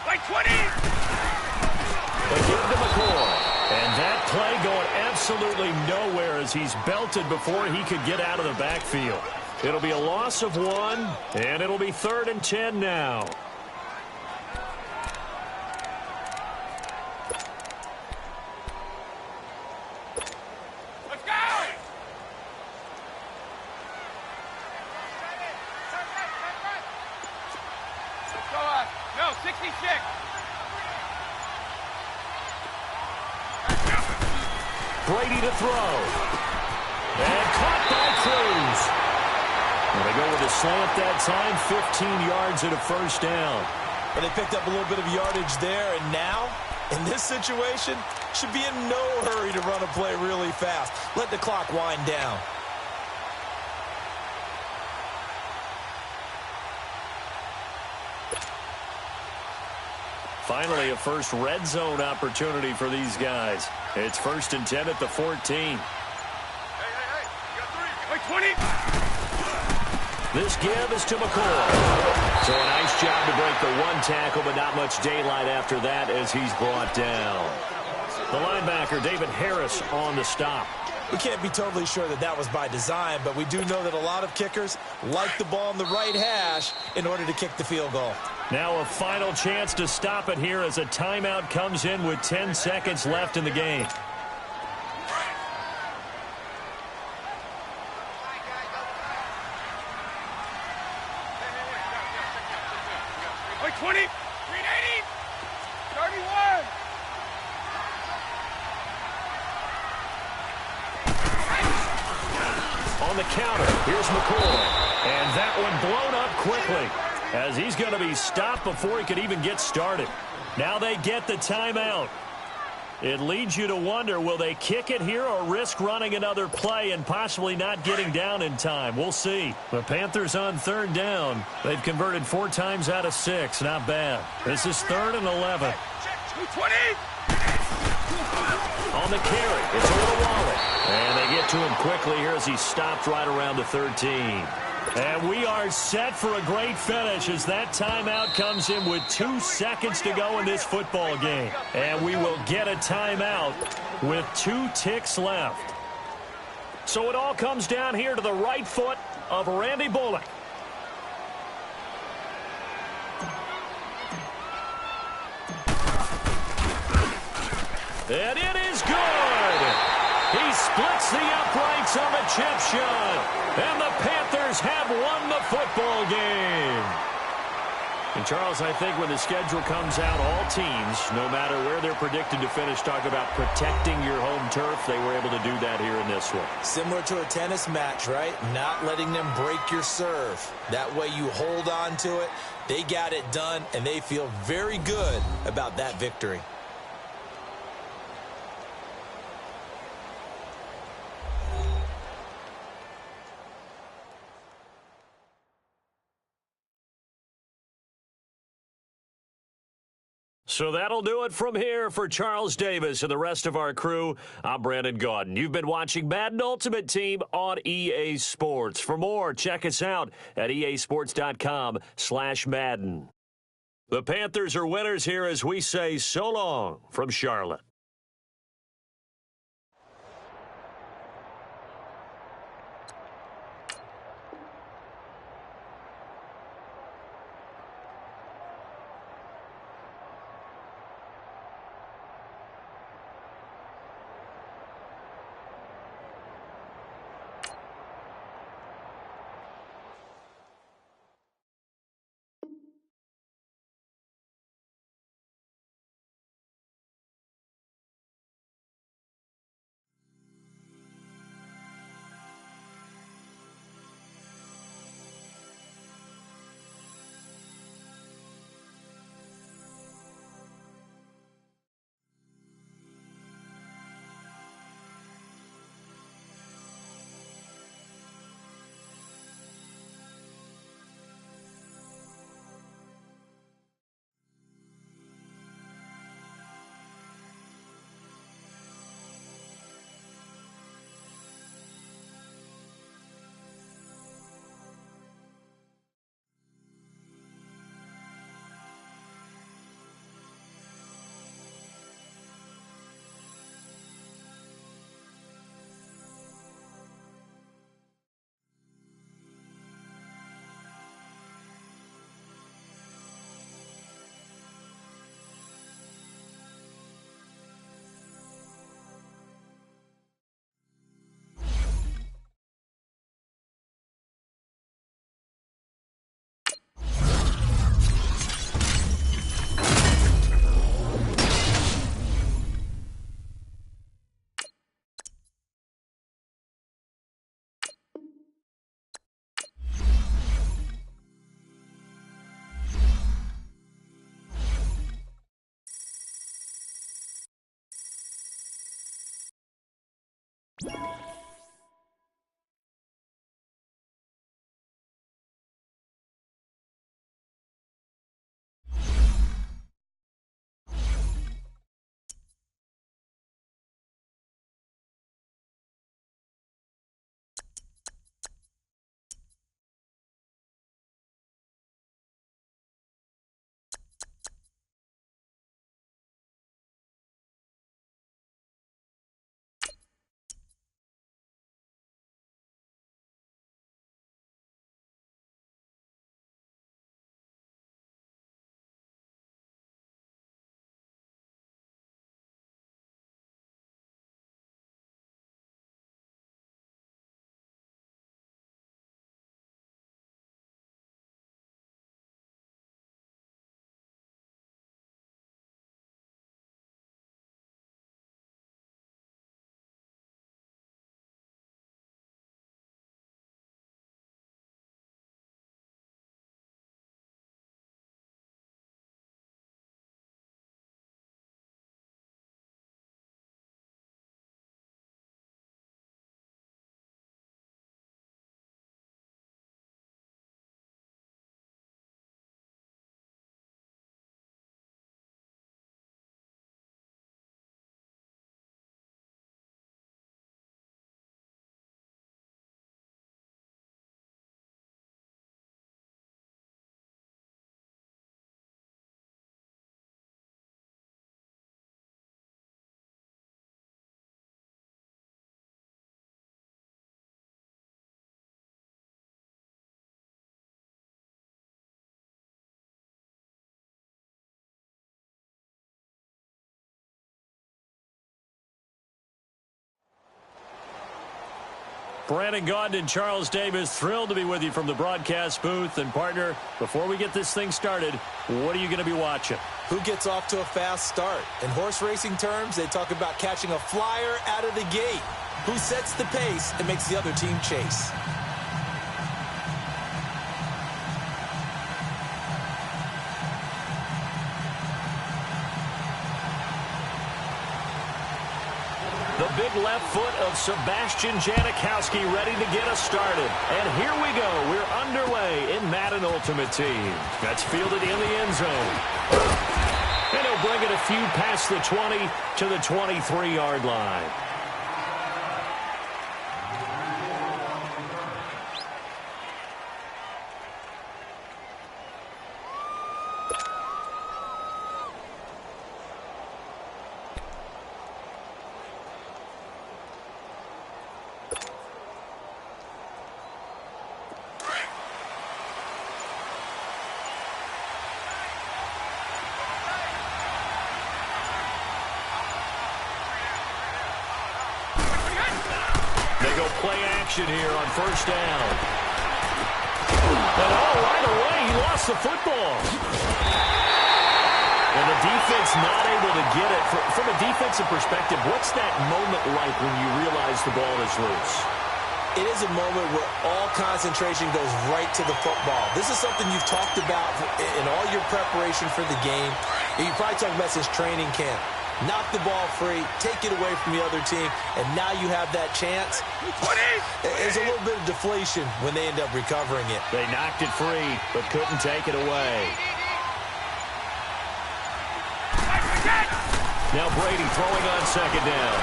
Like 20. They give to McCoy. And that play going absolutely nowhere as he's belted before he could get out of the backfield. It'll be a loss of 1, and it'll be 3rd and 10 now. Let's go. Go on. No, 66. Brady to throw. And caught by Cruz. And they go with a slant that time, 15 yards and a first down. But they picked up a little bit of yardage there, and now, in this situation, should be in no hurry to run a play really fast. Let the clock wind down. Finally, a first red zone opportunity for these guys. It's 1st and 10 at the 14. Hey, you got 3. Like 20. This give is to McCoy. So a nice job to break the one tackle, but not much daylight after that as he's brought down. The linebacker, David Harris, on the stop. We can't be totally sure that that was by design, but we do know that a lot of kickers like the ball in the right hash in order to kick the field goal. Now a final chance to stop it here as a timeout comes in with 10 seconds left in the game. Like 20. 380. 31. On the counter, here's McCoy. And that one blown up quickly as he's going to be stopped before he could even get started. Now they get the timeout. It leads you to wonder, will they kick it here or risk running another play and possibly not getting down in time? We'll see. The Panthers on 3rd down. They've converted 4 times out of 6. Not bad. This is 3rd and 11. 220. On the carry, it's Olawale. And they get to him quickly here as he stopped right around the 13. And we are set for a great finish as that timeout comes in with 2 seconds to go in this football game. And we will get a timeout with 2 ticks left. So it all comes down here to the right foot of Randy Bullock. And it is good. He splits the uprights on the chip shot. And the Panthers have won the football game. And, Charles, I think when the schedule comes out, all teams, no matter where they're predicted to finish, talk about protecting your home turf. They were able to do that here in this one. Similar to a tennis match, right? Not letting them break your serve. That way you hold on to it. They got it done, and they feel very good about that victory. So that'll do it from here for Charles Davis and the rest of our crew. I'm Brandon Gaudin. You've been watching Madden Ultimate Team on EA Sports. For more, check us out at easports.com/Madden. The Panthers are winners here as we say so long from Charlotte. Brandon Gaudin and Charles Davis, thrilled to be with you from the broadcast booth. And, partner, before we get this thing started, what are you going to be watching? Who gets off to a fast start? In horse racing terms, they talk about catching a flyer out of the gate. Who sets the pace and makes the other team chase? The big left foot of Sebastian Janikowski ready to get us started. And here we go. We're underway in Madden Ultimate Team. That's fielded in the end zone. And he'll bring it a few past the 20 to the 23-yard line. Play action here on first down. And right away, he lost the football. And the defense not able to get it. From a defensive perspective, what's that moment like when you realize the ball is loose? It is a moment where all concentration goes right to the football. This is something you've talked about in all your preparation for the game. And you probably talked about since training camp. Knock the ball free, take it away from the other team, and now you have that chance. There's a little bit of deflation when they end up recovering it. They knocked it free, but couldn't take it away. Now Brady throwing on second down.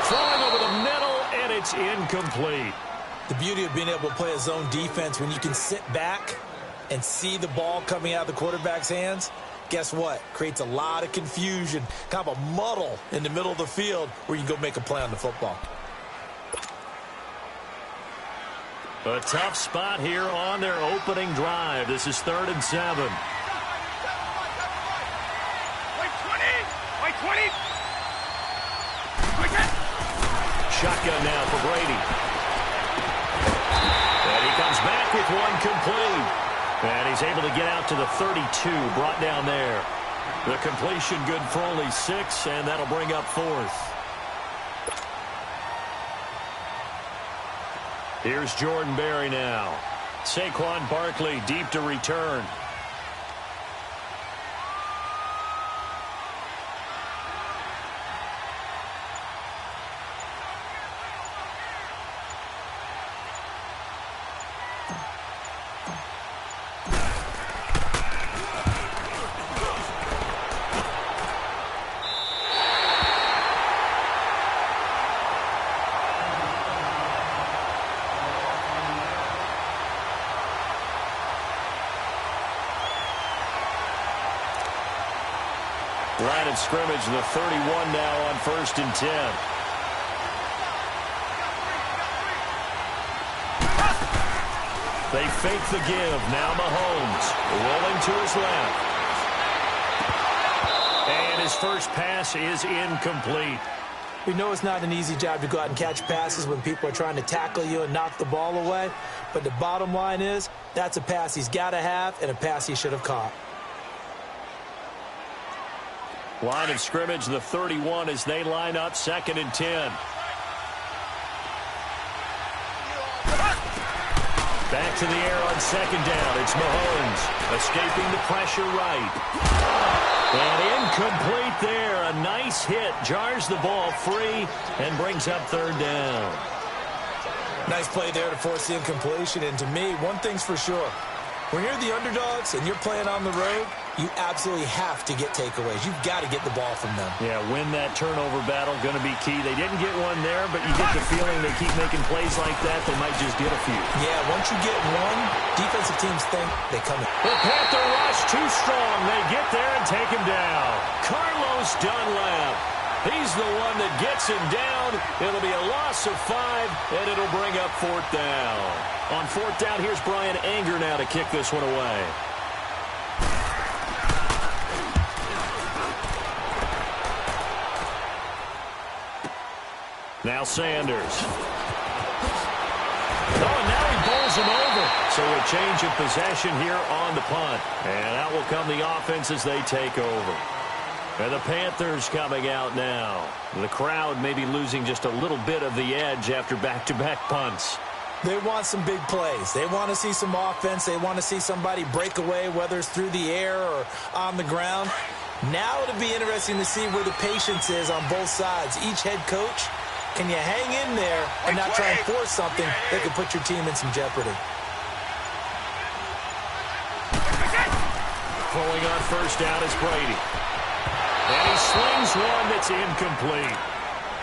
Throwing over the middle, and it's incomplete. The beauty of being able to play a zone defense when you can sit back and see the ball coming out of the quarterback's hands, guess what? Creates a lot of confusion, kind of a muddle in the middle of the field where you can go make a play on the football. A tough spot here on their opening drive. This is 3rd and 7. Wait 20! Shotgun now for Brady. And he comes back with one complete. And he's able to get out to the 32, brought down there. The completion good for only 6, and that'll bring up 4th. Here's Jordan Berry now. Saquon Barkley deep to return. Line of scrimmage, the 31 now on 1st and 10. They fake the give. Now Mahomes rolling to his left. And his first pass is incomplete. We know it's not an easy job to go out and catch passes when people are trying to tackle you and knock the ball away. But the bottom line is, that's a pass he's got to have and a pass he should have caught. Line of scrimmage, the 31 as they line up 2nd and 10. Back to the air on 2nd down. It's Mahomes escaping the pressure right. And incomplete there. A nice hit. Jars the ball free and brings up 3rd down. Nice play there to force the incompletion. And to me, one thing's for sure. When you're the underdogs and you're playing on the road, you absolutely have to get takeaways. You've got to get the ball from them. Yeah, win that turnover battle, going to be key. They didn't get one there, but you get the feeling they keep making plays like that, they might just get a few. Yeah, once you get one, defensive teams think they come in. The Panther rush too strong. They get there and take him down. Carlos Dunlap. He's the one that gets him down. It'll be a loss of 5, and it'll bring up 4th down. On 4th down, here's Brian Anger now to kick this one away. Now Sanders. Oh, and now he bowls him over. So a change of possession here on the punt. And out will come the offense as they take over. And the Panthers coming out now. The crowd maybe losing just a little bit of the edge after back-to-back punts. They want some big plays. They want to see some offense. They want to see somebody break away, whether it's through the air or on the ground. Now it'll be interesting to see where the patience is on both sides. Each head coach, can you hang in there and not try and force something that could put your team in some jeopardy? Pulling on 1st down is Brady. And he slings one that's incomplete.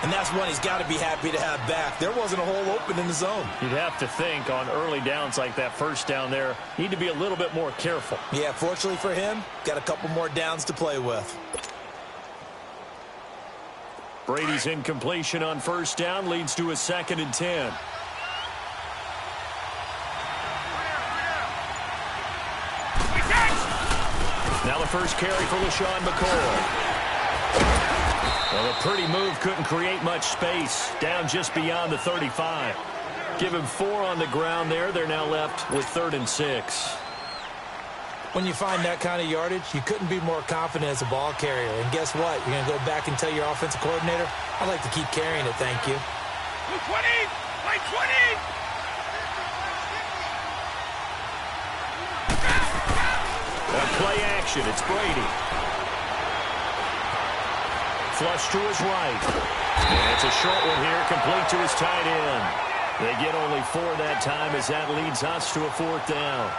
And that's one he's got to be happy to have back. There wasn't a hole open in the zone. You'd have to think on early downs like that 1st down there, need to be a little bit more careful. Yeah, fortunately for him, got a couple more downs to play with. Brady's incompletion on 1st down leads to a 2nd and 10. Now the first carry for LaShawn McCoy. Well, a pretty move couldn't create much space. Down just beyond the 35. Give him 4 on the ground there. They're now left with 3rd and 6. When you find that kind of yardage, you couldn't be more confident as a ball carrier. And guess what? You're going to go back and tell your offensive coordinator, I'd like to keep carrying it, thank you. 20! Line 20! Play action. It's Brady. Flush to his right. And it's a short one here, complete to his tight end. They get only 4 that time as that leads us to a 4th down.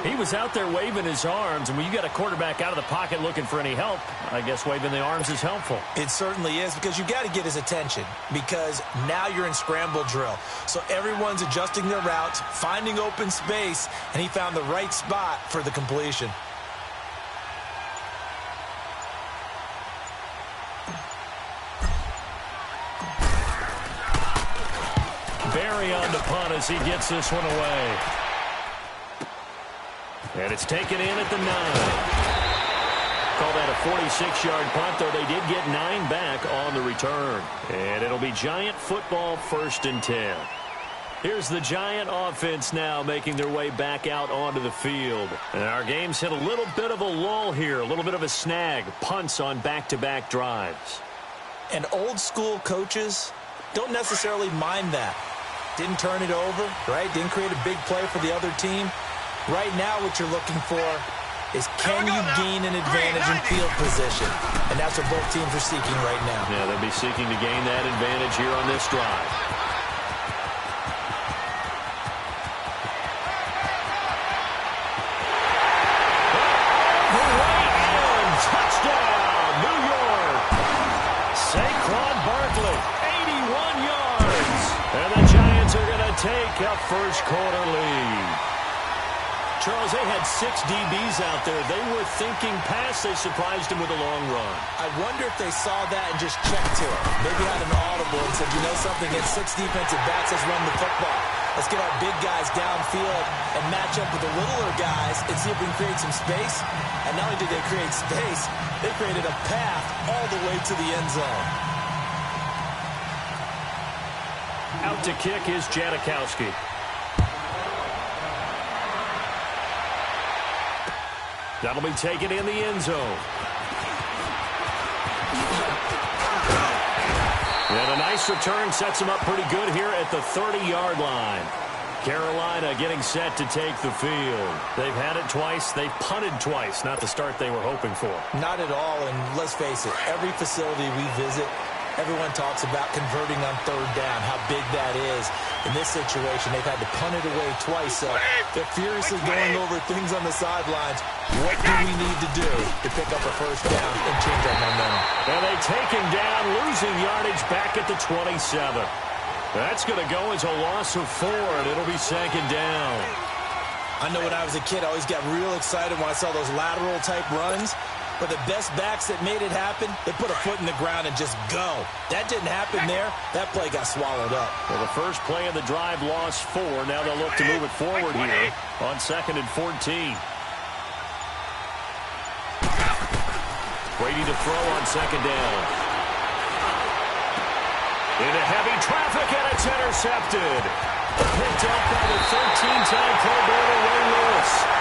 He was out there waving his arms, and when you got a quarterback out of the pocket looking for any help, I guess waving the arms is helpful. It certainly is, because you got to get his attention, because now you're in scramble drill. So everyone's adjusting their routes, finding open space, and he found the right spot for the completion. Barry on the punt as he gets this one away. And it's taken in at the 9. Call that a 46-yard punt, though they did get 9 back on the return. And it'll be Giant football 1st and 10. Here's the Giant offense now making their way back out onto the field. And our game's hit a little bit of a lull here, a little bit of a snag. Punts on back-to-back drives. And old-school coaches don't necessarily mind that. Didn't turn it over, right? Didn't create a big play for the other team. Right now what you're looking for is can you gain an advantage in field position? And that's what both teams are seeking right now. Yeah, they'll be seeking to gain that advantage here on this drive. Touchdown, New York. Saquon Barkley, 81 yards. And the Giants are going to take a first quarter lead. Charles, they had 6 DBs out there. They were thinking pass. They surprised him with a long run. I wonder if they saw that and just checked to it. Maybe had an audible and said, you know something, against 6 defensive backs, let's run the football. Let's get our big guys downfield and match up with the littler guys and see if we can create some space. And not only did they create space, they created a path all the way to the end zone. Out to kick is Janikowski. That'll be taken in the end zone. And a nice return sets him up pretty good here at the 30-yard line. Carolina getting set to take the field. They've had it twice. They've punted twice. Not the start they were hoping for. Not at all, and let's face it, every facility we visit, everyone talks about converting on third down, how big that is. In this situation, they've had to punt it away twice, so they're furiously going over things on the sidelines. What do we need to do to pick up a first down and change our momentum? And they take him down, losing yardage back at the 27. That's going to go as a loss of 4, and it'll be second down. I know when I was a kid, I always got real excited when I saw those lateral-type runs. But the best backs that made it happen, they put a foot in the ground and just go. That didn't happen there. That play got swallowed up. Well, the first play of the drive lost 4. Now they'll look to move it forward here on 2nd and 14. Brady to throw on 2nd down. Into heavy traffic, and it's intercepted. Picked up by the 13-time Pro Bowler Ray Lewis.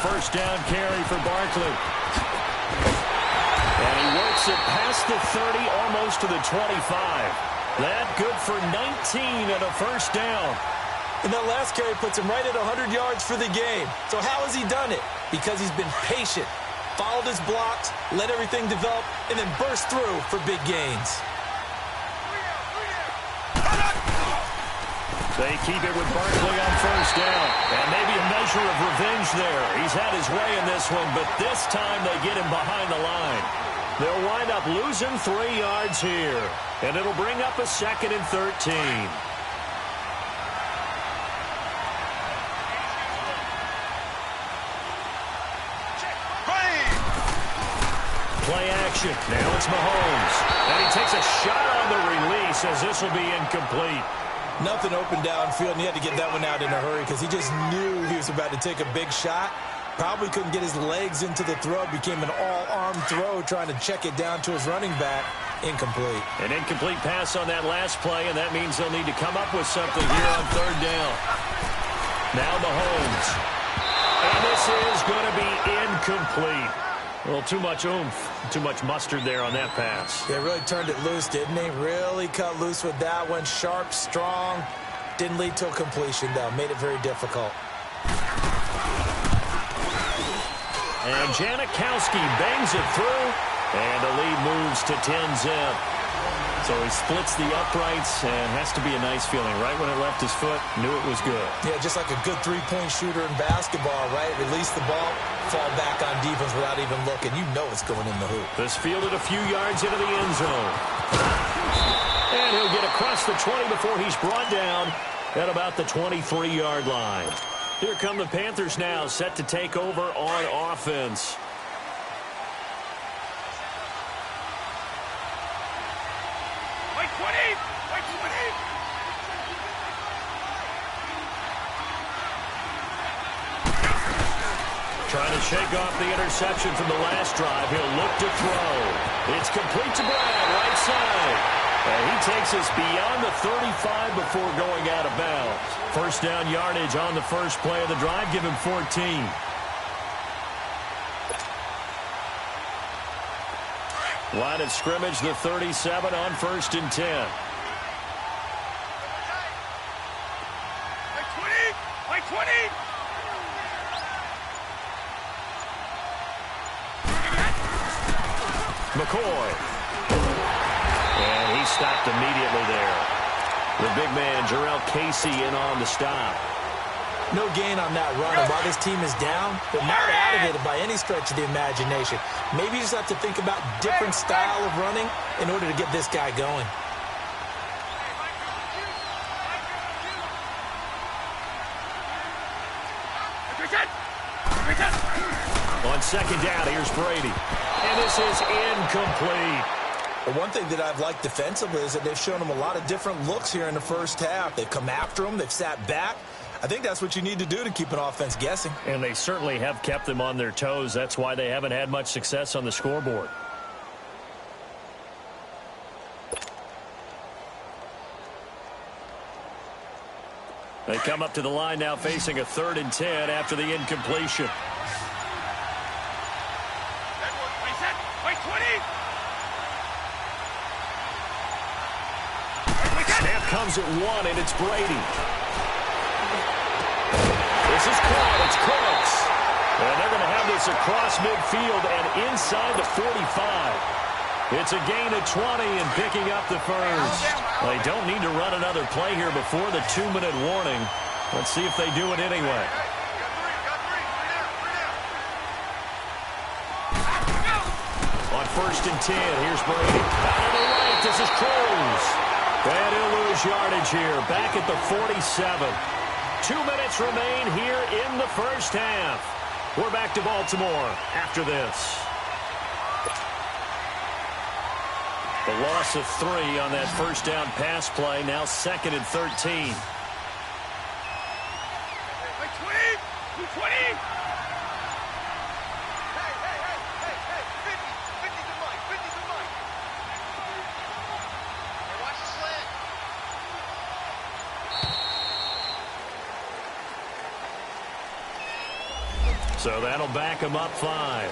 First down carry for Barkley. And he works it past the 30, almost to the 25. That good for 19 and a first down. And that last carry puts him right at 100 yards for the game. So how has he done it? Because he's been patient, followed his blocks, let everything develop, and then burst through for big gains. They keep it with Barkley on first down. And maybe a measure of revenge there. He's had his way in this one, but this time they get him behind the line. They'll wind up losing 3 yards here. And it'll bring up a 2nd and 13. Play action. Now it's Mahomes. And he takes a shot on the release as this will be incomplete. Nothing open downfield, and he had to get that one out in a hurry because he just knew he was about to take a big shot. Probably couldn't get his legs into the throw. Became an all-arm throw trying to check it down to his running back. Incomplete. An incomplete pass on that last play, and that means they'll need to come up with something here on third down. Now Mahomes. And this is going to be incomplete. A little too much oomph, too much mustard there on that pass. They really turned it loose, didn't they? Really cut loose with that one. Sharp, strong. Didn't lead to a completion, though. Made it very difficult. And Janikowski bangs it through, and the lead moves to 10-zip. So he splits the uprights, and has to be a nice feeling. Right when it left his foot, knew it was good. Yeah, just like a good three-point shooter in basketball, right? Release the ball, fall back on defense without even looking. You know it's going in the hoop. This fielded a few yards into the end zone. And he'll get across the 20 before he's brought down at about the 23-yard line. Here come the Panthers now, set to take over on offense. Trying to shake off the interception from the last drive. He'll look to throw. It's complete to Brown, right side. And he takes us beyond the 35 before going out of bounds. First down yardage on the first play of the drive. Give him 14. Line of scrimmage, the 37 on 1st and 10. McCoy. And he stopped immediately there. The big man, Jarrell Casey, in on the stop. No gain on that run, and while this team is down, they're not out of it by any stretch of the imagination. Maybe you just have to think about different style of running in order to get this guy going. On second down, here's Brady. And this is incomplete. But one thing that I've liked defensively is that they've shown him a lot of different looks here in the first half. They've come after him. They've sat back. I think that's what you need to do to keep an offense guessing. And they certainly have kept them on their toes. That's why they haven't had much success on the scoreboard. They come up to the line now facing a 3rd and 10 after the incompletion. Snap comes at 1, and it's Brady. This is caught. It's close. And they're going to have this across midfield and inside the 45. It's a gain of 20 and picking up the first. They don't need to run another play here before the 2-minute warning. Let's see if they do it anyway. On 1st and 10, here's Brady. Out of the right, this is Cruz. And he'll lose yardage here, back at the 47. 2 minutes remain here in the first half. We're back to Baltimore after this. The loss of 3 on that first down pass play, now 2nd and 13. 20! So that'll back him up 5.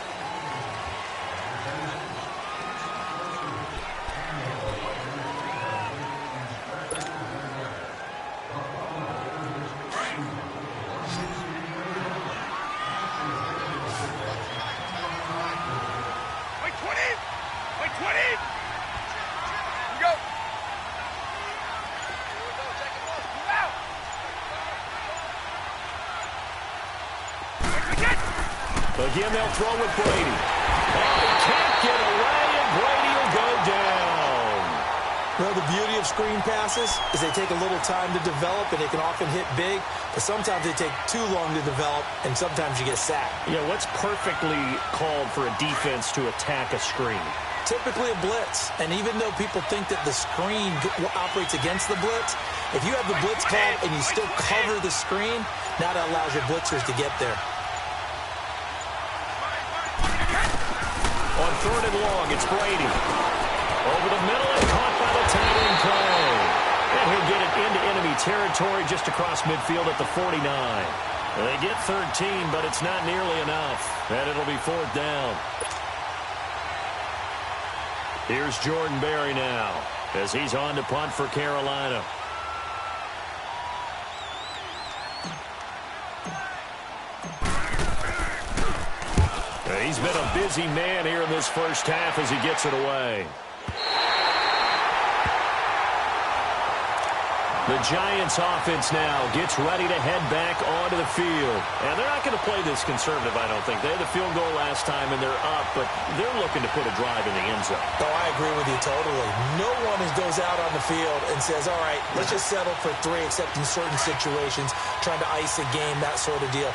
Again, they'll throw with Brady. Oh, he can't get away, and Brady will go down. Well, the beauty of screen passes is they take a little time to develop, and they can often hit big, but sometimes they take too long to develop, and sometimes you get sacked. Yeah, what's perfectly called for a defense to attack a screen? Typically a blitz, and even though people think that the screen operates against the blitz, if you have the blitz called and you still cover the screen, now that allows your blitzers to get there. On 3rd and long, it's Brady. Over the middle and caught by the tight end play. And he'll get it into enemy territory just across midfield at the 49. They get 13, but it's not nearly enough. And it'll be 4th down. Here's Jordan Berry now as he's on to punt for Carolina. He's been a busy man here in this first half as he gets it away. The Giants offense now gets ready to head back onto the field. And they're not going to play this conservative, I don't think. They had the field goal last time, and they're up, but they're looking to put a drive in the end zone. Oh, I agree with you totally. No one goes out on the field and says, all right, let's just settle for 3, except in certain situations, trying to ice a game, that sort of deal.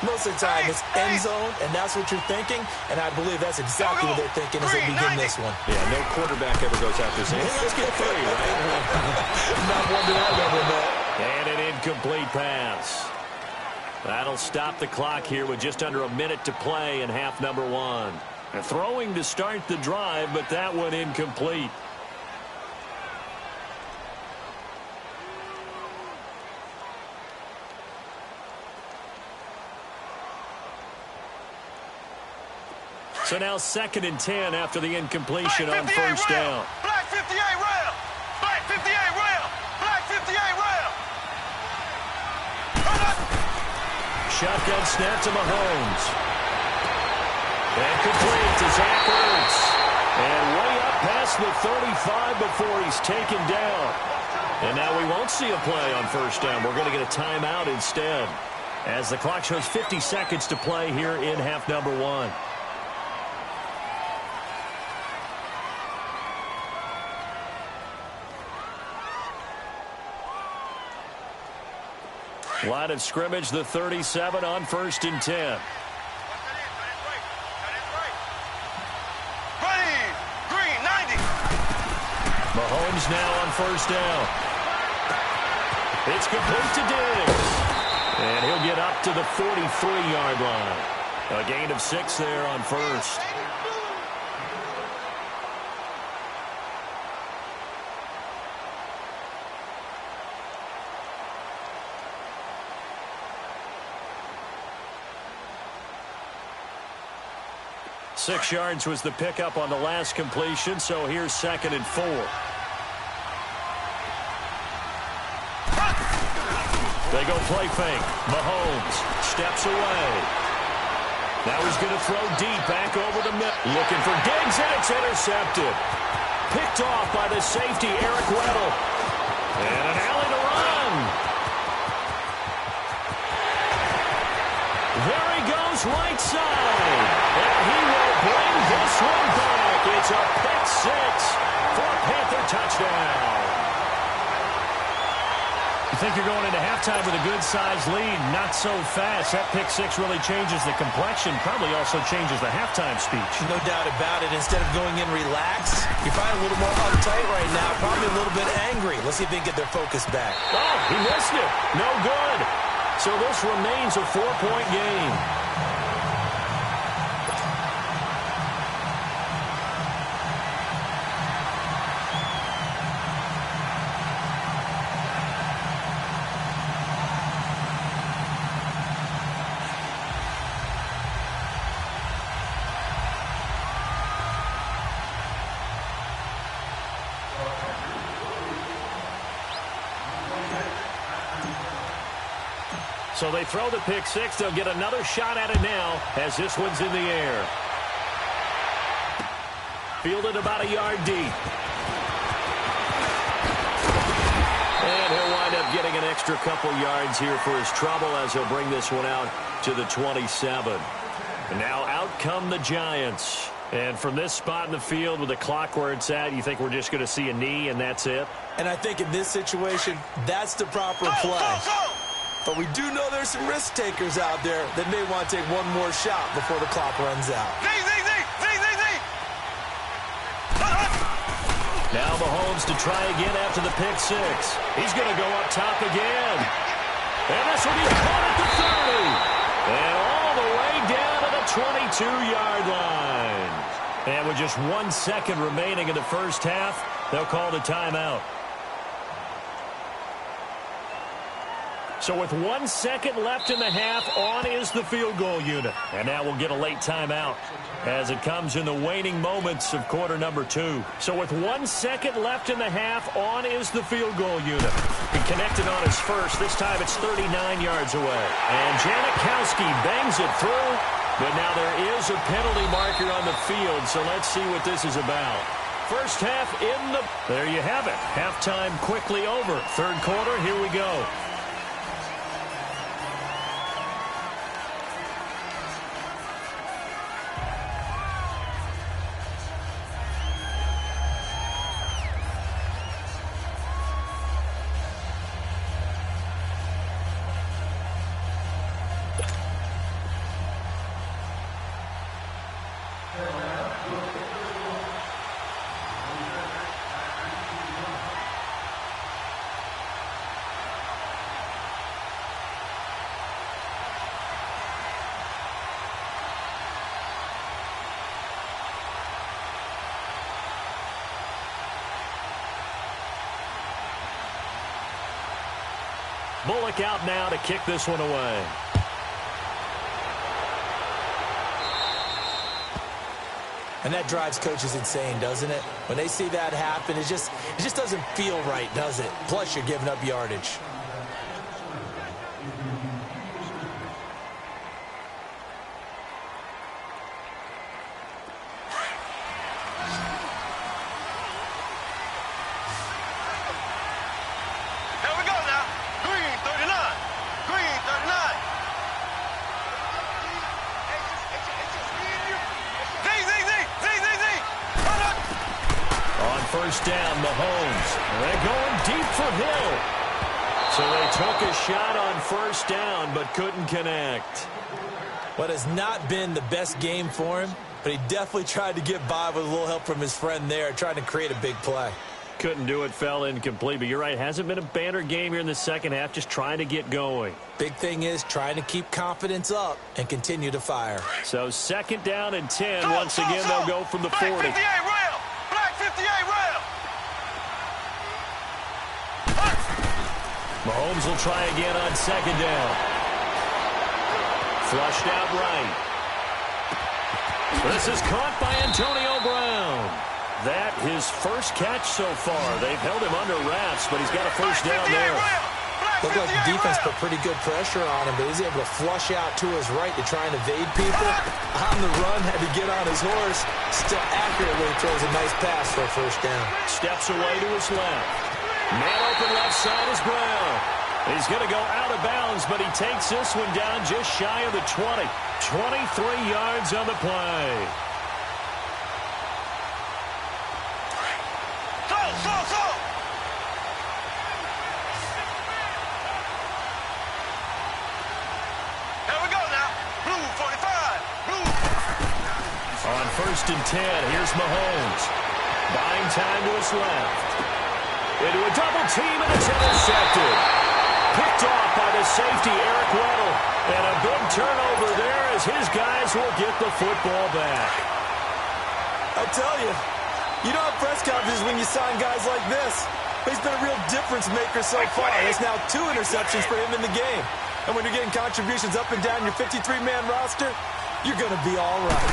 Most of the time, it's end zone, and that's what you're thinking, and I believe that's exactly what they're thinking as they begin this one. Yeah, no quarterback ever goes out there saying, hey, let's get 3, right? Not one that I've ever met. And an incomplete pass. That'll stop the clock here with just under a minute to play in half number 1. And throwing to start the drive, but that one incomplete. So now 2nd and 10 after the incompletion on first down. Black 58 rail! Black 58 rail! Black 58 rail! Shotgun snap to Mahomes. And complete to Zach Ertz. And way up past the 35 before he's taken down. And now we won't see a play on first down. We're going to get a timeout instead, as the clock shows 50 seconds to play here in half number one. Line of scrimmage, the 37 on 1st and 10. Mahomes now on first down. It's complete to Diggs. And he'll get up to the 43-yard line. A gain of 6 there on first. Six yards was the pickup on the last completion, so here's 2nd and 4. They go play fake. Mahomes steps away. Now he's going to throw deep back over the middle. Looking for Diggs, and it's intercepted. Picked off by the safety, Eric Weddle. And an alley to run. There he goes, right side. And he will bring this one back. It's a pick six for a Panther touchdown. You think you're going into halftime with a good-sized lead, not so fast. That pick six really changes the complexion, probably also changes the halftime speech. No doubt about it. Instead of going in relaxed, you're probably a little more uptight right now, probably a little bit angry. Let's see if they can get their focus back. Oh, he missed it. No good. So this remains a 4-point game. So they throw the pick six. They'll get another shot at it now as this one's in the air. Fielded about a yard deep. And he'll wind up getting an extra couple yards here for his trouble as he'll bring this one out to the 27. And now out come the Giants. And from this spot in the field with the clock where it's at, you think we're just going to see a knee and that's it? And I think in this situation, that's the proper play. But we do know there's some risk takers out there that may want to take one more shot before the clock runs out. Now Mahomes to try again after the pick six. He's going to go up top again. And this will be caught at the 30. And all the way down to the 22-yard line. And with just 1 second remaining in the first half, they'll call the timeout. So with 1 second left in the half, on is the field goal unit. And now we'll get a late timeout as it comes in the waning moments of quarter number 2. So with 1 second left in the half, on is the field goal unit. He connected on his first. This time it's 39 yards away. And Janikowski bangs it through. But now there is a penalty marker on the field, so let's see what this is about. First half in the... There you have it. Halftime quickly over. Third quarter, here we go. Bullock out now to kick this one away. And that drives coaches insane, doesn't it? When they see that happen, it just doesn't feel right, does it? Plus, you're giving up yardage. first down, Mahomes. And they're going deep for Hill. So they took a shot on first down, but couldn't connect. What has not been the best game for him, but he definitely tried to get by with a little help from his friend there, trying to create a big play. Couldn't do it, fell incomplete. But you're right, hasn't been a banner game here in the second half, just trying to get going. Big thing is trying to keep confidence up and continue to fire. So second down and 10. Once again, they'll go from the 40. Black 58 rail! Black 58 rail! Mahomes will try again on second down. Flushed out right. This is caught by Antonio Brown. That his first catch so far. They've held him under wraps, but he's got a first down there. Looked like the defense put pretty good pressure on him, but he's able to flush out to his right to try and evade people. On the run, had to get on his horse. Still accurately throws a nice pass for a first down. Steps away to his left. Man open left side is Brown. He's going to go out of bounds, but he takes this one down just shy of the 20. 23 yards on the play. On first and 10, here's Mahomes. Buying time to his left. Into a double team, and it's intercepted. Picked off by the safety, Eric Weddle. And a big turnover there as his guys will get the football back. I tell you, you don't have press conferences when you sign guys like this. But he's been a real difference maker so far. There's now 2 interceptions for him in the game. And when you're getting contributions up and down your 53-man roster, you're going to be all right.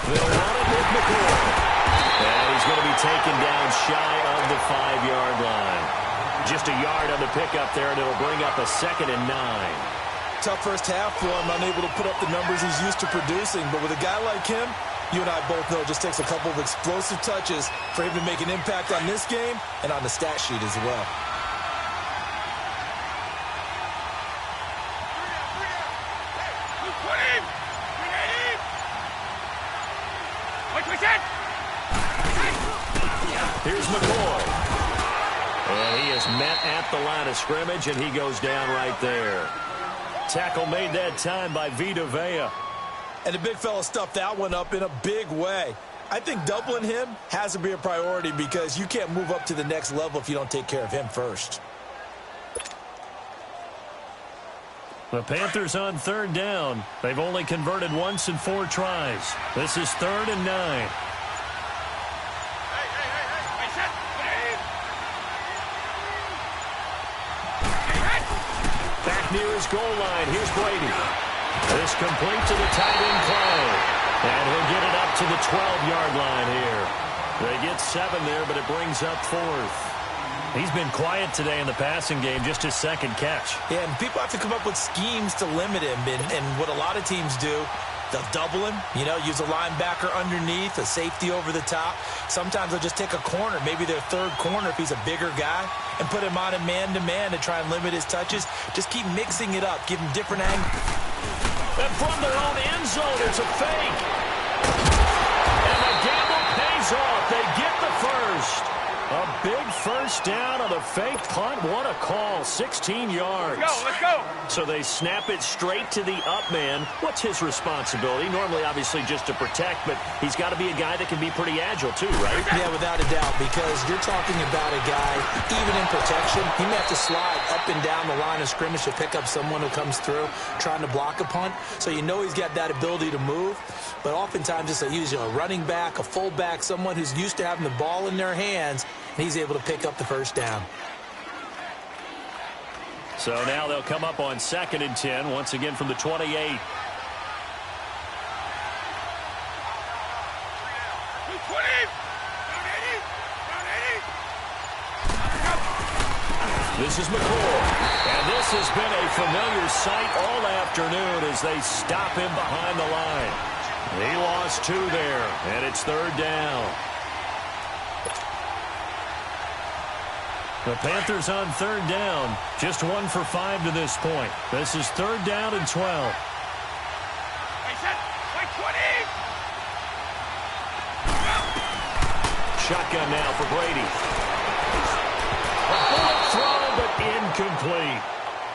They'll run it with McCoy. And he's going to be taken down shy of the 5-yard line. Just a yard on the pickup there, and it'll bring up a 2nd and 9. Tough first half for him, unable to put up the numbers he's used to producing. But with a guy like him, you and I both know it just takes a couple of explosive touches for him to make an impact on this game and on the stat sheet as well. Here's McCoy. And he is met at the line of scrimmage, and he goes down right there. Tackle made that time by Vita Vea. And the big fella stuffed that one up in a big way. I think doubling him has to be a priority because you can't move up to the next level if you don't take care of him first. The Panthers on third down. They've only converted once in 4 tries. This is 3rd and 9. Back near his goal line. Here's Brady. This complete to the tight end play. And he'll get it up to the 12-yard line here. They get 7 there, but it brings up 4th. He's been quiet today in the passing game, just his 2nd catch. Yeah, and people have to come up with schemes to limit him. And what a lot of teams do, they'll double him, use a linebacker underneath, a safety over the top. Sometimes they'll just take a corner, maybe their 3rd corner if he's a bigger guy, and put him on a man-to-man to try and limit his touches. Just keep mixing it up, give him different angles. And from their own end zone, it's a fake. And the gamble pays off. They get the first. A big first down on the fake punt. What a call. 16 yards. Let's go. So they snap it straight to the up man. What's his responsibility? Normally, obviously, just to protect, but he's got to be a guy that can be pretty agile too, right? Yeah, without a doubt, because you're talking about a guy, even in protection, he may have to slide up and down the line of scrimmage to pick up someone who comes through trying to block a punt. So you know he's got that ability to move, but oftentimes it's a running back, a fullback, someone who's used to having the ball in their hands, and he's able to pick up the first down. So now they'll come up on 2nd and 10, once again from the 28. This is McCoy. And this has been a familiar sight all afternoon as they stop him behind the line. He lost 2 there, and it's 3rd down. The Panthers on 3rd down, just 1 for 5 to this point. This is 3rd down and 12. shotgun now for Brady. A bullet throw, but incomplete.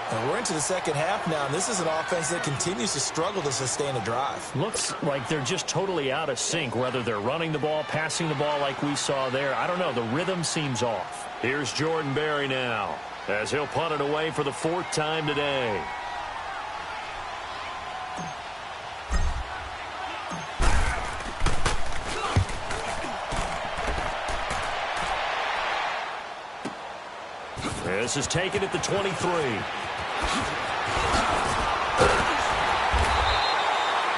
And we're into the second half now, and this is an offense that continues to struggle to sustain a drive. Looks like they're just totally out of sync, whether they're running the ball, passing the ball like we saw there. I don't know. The rhythm seems off. Here's Jordan Berry now, as he'll punt it away for the 4th time today. This is taken at the 23.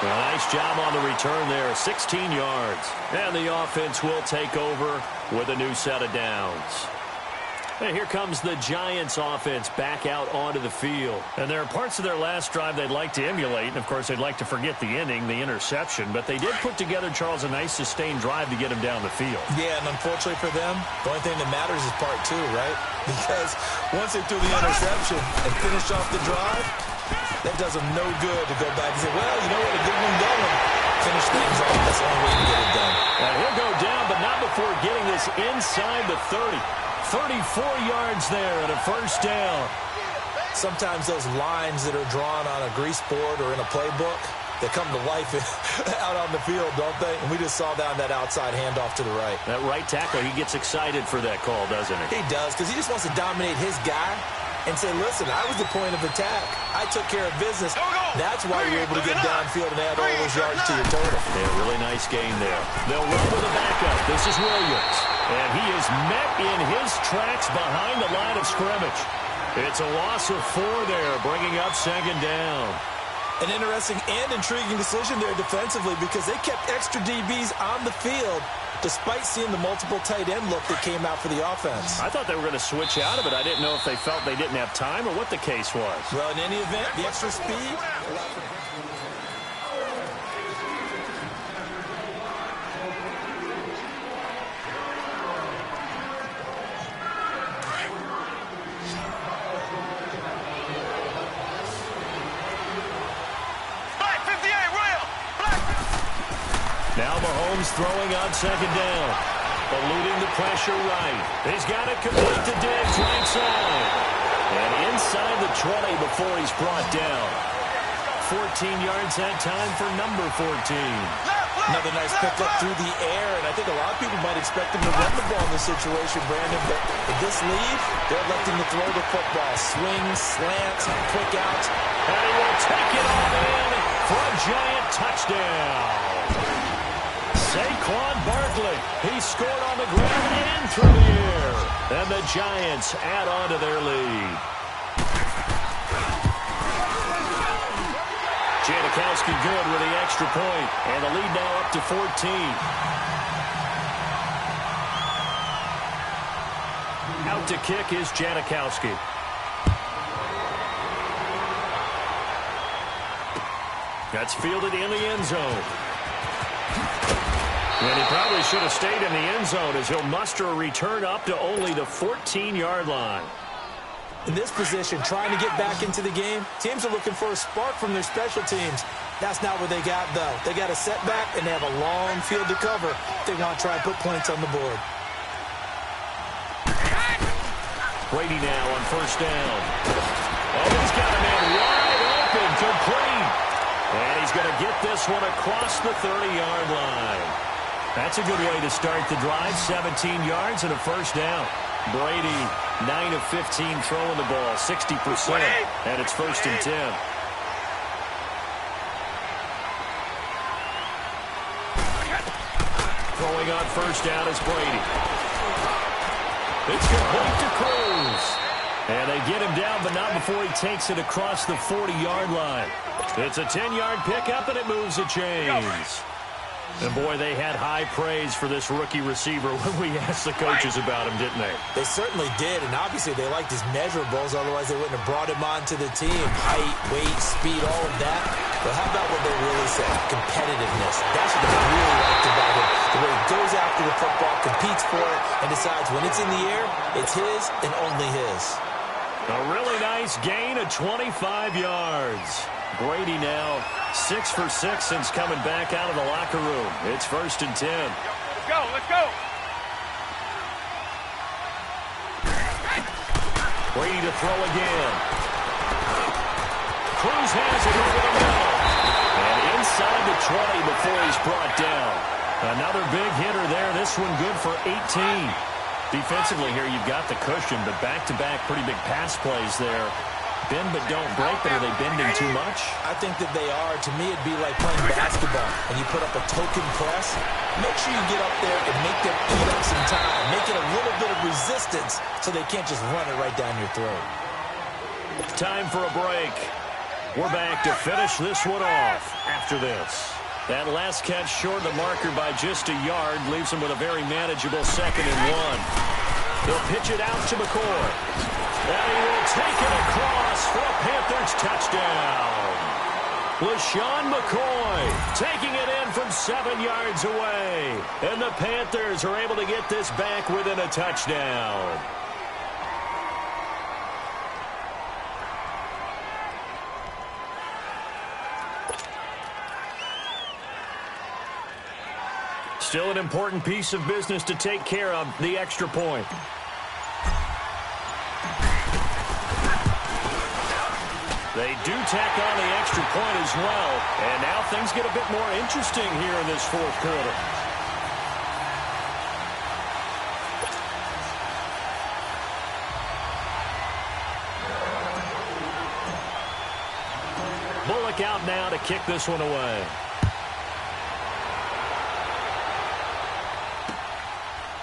Well, nice job on the return there, 16 yards. And the offense will take over with a new set of downs. And here comes the Giants offense back out onto the field. And there are parts of their last drive they'd like to emulate. And, of course, they'd like to forget the ending, the interception. But they did put together, Charles, a nice sustained drive to get him down the field. Yeah, and unfortunately for them, the only thing that matters is part 2, right? Because once they threw the interception and finished off the drive, that does them no good to go back and say, well, you know what, a good one going. Finish things off. That's the only way to get it done. And he'll go down, but not before getting this inside the 30. 34 yards there and a first down. Sometimes those lines that are drawn on a grease board or in a playbook, they come to life out on the field, don't they? And we just saw down that outside handoff to the right. That right tackle, he gets excited for that call, doesn't he? He does, because he just wants to dominate his guy and say, listen, I was the point of attack. I took care of business. That's why you're able to get downfield and add all those yards to your total. Yeah, really nice game there. They'll run with the backup. This is Williams. And he is met in his tracks behind the line of scrimmage. It's a loss of 4 there, bringing up 2nd down. An interesting and intriguing decision there defensively, because they kept extra DBs on the field despite seeing the multiple tight end look that came out for the offense. I thought they were going to switch out of it. I didn't know if they felt they didn't have time or what the case was. Well, in any event, the extra speed. Now Mahomes throwing on 2nd down. Eluding the pressure right. He's got it complete to Diggs right side. And inside the 20 before he's brought down. 14 yards that time for number 14. Another nice pickup through the air, and I think a lot of people might expect him to run the ball in this situation, Brandon, but with this lead, they're electing to throw the football. Swings, slants, quick outs. And he will take it all in for a giant touchdown. Saquon Barkley, he scored on the ground and through the air. And the Giants add on to their lead. Janikowski good with the extra point, and the lead now up to 14. Out to kick is Janikowski. That's fielded in the end zone. And he probably should have stayed in the end zone, as he'll muster a return up to only the 14-yard line. In this position, trying to get back into the game, teams are looking for a spark from their special teams. That's not what they got, though. They got a setback, and they have a long field to cover if they want to try and put points on the board. Brady now on 1st down. Oh, he's got a man wide open, complete. And he's going to get this one across the 30-yard line. That's a good way to start the drive. 17 yards and a first down. Brady, 9 of 15 throwing the ball, 60%. And it's 1st and 10. Throwing on 1st down is Brady. It's complete to Cruz. And they get him down, but not before he takes it across the 40-yard line. It's a 10-yard pickup, and it moves the chains. And, boy, they had high praise for this rookie receiver when we asked the coaches about him, didn't they? They certainly did, and obviously they liked his measurables. Otherwise, they wouldn't have brought him onto the team. Height, weight, speed, all of that. But how about what they really said? Competitiveness. That's what they really liked about him. The way he goes after the football, competes for it, and decides when it's in the air, it's his and only his. A really nice gain of 25 yards. Brady now 6 for 6 since coming back out of the locker room. It's 1st and 10. Let's go, let's go. Brady to throw again. Cruz has it over the middle. And inside the 20 before he's brought down. Another big hitter there. This one good for 18. Defensively here, you've got the cushion, but back-to-back pretty big pass plays there. Bend but don't break, but are they bending too much? I think that they are. To me, it'd be like playing basketball. When you put up a token press, make sure you get up there and make them eat up some time. Make it a little bit of resistance so they can't just run it right down your throat. Time for a break. We're back to finish this one off after this. That last catch short of the marker by just a yard leaves him with a very manageable 2nd and 1. They'll pitch it out to McCoy. And he will take it across for a Panthers touchdown. LaShawn McCoy taking it in from 7 yards away. And the Panthers are able to get this back within a touchdown. Still an important piece of business to take care of, the extra point. They do tack on the extra point as well. And now things get a bit more interesting here in this 4th quarter. Bullock out now to kick this one away.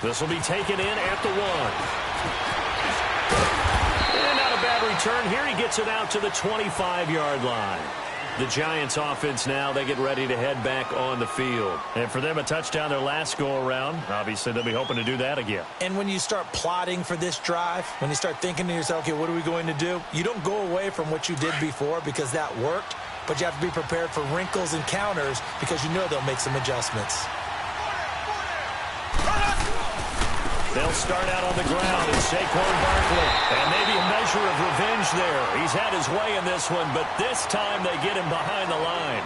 This will be taken in at the 1. And not a bad return here. He gets it out to the 25-yard line. The Giants offense now, they get ready to head back on the field. And for them, a touchdown their last go-around. Obviously, they'll be hoping to do that again. And when you start plotting for this drive, when you start thinking to yourself, okay, what are we going to do? You don't go away from what you did before because that worked, but you have to be prepared for wrinkles and counters because you know they'll make some adjustments. They'll start out on the ground, and Saquon Barkley. And maybe a measure of revenge there. He's had his way in this one, but this time they get him behind the line.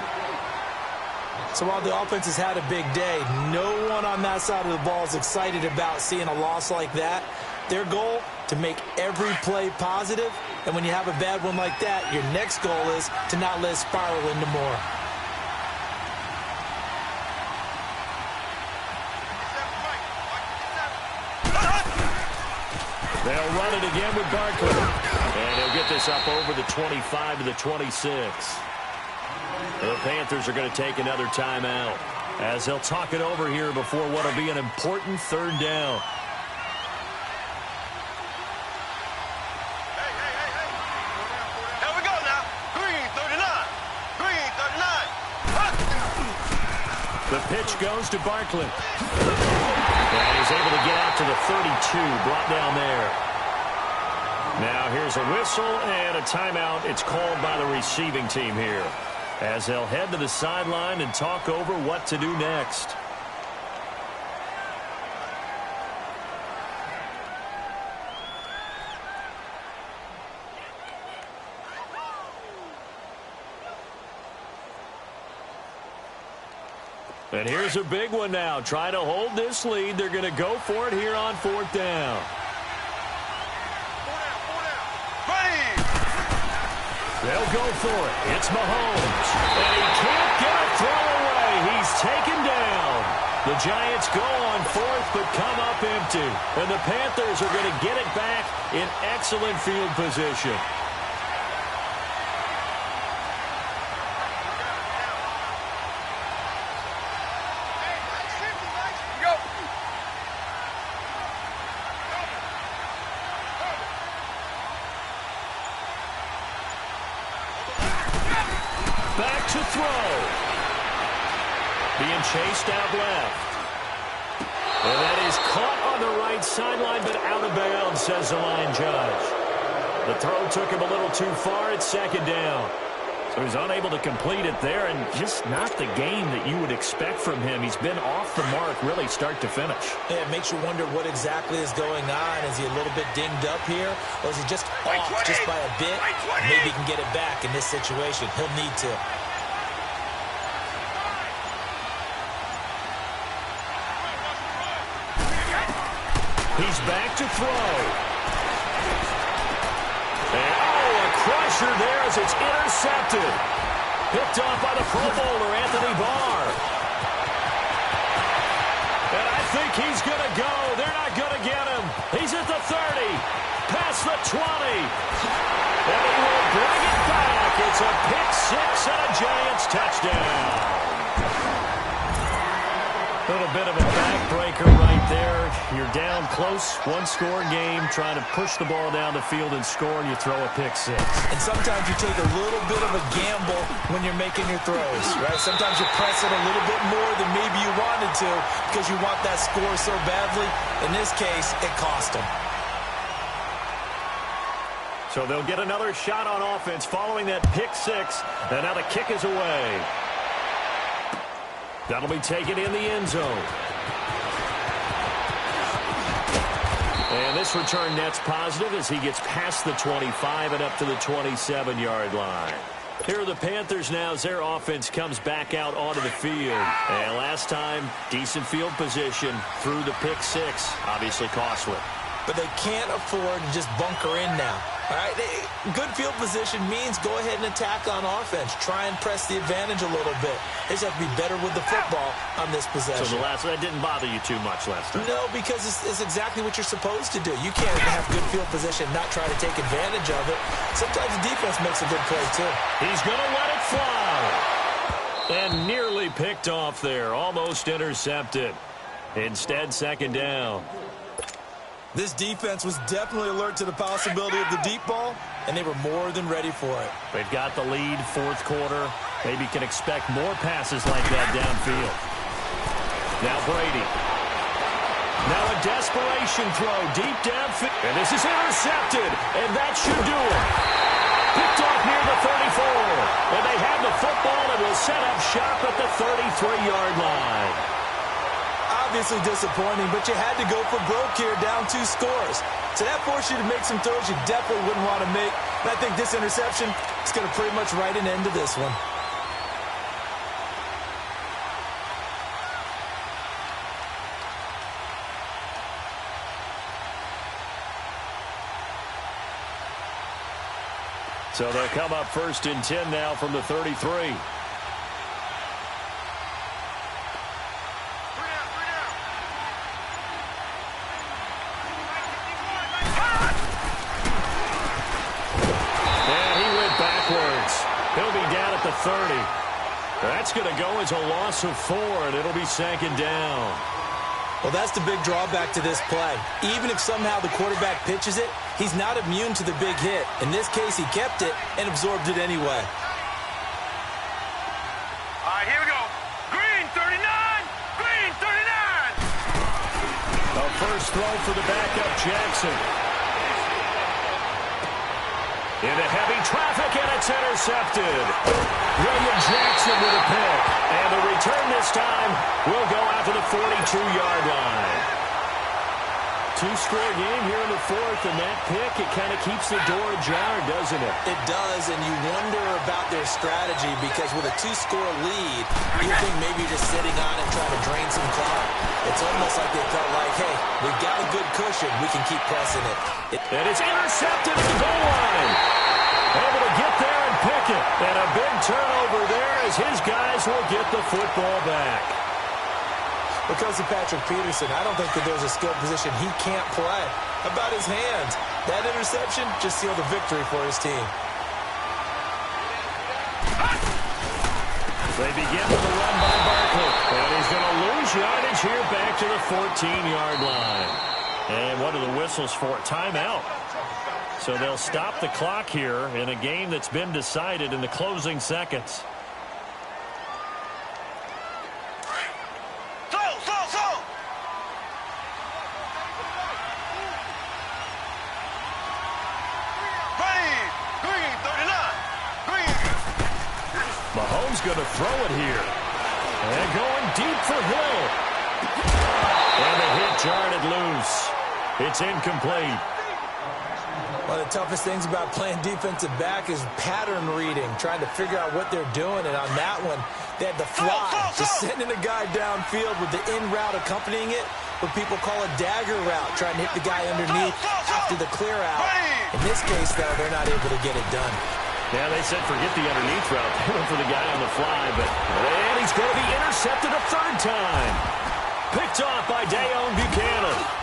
So while the offense has had a big day, no one on that side of the ball is excited about seeing a loss like that. Their goal, to make every play positive. And when you have a bad one like that, your next goal is to not let it spiral into more. They'll run it again with Barkley. And he'll get this up over the 25 to the 26. The Panthers are going to take another timeout as they'll talk it over here before what will be an important 3rd down. Here we go now. Green 39. Green 39. The pitch goes to Barkley. And he's able to get out to the 32, brought down there. Now here's a whistle and a timeout. It's called by the receiving team here as they'll head to the sideline and talk over what to do next. And here's a big one now. Try to hold this lead. They're going to go for it here on 4th down. They'll go for it. It's Mahomes. And he can't get a throw away. He's taken down. The Giants go on 4th but come up empty. And the Panthers are going to get it back in excellent field position. Back to throw. Being chased out left. And that is caught on the right sideline, but out of bounds, says the line judge. The throw took him a little too far. It's 2nd down. So he's unable to complete it there, and just not the game that you would expect from him. He's been off the mark, really, start to finish. Yeah, it makes you wonder what exactly is going on. Is he a little bit dinged up here, or is he just off just by a bit? Maybe he can get it back in this situation. He'll need to. He's back to throw. And, oh, a crusher there as it's intercepted. Picked off by the Pro Bowler, Anthony Barr. And I think he's going to go. They're not going to get him. He's at the 30, past the 20. And he will bring it back. It's a pick six and a Giants touchdown. A little bit of a backbreaker right there. You're down close, one-score game, trying to push the ball down the field and score, and you throw a pick six. And sometimes you take a little bit of a gamble when you're making your throws, right? Sometimes you press it a little bit more than maybe you wanted to because you want that score so badly. In this case, it cost them. So they'll get another shot on offense following that pick six, and now the kick is away. That'll be taken in the end zone. And this return net's positive as he gets past the 25 and up to the 27-yard line. Here are the Panthers now as their offense comes back out onto the field. And last time, decent field position through the pick six. Obviously costly. But they can't afford to just bunker in now. All right, good field position means go ahead and attack on offense. Try and press the advantage a little bit. They just have to be better with the football on this possession. So that didn't bother you too much last time? No, because it's exactly what you're supposed to do. You can't have good field position, not try to take advantage of it. Sometimes the defense makes a good play, too. He's going to let it fly. And nearly picked off there. Almost intercepted. Instead, second down. This defense was definitely alert to the possibility of the deep ball, and they were more than ready for it. They've got the lead, fourth quarter. Maybe can expect more passes like that downfield. Now Brady. Now a desperation throw deep downfield. And this is intercepted, and that should do it. Picked off near the 34. And they have the football and will set up shop at the 33-yard line. Obviously disappointing, but you had to go for broke here, down 2 scores. So that forced you to make some throws you definitely wouldn't want to make. And I think this interception is going to pretty much write an end to this one. So they'll come up first and 10 now from the 33. He'll be down at the 30. That's going to go as a loss of 4, and it'll be second down. Well, that's the big drawback to this play. Even if somehow the quarterback pitches it, he's not immune to the big hit. In this case, he kept it and absorbed it anyway. All right, here we go. Green 39! Green 39! A first throw for the backup Jackson. Into heavy traffic, and it's intercepted. William Jackson with a pick. And the return this time will go out to the 42-yard line. 2-score game here in the fourth, and that pick, it kind of keeps the door ajar, doesn't it? It does, and you wonder about their strategy because with a 2-score lead, you think maybe just sitting on it trying to drain some clock. It's almost like they felt like, hey, we've got a good cushion. We can keep pressing it. And it's intercepted at the goal line. Able to get there and pick it. And a big turnover there as his guys will get the football back. Because of Patrick Peterson, I don't think that there's a skill position he can't play. How about his hands? That interception just sealed a victory for his team. They begin with a run by Barkley. And he's going to lose yardage here back to the 14-yard line. And what are the whistles for? Timeout. So they'll stop the clock here in a game that's been decided in the closing seconds. Mahomes going to throw it here. And going deep for Hill. And the hit jarred it loose. It's incomplete. One of the toughest things about playing defensive back is pattern reading, trying to figure out what they're doing. And on that one, they had the fly, just sending a guy downfield with the in route accompanying it, what people call a dagger route, trying to hit the guy underneath after after the clear out. In this case, though, they're not able to get it done. Yeah, they said forget the underneath route. They went for the guy on the fly, and he's going to be intercepted a third time. Picked off by Dayon Buchanan.